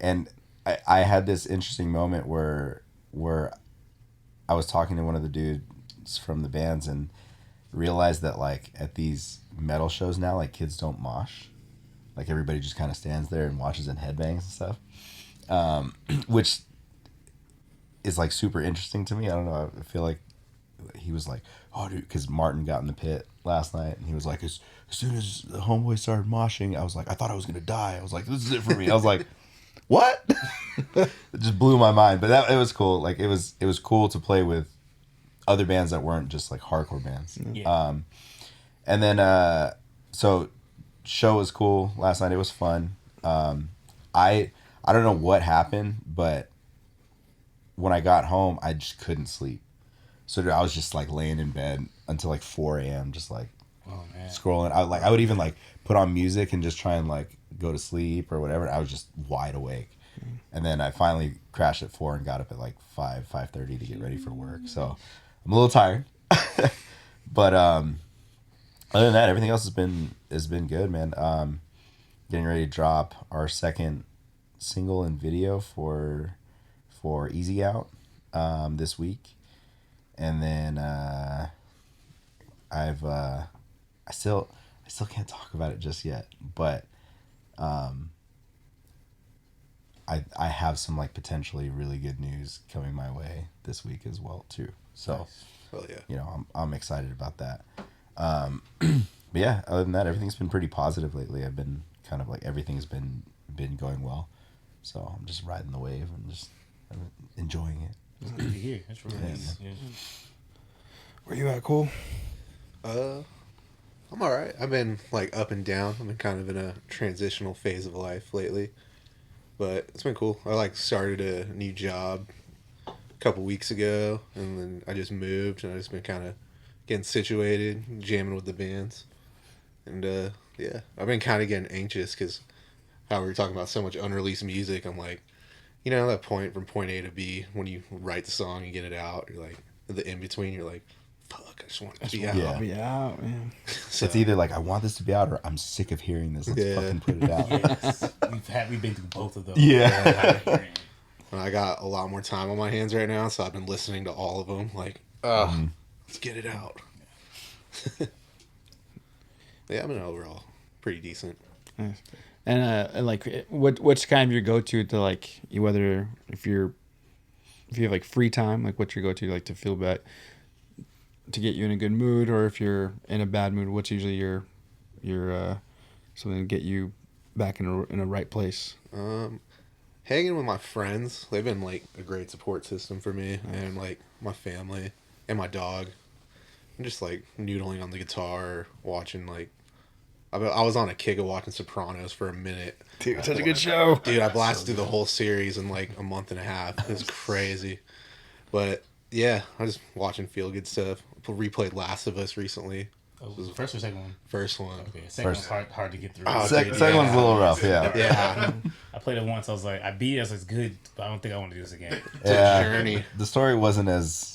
Speaker 4: and I had this interesting moment where I was talking to one of the dudes from the bands and realized that like at these metal shows now, like kids don't mosh, like everybody just kind of stands there and watches and headbangs and stuff, which is like super interesting to me. I don't know. I feel like he was like, oh, dude, because Martin got in the pit last night and he was like, as soon as the homeboy started moshing, I was like, I thought I was gonna die. I was like, this is it for me. I was like, what? It just blew my mind. But it was cool. Like it was cool to play with other bands that weren't just like hardcore bands.
Speaker 2: Yeah.
Speaker 4: And then so show was cool last night. It was fun. I don't know what happened, but when I got home, I just couldn't sleep. So dude, I was just like laying in bed until like 4 a.m. just like scrolling. I would even like put on music and just try and like go to sleep or whatever. I was just wide awake. And then I finally crashed at 4 and got up at like 5:30 to get ready for work. So I'm a little tired. But other than that, everything else has been good, man. Getting ready to drop our second single and video for Easy Out this week. And then I still can't talk about it just yet, but I have some like potentially really good news coming my way this week as well too. So,
Speaker 3: yeah,
Speaker 4: I'm excited about that. But yeah, other than that, everything's been pretty positive lately. I've been kind of like everything's been going well, so I'm just riding the wave and just enjoying it.
Speaker 2: That's good to hear. That's really nice. Yeah.
Speaker 1: Where you at, Cole?
Speaker 3: I'm all right. I've been like up and down. I've been kind of in a transitional phase of life lately, but it's been cool. I like started a new job a couple weeks ago, and then I just moved, and I just been kind of getting situated, jamming with the bands, and yeah, I've been kind of getting anxious because how we were talking about so much unreleased music. I'm like, that point from point A to B when you write the song and get it out, you're like the in between. You're like, fuck, I just want it to be out.
Speaker 4: Yeah.
Speaker 1: Be out, man.
Speaker 4: So, it's either like I want this to be out or I'm sick of hearing this. Let's fucking put it out.
Speaker 2: Yes. We've been through both of those.
Speaker 4: Yeah.
Speaker 3: I got a lot more time on my hands right now, so I've been listening to all of them. Like, let's get it out. Yeah, I mean, overall, pretty decent.
Speaker 1: Nice. And like, what's kind of your go-to to like, whether if you have like free time, like what's your go-to like to feel bad, to get you in a good mood, or if you're in a bad mood, what's usually your something to get you back in a right place?
Speaker 3: Hanging with my friends, they've been like a great support system for me, and like my family and my dog. I'm just like noodling on the guitar, watching like. I was on a kick of watching Sopranos for a minute.
Speaker 1: Dude, such a good show.
Speaker 3: Dude, I blasted through the whole series in like a month and a half. It was crazy. But yeah, I was watching feel good stuff. Replayed Last of Us recently.
Speaker 2: Oh, was the first or second one?
Speaker 3: First one.
Speaker 2: Okay, second one's hard to get through.
Speaker 4: Second one's a little rough, yeah.
Speaker 3: Yeah.
Speaker 2: I played it once. I was like, I beat it. I was like, it's good, but I don't think I want to do this again.
Speaker 3: It's a journey.
Speaker 4: The story wasn't as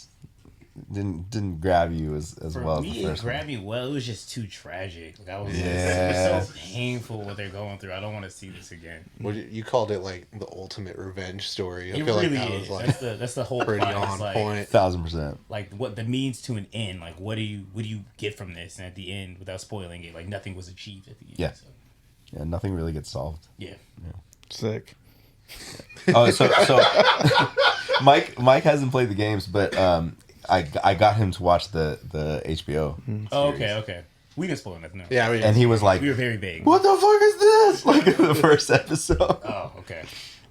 Speaker 4: didn't grab you as
Speaker 2: For
Speaker 4: well
Speaker 2: me,
Speaker 4: as the first
Speaker 2: it grabbed
Speaker 4: one.
Speaker 2: me well. It was just too tragic. Like I was
Speaker 4: Yeah.
Speaker 2: it was so painful what they're going through. I don't want to see this again.
Speaker 3: Well, you called it like the ultimate revenge story. I
Speaker 2: It
Speaker 3: feel
Speaker 2: really
Speaker 3: like that
Speaker 2: is.
Speaker 3: was like
Speaker 2: That's the whole
Speaker 3: pretty
Speaker 2: plot.
Speaker 3: on
Speaker 2: It's like,
Speaker 3: point.
Speaker 4: 1,000%.
Speaker 2: like what the means to an end. Like what do you get from this? And at the end, without spoiling it, like nothing was achieved at the end.
Speaker 4: Yeah.
Speaker 2: So,
Speaker 4: Yeah, nothing really gets solved.
Speaker 2: yeah.
Speaker 1: Sick.
Speaker 4: Oh, so Mike hasn't played the games, but I got him to watch the HBO.
Speaker 2: Oh,
Speaker 4: series.
Speaker 2: okay. We didn't spoil nothing. No.
Speaker 3: Yeah, I mean,
Speaker 4: And he was like,
Speaker 2: We were very vague.
Speaker 4: "What the fuck is this?" Like in the first episode.
Speaker 2: Oh, okay.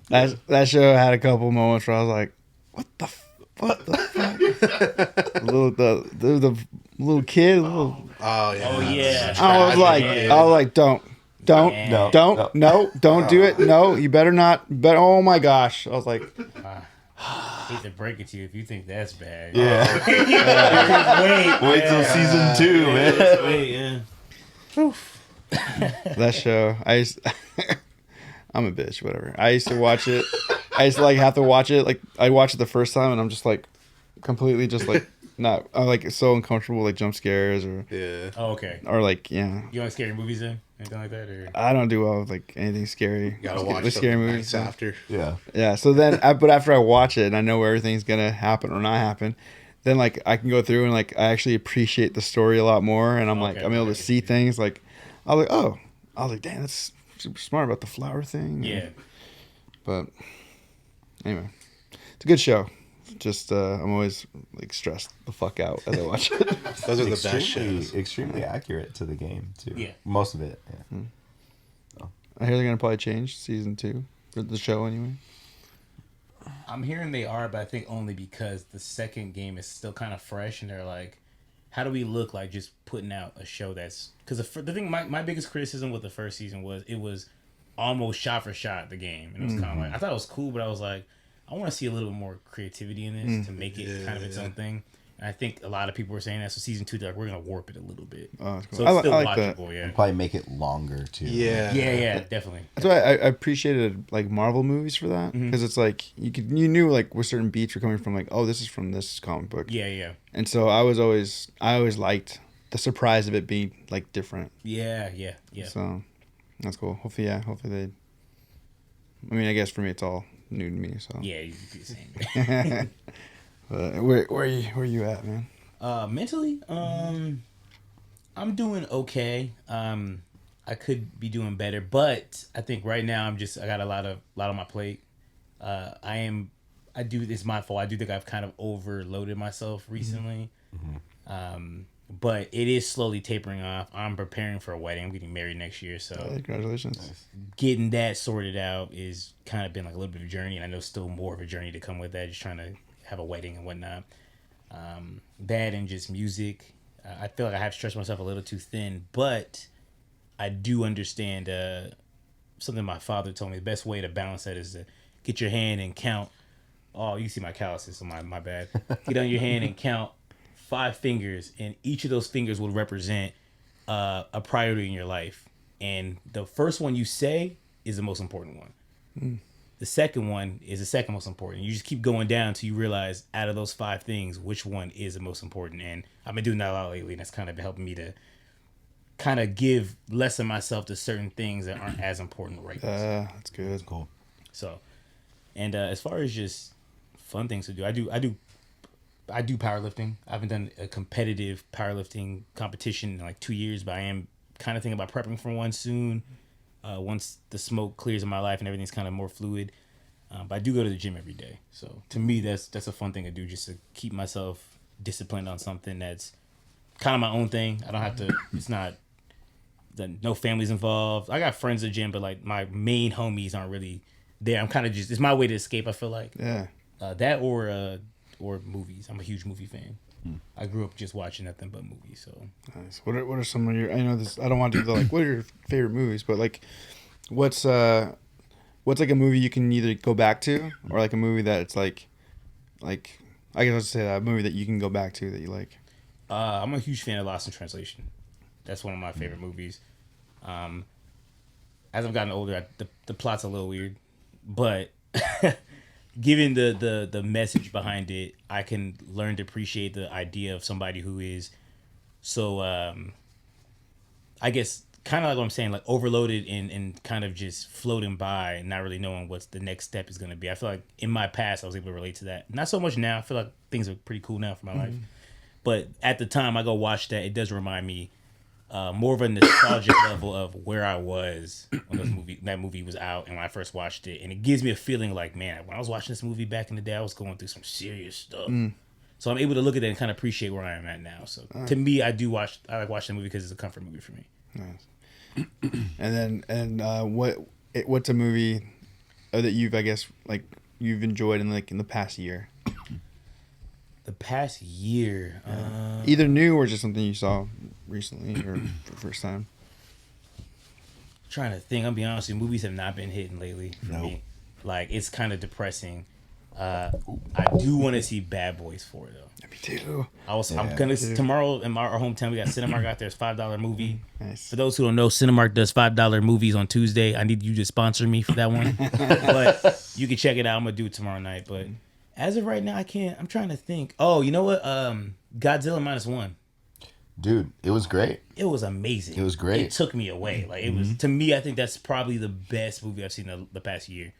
Speaker 1: That show had a couple moments where I was like, what the What the fuck? the little kid, little.
Speaker 3: Oh yeah.
Speaker 2: Oh yeah.
Speaker 1: I was like, don't do it. No, you better not. But oh my gosh, I was like,
Speaker 2: Hate to break it to you if you think that's bad.
Speaker 4: Yeah. Wait till season 2, man.
Speaker 2: Wait,
Speaker 1: that show. I'm a bitch. Whatever. I used to watch it. I used to like have to watch it. Like I watched it the first time, and I'm just like completely just like not. I'm like so uncomfortable, like jump scares or
Speaker 3: Yeah.
Speaker 2: Oh, okay.
Speaker 1: or like yeah.
Speaker 2: You like scary movies then? Anything like that? Or?
Speaker 1: I don't do well with like anything scary.
Speaker 3: Gotta watch
Speaker 1: the scary movies
Speaker 3: nights after.
Speaker 4: Yeah.
Speaker 1: Yeah. So then, but after I watch it and I know where everything's gonna happen or not happen, then like I can go through and like I actually appreciate the story a lot more, and I'm like I'm able to see things like I was like damn, that's super smart about the flower thing.
Speaker 2: Yeah.
Speaker 1: But anyway, it's a good show. Just I'm always like stressed the fuck out as I watch it.
Speaker 3: Those are the best shows.
Speaker 4: Extremely accurate to the game too.
Speaker 2: Yeah.
Speaker 4: Most of it. Yeah.
Speaker 1: I hear they're gonna probably change season 2 for the show anyway.
Speaker 2: I'm hearing they are, but I think only because the second game is still kind of fresh, and they're like, how do we look like just putting out a show that's... Because the thing, my biggest criticism with the first season was it was almost shot for shot, the game. And it was kind of like... I thought it was cool, but I was like, I want to see a little more creativity in this to make it kind of its own thing. And I think a lot of people were saying that. So season 2, they're like, we're going to warp it a little bit.
Speaker 1: Oh, that's cool.
Speaker 2: So it's still
Speaker 1: I like that.
Speaker 2: watchable, yeah.
Speaker 4: And probably make it longer too.
Speaker 3: Yeah.
Speaker 2: Yeah, definitely.
Speaker 1: That's why I appreciated like Marvel movies for that, because it's like you knew like where certain beats were coming from, like oh this is from this comic book.
Speaker 2: Yeah.
Speaker 1: And so I always liked the surprise of it being like different.
Speaker 2: Yeah.
Speaker 1: So that's cool. Hopefully they. I mean, I guess for me it's all new to me. So
Speaker 2: Yeah, you could be the same.
Speaker 1: But where are you at, man?
Speaker 2: Mentally, I'm doing okay. I could be doing better, but I think right now I got a lot on my plate. It's my fault. I do think I've kind of overloaded myself recently. But it is slowly tapering off. I'm preparing for a wedding. I'm getting married next year, so
Speaker 1: Congratulations.
Speaker 2: getting that sorted out is kind of been like a little bit of a journey, and I know still more of a journey to come with that. Just trying to have a wedding and whatnot. That and just music. I feel like I have stretched myself a little too thin, but I do understand something my father told me. The best way to balance that is to get your hand and count. Oh, you see my calluses, so my bad. Get on your hand and count 5 fingers, and each of those fingers will represent a priority in your life. And the first one you say is the most important one. The second one is the second most important. You just keep going down until you realize out of those 5 things, which one is the most important. And I've been doing that a lot lately, and that's kind of been helping me to kind of give less of myself to certain things that aren't as important right now.
Speaker 1: That's good. That's
Speaker 4: Cool.
Speaker 2: So, and as far as just fun things to do, I do powerlifting. I haven't done a competitive powerlifting competition in like 2 years, but I am kind of thinking about prepping for one soon. Once the smoke clears in my life and everything's kind of more fluid. But I do go to the gym every day. So to me, that's a fun thing to do, just to keep myself disciplined on something that's kind of my own thing. I don't have to, it's not, no family's involved. I got friends at the gym, but like my main homies aren't really there. I'm kind of just, it's my way to escape, I feel like.
Speaker 1: Yeah.
Speaker 2: That or movies. I'm a huge movie fan. I grew up just watching nothing but movies. So
Speaker 1: Nice. What are some of your? I know this. I don't want to do the like. What are your favorite movies? But like, what's like a movie you can either go back to, or like a movie that it's like I guess I'll say that a movie that you can go back to that you like.
Speaker 2: I'm a huge fan of Lost in Translation. That's one of my favorite movies. As I've gotten older, the plot's a little weird, but given the message behind it, I can learn to appreciate the idea of somebody who is so, I guess, kind of like what I'm saying, like overloaded and kind of just floating by and not really knowing what's the next step is going to be. I feel like in my past, I was able to relate to that. Not so much now. I feel like things are pretty cool now for my life. But at the time I go watch that, it does remind me more of a nostalgic level of where I was when that movie was out and when I first watched it. And it gives me a feeling like, man, when I was watching this movie back in the day, I was going through some serious stuff. So I'm able to look at that and kind of appreciate where I am at now. So to me, I like watching the movie because it's a comfort movie for me.
Speaker 1: Nice. And what's a movie that you've, I guess, like you've enjoyed in the past year?
Speaker 2: The past year.
Speaker 1: Either new or just something you saw recently or for the first time.
Speaker 2: Trying to think. I'll be honest with you, movies have not been hitting lately for
Speaker 4: Nope.
Speaker 2: me. Like, it's kind of depressing. I do want to see Bad Boys 4 though.
Speaker 1: Me too.
Speaker 2: I'm gonna tomorrow in our hometown. We got Cinemark out there. It's $5 movie.
Speaker 1: Nice.
Speaker 2: For those who don't know, Cinemark does $5 movies on Tuesday. I need you to sponsor me for that one. But you can check it out. I'm gonna do it tomorrow night. But as of right now, I can't. I'm trying to think. Oh, you know what? Godzilla -1.
Speaker 4: Dude, it was great.
Speaker 2: It was amazing.
Speaker 4: It was great.
Speaker 2: It took me away. Like it was to me. I think that's probably the best movie I've seen the past year.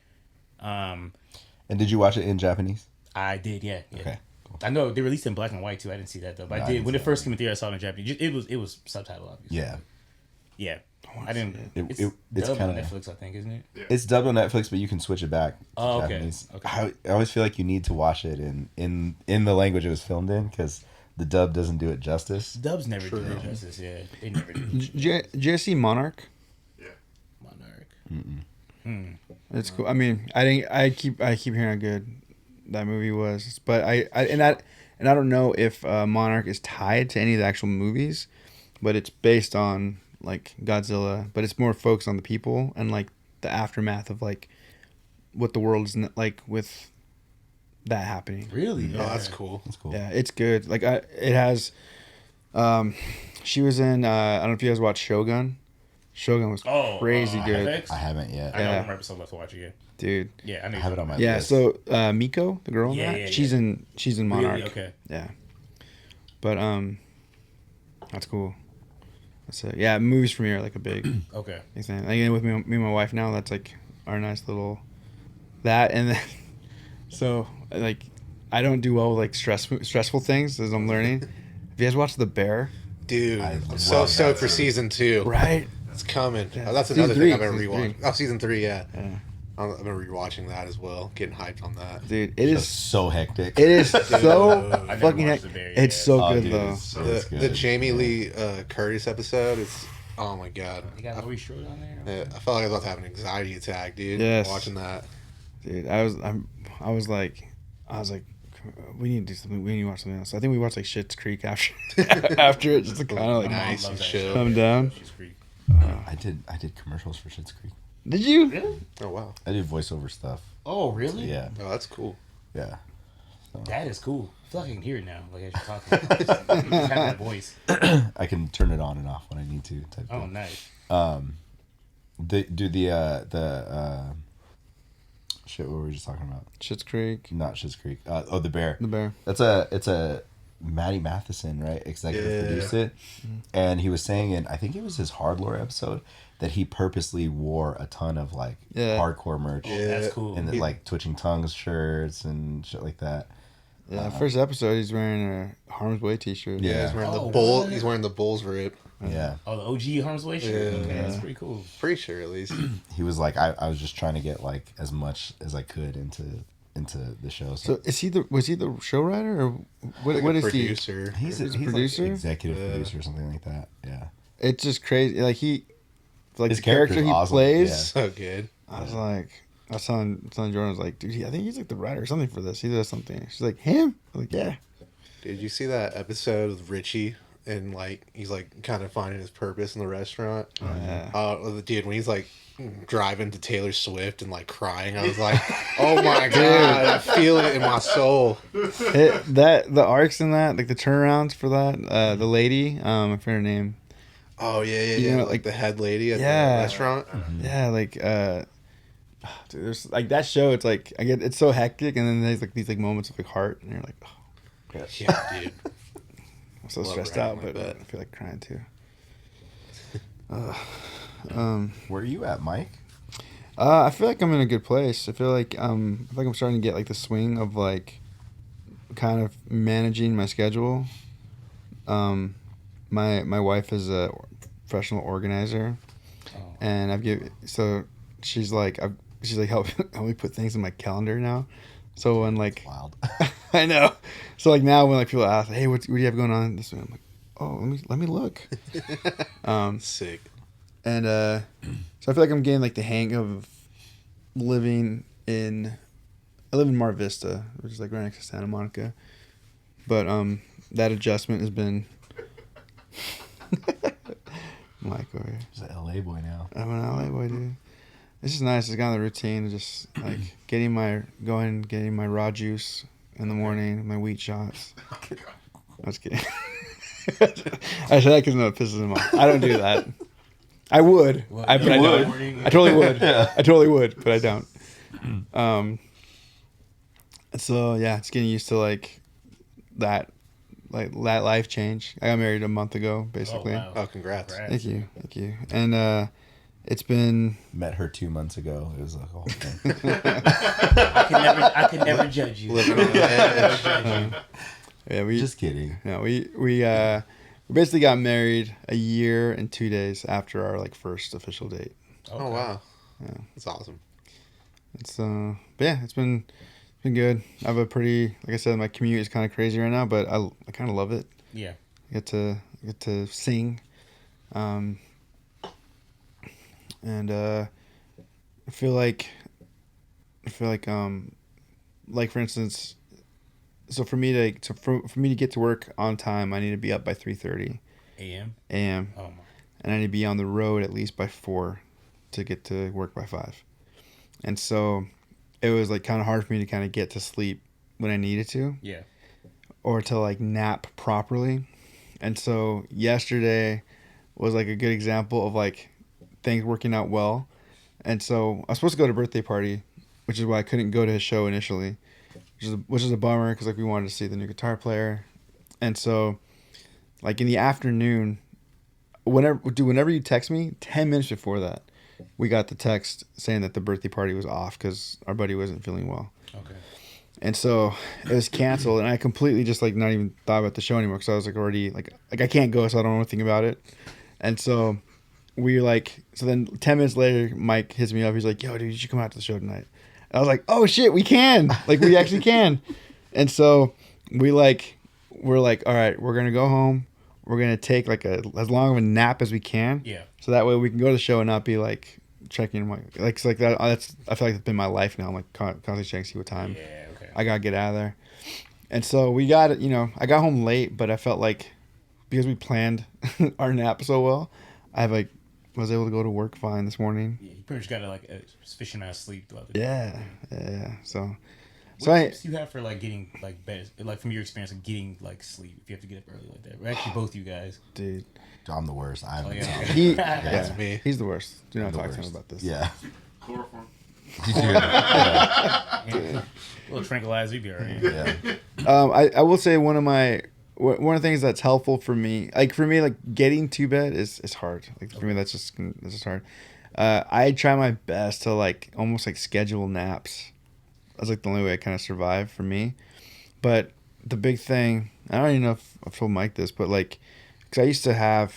Speaker 4: And did you watch it in Japanese?
Speaker 2: I did. Yeah.
Speaker 4: Okay. Cool.
Speaker 2: I know they released it in black and white too. I didn't see that though. But
Speaker 4: No,
Speaker 2: I
Speaker 4: I
Speaker 2: did
Speaker 4: didn't
Speaker 2: when
Speaker 4: see
Speaker 2: it first came in theater. I saw it in Japanese. It was subtitled obviously.
Speaker 4: Yeah.
Speaker 2: Yeah. I didn't.
Speaker 4: It's
Speaker 2: It's dubbed on
Speaker 4: kinda-
Speaker 2: Netflix, I think, isn't it?
Speaker 4: It's dubbed on Netflix, but you can switch it back to
Speaker 2: Oh, okay.
Speaker 4: Japanese.
Speaker 2: Okay.
Speaker 4: I always feel like you need to watch it in the language it was filmed in because the dub doesn't do it justice.
Speaker 2: Dubs never do it justice. Yeah, they never do.
Speaker 1: Did you guys see Monarch?
Speaker 2: Monarch.
Speaker 1: It's cool. I mean, I keep hearing how good that movie was, but I don't know if Monarch is tied to any of the actual movies, but it's based on like Godzilla, but it's more focused on the people and like the aftermath of like what the world is like with that happening.
Speaker 2: Really?
Speaker 3: Oh, that's cool.
Speaker 4: That's cool.
Speaker 1: Yeah, it's good. Like it has. She was in. I don't know if you guys watched Shogun. Shogun was crazy good,
Speaker 2: FX?
Speaker 4: I haven't yet.
Speaker 2: I know
Speaker 1: Yeah.
Speaker 2: one episode left to watch again.
Speaker 1: dude.
Speaker 2: Yeah, I know.
Speaker 4: I have it on my
Speaker 1: Yeah,
Speaker 4: list.
Speaker 1: so Miko, the girl in
Speaker 2: Yeah,
Speaker 1: that,
Speaker 2: yeah,
Speaker 1: she's
Speaker 2: yeah.
Speaker 1: in Monarch.
Speaker 2: Really? Okay.
Speaker 1: Yeah, but that's cool. That's it. Yeah, movies for me are like a big
Speaker 2: Okay.
Speaker 1: thing. Like with me and my wife now, that's like our nice little that, and then so like I don't do well with like stressful things as I'm learning. Have you guys watched The Bear?
Speaker 3: Dude,
Speaker 4: I
Speaker 3: I'm
Speaker 4: love
Speaker 3: so
Speaker 4: that
Speaker 3: stoked for
Speaker 4: series.
Speaker 3: season 2.
Speaker 1: Right.
Speaker 3: It's coming.
Speaker 1: Yeah.
Speaker 3: Oh, that's
Speaker 1: Season
Speaker 3: another
Speaker 1: three,
Speaker 3: thing I've been
Speaker 1: season
Speaker 3: rewatching.
Speaker 1: three.
Speaker 3: Oh, season 3, yeah.
Speaker 1: Yeah.
Speaker 3: I've been rewatching that as well. Getting hyped on that.
Speaker 1: Dude, it
Speaker 4: It's
Speaker 1: is.
Speaker 4: so hectic.
Speaker 1: It is so
Speaker 3: I
Speaker 2: never
Speaker 1: fucking.
Speaker 2: watched The Bear
Speaker 1: It's
Speaker 2: yet.
Speaker 1: so
Speaker 4: Oh,
Speaker 1: good
Speaker 4: dude,
Speaker 1: though.
Speaker 4: it's so
Speaker 3: The
Speaker 4: good.
Speaker 3: Jamie Lee Curtis episode is, oh my god.
Speaker 2: You got Laurie Strode on there?
Speaker 3: I felt like I was about to have an anxiety attack, dude.
Speaker 1: Yes.
Speaker 3: Watching that.
Speaker 1: Dude, I was like, we need to do something. We need to watch something else. I think we watched like Schitt's Creek after after it, just to kind of like
Speaker 3: Nice
Speaker 2: Mom
Speaker 3: and
Speaker 2: loves that
Speaker 3: chill.
Speaker 1: calm down.
Speaker 2: She's freak.
Speaker 4: I did commercials for Schitt's Creek.
Speaker 1: Did you?
Speaker 2: Really?
Speaker 3: Oh wow.
Speaker 4: I did voiceover stuff.
Speaker 2: Oh, really?
Speaker 4: Yeah,
Speaker 3: Oh, that's cool.
Speaker 4: yeah.
Speaker 2: That is cool. I feel like I can hear it now. Like as you're talking. Just have that voice.
Speaker 4: I can turn it on and off when I need to. Type
Speaker 2: Oh,
Speaker 4: thing.
Speaker 2: nice.
Speaker 4: The shit. What were we just talking about?
Speaker 1: Schitt's Creek,
Speaker 4: Not Schitt's Creek. The Bear.
Speaker 1: The Bear.
Speaker 4: It's a Matty Matheson, right? Executive
Speaker 3: Yeah.
Speaker 4: produced it, and he was saying in I think it was his Hard Lore episode that he purposely wore a ton of like
Speaker 1: Yeah.
Speaker 4: hardcore merch
Speaker 2: Oh, that's cool.
Speaker 4: and like Twitching Tongues shirts and shit like that.
Speaker 1: Yeah, first episode he's wearing a Harm's Way T-shirt.
Speaker 4: Yeah.
Speaker 3: He's wearing
Speaker 2: Oh,
Speaker 3: the bull.
Speaker 2: what?
Speaker 3: He's wearing the Bulls rip.
Speaker 4: Yeah,
Speaker 2: Oh, the OG Harm's Way shirt?
Speaker 3: Yeah.
Speaker 2: Okay, that's pretty cool.
Speaker 3: Pretty sure at least.
Speaker 4: he was like I was just trying to get like as much as I could into the show.
Speaker 1: So was he the show writer or what?
Speaker 3: Like
Speaker 1: What
Speaker 3: a
Speaker 1: is he?
Speaker 3: producer.
Speaker 4: he's a
Speaker 1: producer?
Speaker 4: like executive
Speaker 3: Yeah.
Speaker 4: producer or something like that. Yeah,
Speaker 1: It's just crazy. Like
Speaker 4: His
Speaker 1: the character
Speaker 4: character's
Speaker 1: he
Speaker 4: awesome,
Speaker 1: plays.
Speaker 4: yeah.
Speaker 3: So good.
Speaker 1: I was like, I was telling Jordan, I was like, dude, I think he's like the writer or something for this. He does something. She's like, him? I was like, yeah.
Speaker 3: Did you see that episode with Richie? And like he's like kind of finding his purpose in the restaurant.
Speaker 1: Yeah.
Speaker 3: Dude, when he's like driving to Taylor Swift and like crying, I was like, "Oh my god, I feel it in my soul."
Speaker 1: The arcs in that, like the turnarounds for that, the lady, I forget her name.
Speaker 3: Oh yeah, yeah,
Speaker 1: You
Speaker 3: yeah.
Speaker 1: know,
Speaker 3: Like
Speaker 1: like-
Speaker 3: the head lady at
Speaker 1: Yeah.
Speaker 3: the restaurant.
Speaker 1: Yeah, like dude, there's like that show. It's like it's so hectic, and then there's like these like moments of like heart, and you're like, oh,
Speaker 3: Yeah, dude.
Speaker 1: I'm so
Speaker 3: Love
Speaker 1: stressed
Speaker 3: riding
Speaker 1: out,
Speaker 3: my
Speaker 1: but
Speaker 3: butt.
Speaker 1: I feel like crying too.
Speaker 4: where are you at, Mike?
Speaker 1: I feel like I'm in a good place. I feel like I'm starting to get like the swing of like kind of managing my schedule. My wife is a professional organizer, and she's like help me put things in my calendar now. So when like
Speaker 4: Wild.
Speaker 1: I know, so like now when like people ask, hey, what do you have going on this week? I'm like, oh, let me look.
Speaker 3: Sick.
Speaker 1: And so I feel like I'm getting like the hang of I live in Mar Vista, which is like right next to Santa Monica. But that adjustment has been. Mike over here.
Speaker 4: He's an LA boy now.
Speaker 1: I'm an LA boy, dude. It's just nice. It's got the routine of just like getting my raw juice in the morning, my wheat shots. I was kidding. I said that because no, it pisses him off. I don't do that. I would.
Speaker 2: Well,
Speaker 1: I don't. I totally would.
Speaker 4: Yeah.
Speaker 1: I totally would, but I don't. So yeah, it's getting used to like that life change. I got married a month ago, basically.
Speaker 2: Oh, wow.
Speaker 3: Oh, congrats.
Speaker 1: Thank you. And it's been.
Speaker 4: Met her 2 months ago. It was like a whole thing.
Speaker 2: I could never judge you.
Speaker 3: Living on the edge.
Speaker 1: Yeah, we
Speaker 4: Just kidding.
Speaker 1: No, we basically got married a year and 2 days after our like first official date.
Speaker 3: Oh, wow.
Speaker 1: Yeah.
Speaker 3: That's awesome.
Speaker 1: It's but yeah, it's been good. I have a pretty, like I said, my commute is kind of crazy right now, but I kind of love it.
Speaker 2: Yeah.
Speaker 1: I get to sing, and I feel like like for instance, so for me to get to work on time, I need to be up by 3:30
Speaker 2: A.M.
Speaker 1: a.m.
Speaker 2: Oh my.
Speaker 1: and I need to be on the road at least by 4 to get to work by 5. And so it was like kind of hard for me to kind of get to sleep when I needed to.
Speaker 2: Yeah.
Speaker 1: Or to like nap properly. And so yesterday was like a good example of like things working out well. And so I was supposed to go to a birthday party, which is why I couldn't go to his show initially, which is a bummer because like we wanted to see the new guitar player. And so like in the afternoon, whenever you text me, 10 minutes before that, we got the text saying that the birthday party was off because our buddy wasn't feeling well.
Speaker 2: Okay.
Speaker 1: And so it was canceled, and I completely just like not even thought about the show anymore because I was like already like I can't go, so I don't know anything about it. And so then 10 minutes later, Mike hits me up. He's like, "Yo, dude, you should come out to the show tonight." And I was like, "Oh shit, we can! Like we actually can!" And so we're like, "All right, we're gonna go home. We're gonna take like as long of a nap as we can."
Speaker 2: Yeah.
Speaker 1: So that way we can go to the show and not be like checking my it's like that. I feel like it's been my life now. I'm like constantly checking to see what time.
Speaker 2: Yeah. Okay.
Speaker 1: I gotta get out of there. And so we got I got home late, but I felt like because we planned our nap so well, I was able to go to work fine this morning.
Speaker 2: Yeah, you pretty much got like a sufficient amount of sleep throughout the day.
Speaker 1: Yeah. So
Speaker 2: What tips do you have for like getting like better, like from your experience of getting like sleep if you have to get up early like that? We're actually both you guys.
Speaker 1: dude,
Speaker 4: I'm the worst. I'm
Speaker 1: he
Speaker 3: That's me.
Speaker 1: he's the worst. Do not
Speaker 4: the
Speaker 1: talk to him
Speaker 4: worst.
Speaker 1: about this.
Speaker 4: Yeah.
Speaker 6: Chloroform.
Speaker 2: Yeah. A little tranquilizer, you'd be alright.
Speaker 4: Yeah.
Speaker 1: I will say one of the things that's helpful for me, like getting to bed is hard. Like for me, that's just hard. I try my best to like almost like schedule naps. That's like the only way I kind of survive for me. But the big thing, I don't even know if I've told Mike this, but like, because I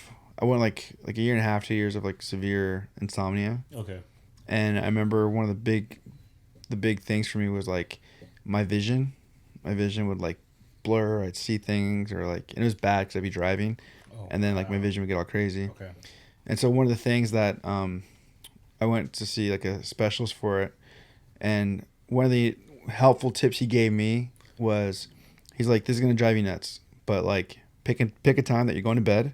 Speaker 1: went like a year and a half, 2 years of like severe insomnia.
Speaker 2: Okay.
Speaker 1: And I remember one of the big things for me was like my vision. My vision would like blur. I'd see things or like, and it was bad because I'd be driving, and then like my vision would get all crazy.
Speaker 2: Okay.
Speaker 1: And so one of the things that I went to see like a specialist for it, and one of the helpful tips he gave me was, he's like, "This is gonna drive you nuts, but like pick a time that you're going to bed,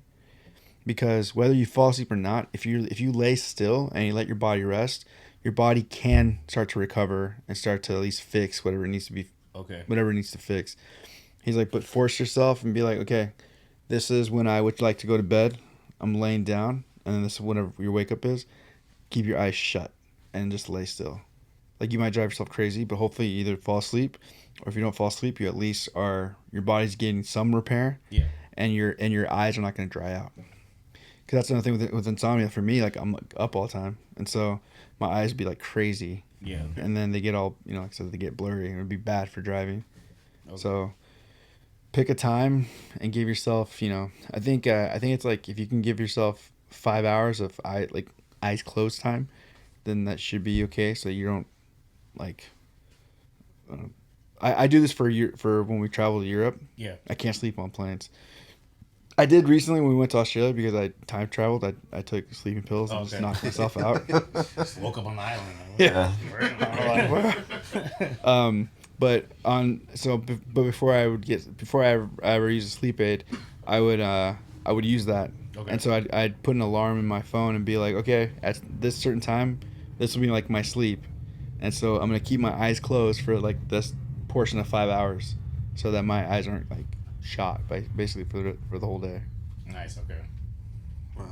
Speaker 1: because whether you fall asleep or not, if you lay still and you let your body rest, your body can start to recover and start to at least fix whatever it needs to be, whatever it needs to fix." He's like, "But force yourself and be like, okay, this is when I would like to go to bed. I'm laying down, and then this is whenever your wake up is. Keep your eyes shut and just lay still. Like you might drive yourself crazy, but hopefully you either fall asleep, or if you don't fall asleep, you at least your body's getting some repair.
Speaker 2: Yeah.
Speaker 1: And your eyes are not going to dry out. Because that's another thing with insomnia for me. Like I'm like, up all the time, and so my eyes would be like crazy.
Speaker 2: Yeah. Okay.
Speaker 1: And then they get all like I said, they get blurry, and it would be bad for driving. Okay. So pick a time and give yourself. I think it's like if you can give yourself 5 hours of eyes closed time, then that should be okay. So you don't like. I do this for when we travel to Europe.
Speaker 2: Yeah.
Speaker 1: I can't sleep on planes. I did recently when we went to Australia because I time traveled. I took sleeping pills and just knocked myself out.
Speaker 2: Just woke up on the island.
Speaker 1: Yeah. But before I ever use a sleep aid, I would use that.
Speaker 2: Okay.
Speaker 1: And so I'd put an alarm in my phone and be like, okay, at this certain time, this will be like my sleep, and so I'm gonna keep my eyes closed for like this portion of 5 hours, so that my eyes aren't like shot by basically for the whole day.
Speaker 2: Nice. Okay.
Speaker 3: Wow.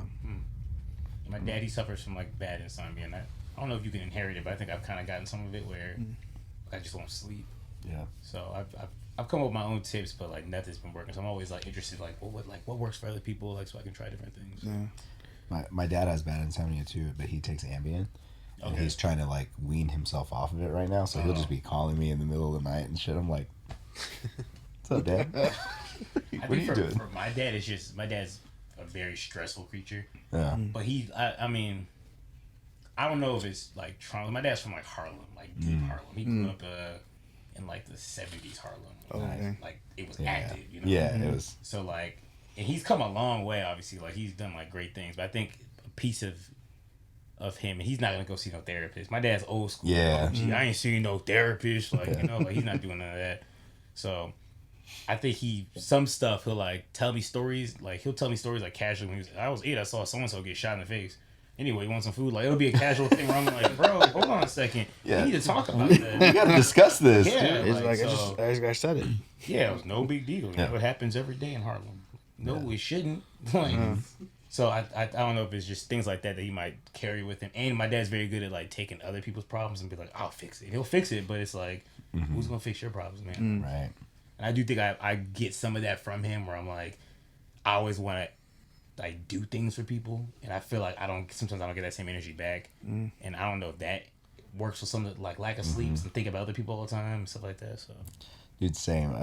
Speaker 2: My dad, he suffers from like bad insomnia, and I don't know if you can inherit it, but I think I've kind of gotten some of it where I just won't sleep.
Speaker 4: Yeah.
Speaker 2: So I've come up with my own tips, but like nothing's been working. So I'm always like interested, like what works for other people, like so I can try different things.
Speaker 1: Yeah.
Speaker 4: My dad has bad insomnia too, but he takes Ambien. And
Speaker 2: Okay.
Speaker 4: he's trying to like wean himself off of it right now, so he'll just be calling me in the middle of the night and shit. I'm like, "What's up, Dad?
Speaker 2: I
Speaker 4: What are
Speaker 2: think
Speaker 4: you doing?"
Speaker 2: for my dad, it's just my dad's a very stressful creature.
Speaker 4: Yeah.
Speaker 2: But I mean, I don't know if it's like trauma. My dad's from like Harlem, like deep Harlem. He grew up in like the 70s Harlem.
Speaker 1: Oh, okay.
Speaker 2: Like it was
Speaker 4: Yeah.
Speaker 2: active, you know.
Speaker 4: Yeah, it was.
Speaker 2: So like, and he's come a long way. Obviously, like he's done like great things. But I think a piece of him, and he's not gonna go see no therapist. My dad's old school.
Speaker 4: Yeah.
Speaker 2: Oh, gee, I ain't seen no therapist. Like you know, like he's not doing none of that. So I think some stuff he'll like tell me stories. Like he'll tell me stories like casually. When he was, I was 8, I saw so and so get shot in the face. Anyway, you want some food? Like it'll be a casual thing where I'm like, bro, hold on a second.
Speaker 4: Yeah.
Speaker 2: We need to talk about
Speaker 4: We
Speaker 2: that.
Speaker 4: gotta discuss this.
Speaker 2: Yeah.
Speaker 1: It's like
Speaker 2: so-
Speaker 1: I said it.
Speaker 2: Yeah, it was no big deal. You know, it happens every day in Harlem. No, it shouldn't. Like, so I don't know if it's just things like that he might carry with him. And my dad's very good at like taking other people's problems and be like, I'll fix it. He'll fix it, but it's like, who's gonna fix your problems, man?
Speaker 4: Right.
Speaker 2: And I do think I get some of that from him, where I'm like, I always want to like do things for people, and I feel like sometimes I don't get that same energy back, and I don't know if that works with some of the, like lack of sleep and think about other people all the time and stuff like that. So,
Speaker 4: Dude, same.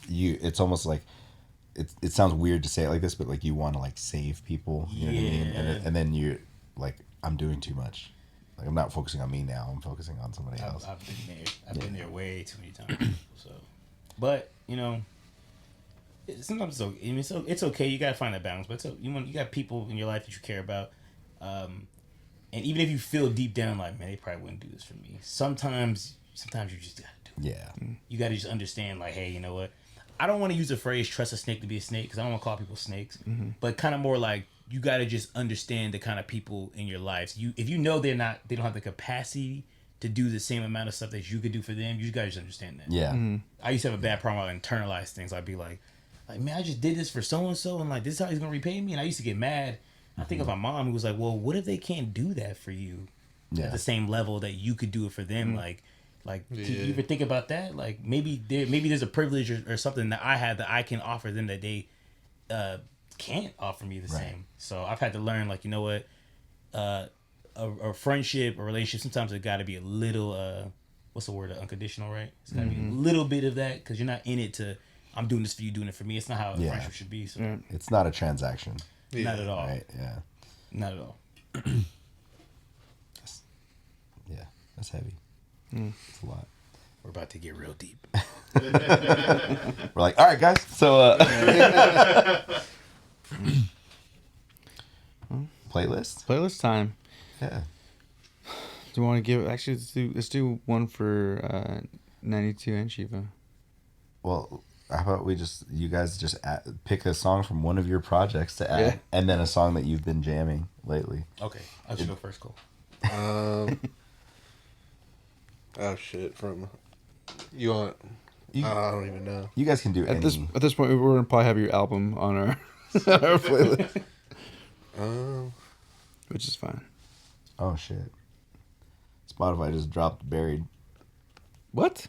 Speaker 4: It's almost like it sounds weird to say it like this, but like you want to like save people. You know what I mean? And then you're like, I'm doing too much. Like I'm not focusing on me now. I'm focusing on somebody else.
Speaker 2: I've been there. I've been there way too many times. So, but you know, sometimes it's okay. I mean, so it's okay. You gotta find that balance. But you got people in your life that you care about, and even if you feel deep down like, man, they probably wouldn't do this for me. Sometimes you just gotta do it.
Speaker 4: Yeah.
Speaker 2: You gotta just understand, like, hey, you know what? I don't want to use the phrase "trust a snake to be a snake" because I don't want to call people snakes. But kind of more like you gotta just understand the kind of people in your life. If you know they don't have the capacity to do the same amount of stuff that you could do for them, you gotta just understand that.
Speaker 4: Yeah.
Speaker 2: I used to have a bad problem. I internalize things. I'd be like, man, I just did this for so and so, and like this is how he's gonna repay me. And I used to get mad. I think of my mom who was like, well, what if they can't do that for you at the same level that you could do it for them? Like, do you ever think about that? Like, maybe there's a privilege or something that I have that I can offer them that they can't offer me the same. So I've had to learn, like, you know what, a friendship, a relationship, sometimes it got to be a little, what's the word, unconditional, right? It's got to be a little bit of that because you're not in it to, I'm doing this for you, doing it for me. It's not how a friendship should be. So
Speaker 4: It's not a transaction.
Speaker 2: not at all.
Speaker 4: Right. Yeah.
Speaker 2: Not at all.
Speaker 4: Yeah. That's heavy. It's a lot.
Speaker 2: We're about to get real deep.
Speaker 4: We're like, all right, guys. So, playlist.
Speaker 1: Time.
Speaker 4: Yeah.
Speaker 1: Do you want to give? Actually, let's do one for 92 and Shiiva.
Speaker 4: Well, how about you guys just pick a song from one of your projects to add, and then a song that you've been jamming lately.
Speaker 2: Okay, I'll just go first, Cole.
Speaker 3: Oh shit! You want? I don't even know.
Speaker 4: You guys can do
Speaker 1: At
Speaker 4: any.
Speaker 1: this point, we're gonna probably have your album on our on our playlist, which is fine.
Speaker 4: Oh shit! Spotify just dropped "Buried."
Speaker 1: What?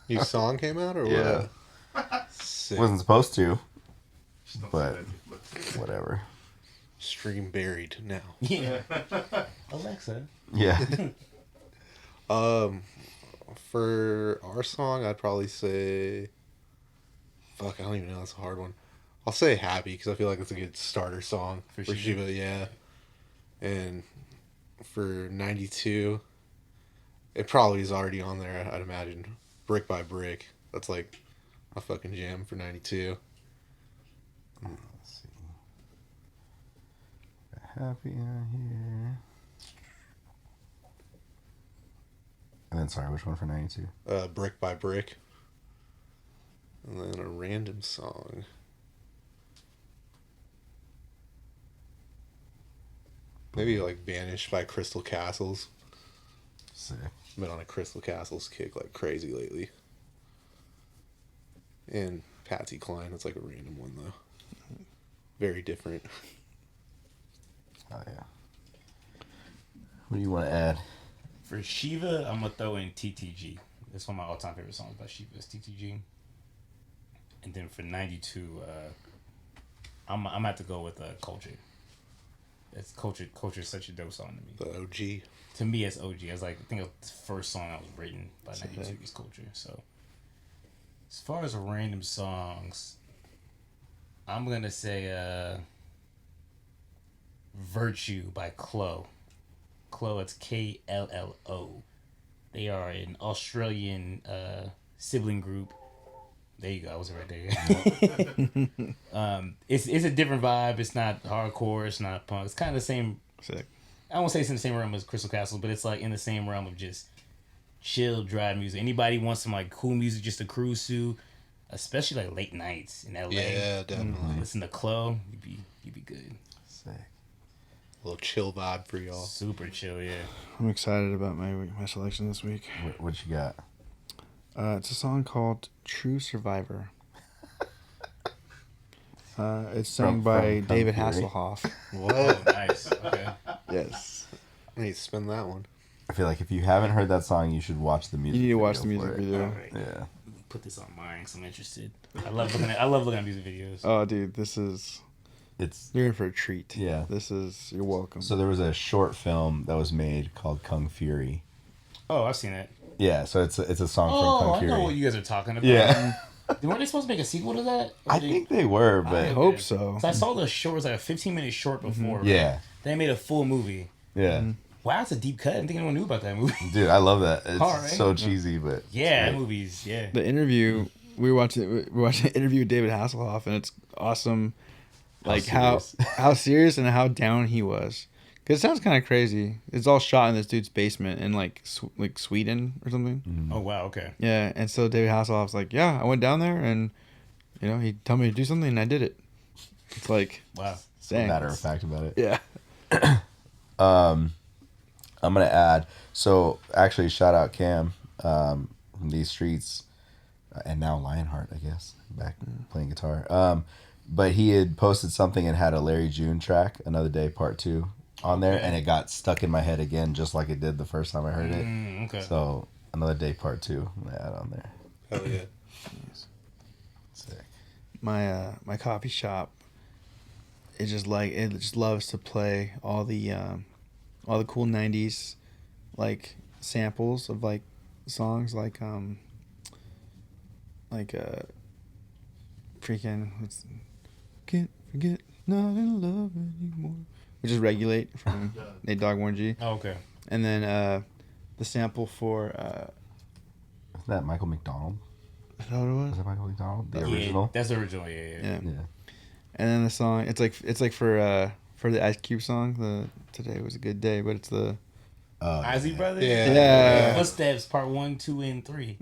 Speaker 3: New song came out or
Speaker 4: Yeah.
Speaker 3: what? Sick.
Speaker 4: Wasn't supposed to, but whatever.
Speaker 3: Stream Buried now.
Speaker 2: Yeah. Alexa.
Speaker 4: Yeah.
Speaker 3: For our song, I'd probably say. Fuck, I don't even know. That's a hard one. I'll say "Happy" because I feel like it's a good starter song for Shiiva. Yeah. And for 92, it probably is already on there. I'd imagine "Brick by Brick." That's like a fucking jam for 92.
Speaker 4: Let's see. Happy out here. And then then sorry, which one for 92?
Speaker 3: Brick by Brick. And then a random song. Maybe like Banished by Crystal Castles.
Speaker 4: Sick.
Speaker 3: Been on a Crystal Castles kick like crazy lately. And Patsy Cline, it's like a random one though. Very different.
Speaker 4: Oh yeah. What do you want to add?
Speaker 2: For Shiiva, I'm gonna throw in TTG. That's one of my all-time favorite songs by Shiiva is TTG. And then for 92, I'm gonna have to go with Culture. That's Culture. Culture is such a dope song to me.
Speaker 3: The OG.
Speaker 2: To me, it's OG. I think it was the first song that was written by 92 is Culture. So, as far as random songs, I'm gonna say Virtue by Klo. Klo, it's KLLO. They are an Australian sibling group. There you go. I was right there. It's a different vibe. It's not hardcore. It's not punk. It's kind of the same.
Speaker 1: Sick.
Speaker 2: I won't say it's in the same realm as Crystal Castle, but it's like in the same realm of just chill, dry music. Anybody wants some like cool music just to cruise to, especially like late nights in LA.
Speaker 3: Yeah, definitely.
Speaker 2: Listen to Klo, you'd be good.
Speaker 4: Sick.
Speaker 3: A little chill vibe for y'all.
Speaker 2: Super chill, yeah.
Speaker 1: I'm excited about my selection this week.
Speaker 4: What you got?
Speaker 1: It's a song called "True Survivor." It's sung by
Speaker 4: from
Speaker 1: David
Speaker 4: Fury.
Speaker 1: Hasselhoff.
Speaker 3: What?
Speaker 2: Oh, nice. Okay.
Speaker 1: Yes.
Speaker 3: I need to spin that one.
Speaker 4: I feel like if you haven't heard that song, you should watch the music.
Speaker 1: You need to watch the
Speaker 4: video
Speaker 1: music
Speaker 4: for it.
Speaker 1: video.
Speaker 2: All right.
Speaker 4: Yeah.
Speaker 2: Put this on mine because I'm interested. I love looking at music videos.
Speaker 1: Oh, dude, this is
Speaker 4: It's
Speaker 1: you're in for a treat.
Speaker 4: Yeah.
Speaker 1: You're welcome.
Speaker 4: so there was a short film that was made called Kung Fury.
Speaker 2: Oh, I've seen it.
Speaker 4: Yeah, so it's a song
Speaker 2: Oh,
Speaker 4: from Kung
Speaker 2: I
Speaker 4: Fury.
Speaker 2: know what you guys are talking about.
Speaker 4: Yeah.
Speaker 2: Weren't they supposed to make a sequel to that? Or
Speaker 4: I think they were,
Speaker 1: I
Speaker 4: but
Speaker 1: hope so.
Speaker 2: So I saw the short. It was like a 15-minute short before. Right?
Speaker 4: yeah.
Speaker 2: They made a full movie.
Speaker 4: Yeah.
Speaker 2: Wow, that's a deep cut. I didn't think anyone knew about that movie.
Speaker 4: Dude, I love that. It's
Speaker 2: All right.
Speaker 4: so cheesy, but
Speaker 2: Yeah,
Speaker 4: it's
Speaker 2: that movie's yeah.
Speaker 1: The interview we were watching an interview with David Hasselhoff, and it's awesome. Like
Speaker 4: serious.
Speaker 1: how serious and how down he was. Cause it sounds kind of crazy. It's all shot in this dude's basement in like Sweden or something.
Speaker 2: Oh wow, okay.
Speaker 1: Yeah, and so David Hasselhoff's like, yeah, I went down there and, he told me to do something and I did it. It's like,
Speaker 2: Wow.
Speaker 1: dang.
Speaker 4: matter of fact about it.
Speaker 1: Yeah.
Speaker 4: I'm gonna add. So actually, shout out Cam from these streets, and now Lionheart, I guess, back playing guitar. But he had posted something and had a Larry June track, Another Day Part 2, on there, and it got stuck in my head again, just like it did the first time I heard it.
Speaker 2: Okay.
Speaker 4: So Another Day Part 2, I'm gonna add on there.
Speaker 3: Hell yeah.
Speaker 4: Sick.
Speaker 1: My coffee shop, it just loves to play all the cool 90s like samples of like songs like freaking can't forget not in love anymore, which is Regulate from Nate Dogg Warren G.
Speaker 2: Oh, okay.
Speaker 1: And then the sample for
Speaker 4: Isn't that Michael McDonald?
Speaker 1: is that what it was?
Speaker 4: Is that Michael McDonald? The
Speaker 2: Yeah,
Speaker 4: original?
Speaker 2: that's the original. Yeah.
Speaker 1: Yeah.
Speaker 4: Yeah.
Speaker 1: And then the song, it's like for the Ice Cube song, the Today Was a Good Day, but it's the
Speaker 2: Isley Brothers.
Speaker 3: Yeah.
Speaker 1: Yeah.
Speaker 2: Footsteps Part 1, 2, and 3.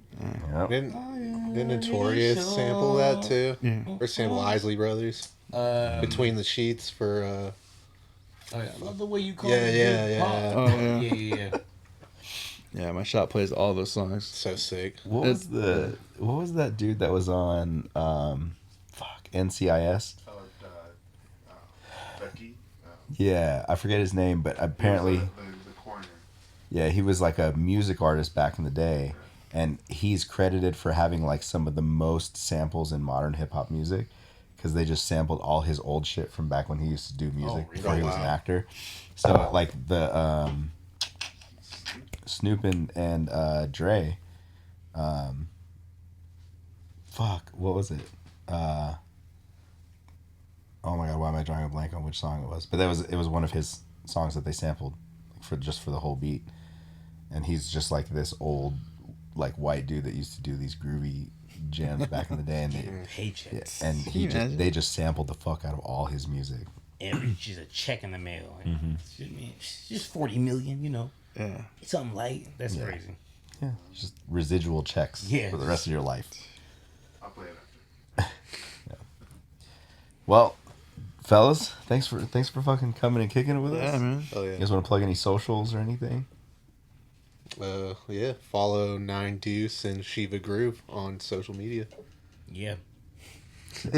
Speaker 4: Yep.
Speaker 3: Didn't Notorious sample that too?
Speaker 1: Yeah.
Speaker 3: Or sample Isley Brothers? Between the Sheets for
Speaker 2: Oh, yeah. I love the way you call
Speaker 3: Yeah,
Speaker 2: it.
Speaker 3: yeah,
Speaker 2: Big
Speaker 3: yeah.
Speaker 2: Pop.
Speaker 1: Oh, yeah.
Speaker 2: Yeah.
Speaker 1: Yeah, my shop plays all those songs.
Speaker 3: so sick.
Speaker 4: What was that dude that was on NCIS?
Speaker 6: Becky.
Speaker 4: Yeah, I forget his name, but apparently
Speaker 6: The corner.
Speaker 4: yeah, he was like a music artist back in the day, and he's credited for having like some of the most samples in modern hip hop music because they just sampled all his old shit from back when he used to do music
Speaker 2: really?
Speaker 4: before he was an
Speaker 3: Wow.
Speaker 4: actor. So like the Snoop and Dre, what was it? Oh my god, why am I drawing a blank on which song it was? But it was one of his songs that they sampled for the whole beat. And he's just like this old like white dude that used to do these groovy jams back in the day, and
Speaker 2: Paychecks.
Speaker 1: They
Speaker 4: just sampled the fuck out of all his music.
Speaker 2: Every just a check in the mail. It's just 40 million,
Speaker 1: Yeah.
Speaker 2: something light. That's crazy.
Speaker 4: Yeah, just residual checks for the rest of your life.
Speaker 6: I'll play it after.
Speaker 4: Well, fellas, thanks for fucking coming and kicking it with us.
Speaker 1: Yeah, man.
Speaker 3: Oh
Speaker 4: You
Speaker 3: yeah.
Speaker 4: guys want to plug any socials or anything?
Speaker 3: Yeah. Follow 9 Deuce and Shiiva Groove on social media.
Speaker 2: Yeah.
Speaker 3: Thanks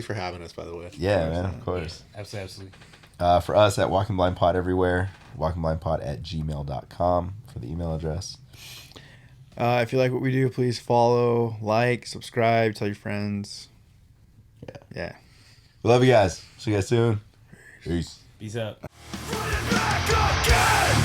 Speaker 3: for having us, by the way.
Speaker 4: Yeah, man, of course.
Speaker 2: Absolutely.
Speaker 4: For us at Walking Blind Pod everywhere, walkingblindpod@gmail.com for the email address.
Speaker 1: If you like what we do, please follow, like, subscribe, tell your friends. Yeah.
Speaker 4: We love you guys. See you guys soon. Peace.
Speaker 2: Peace out.
Speaker 7: Back again!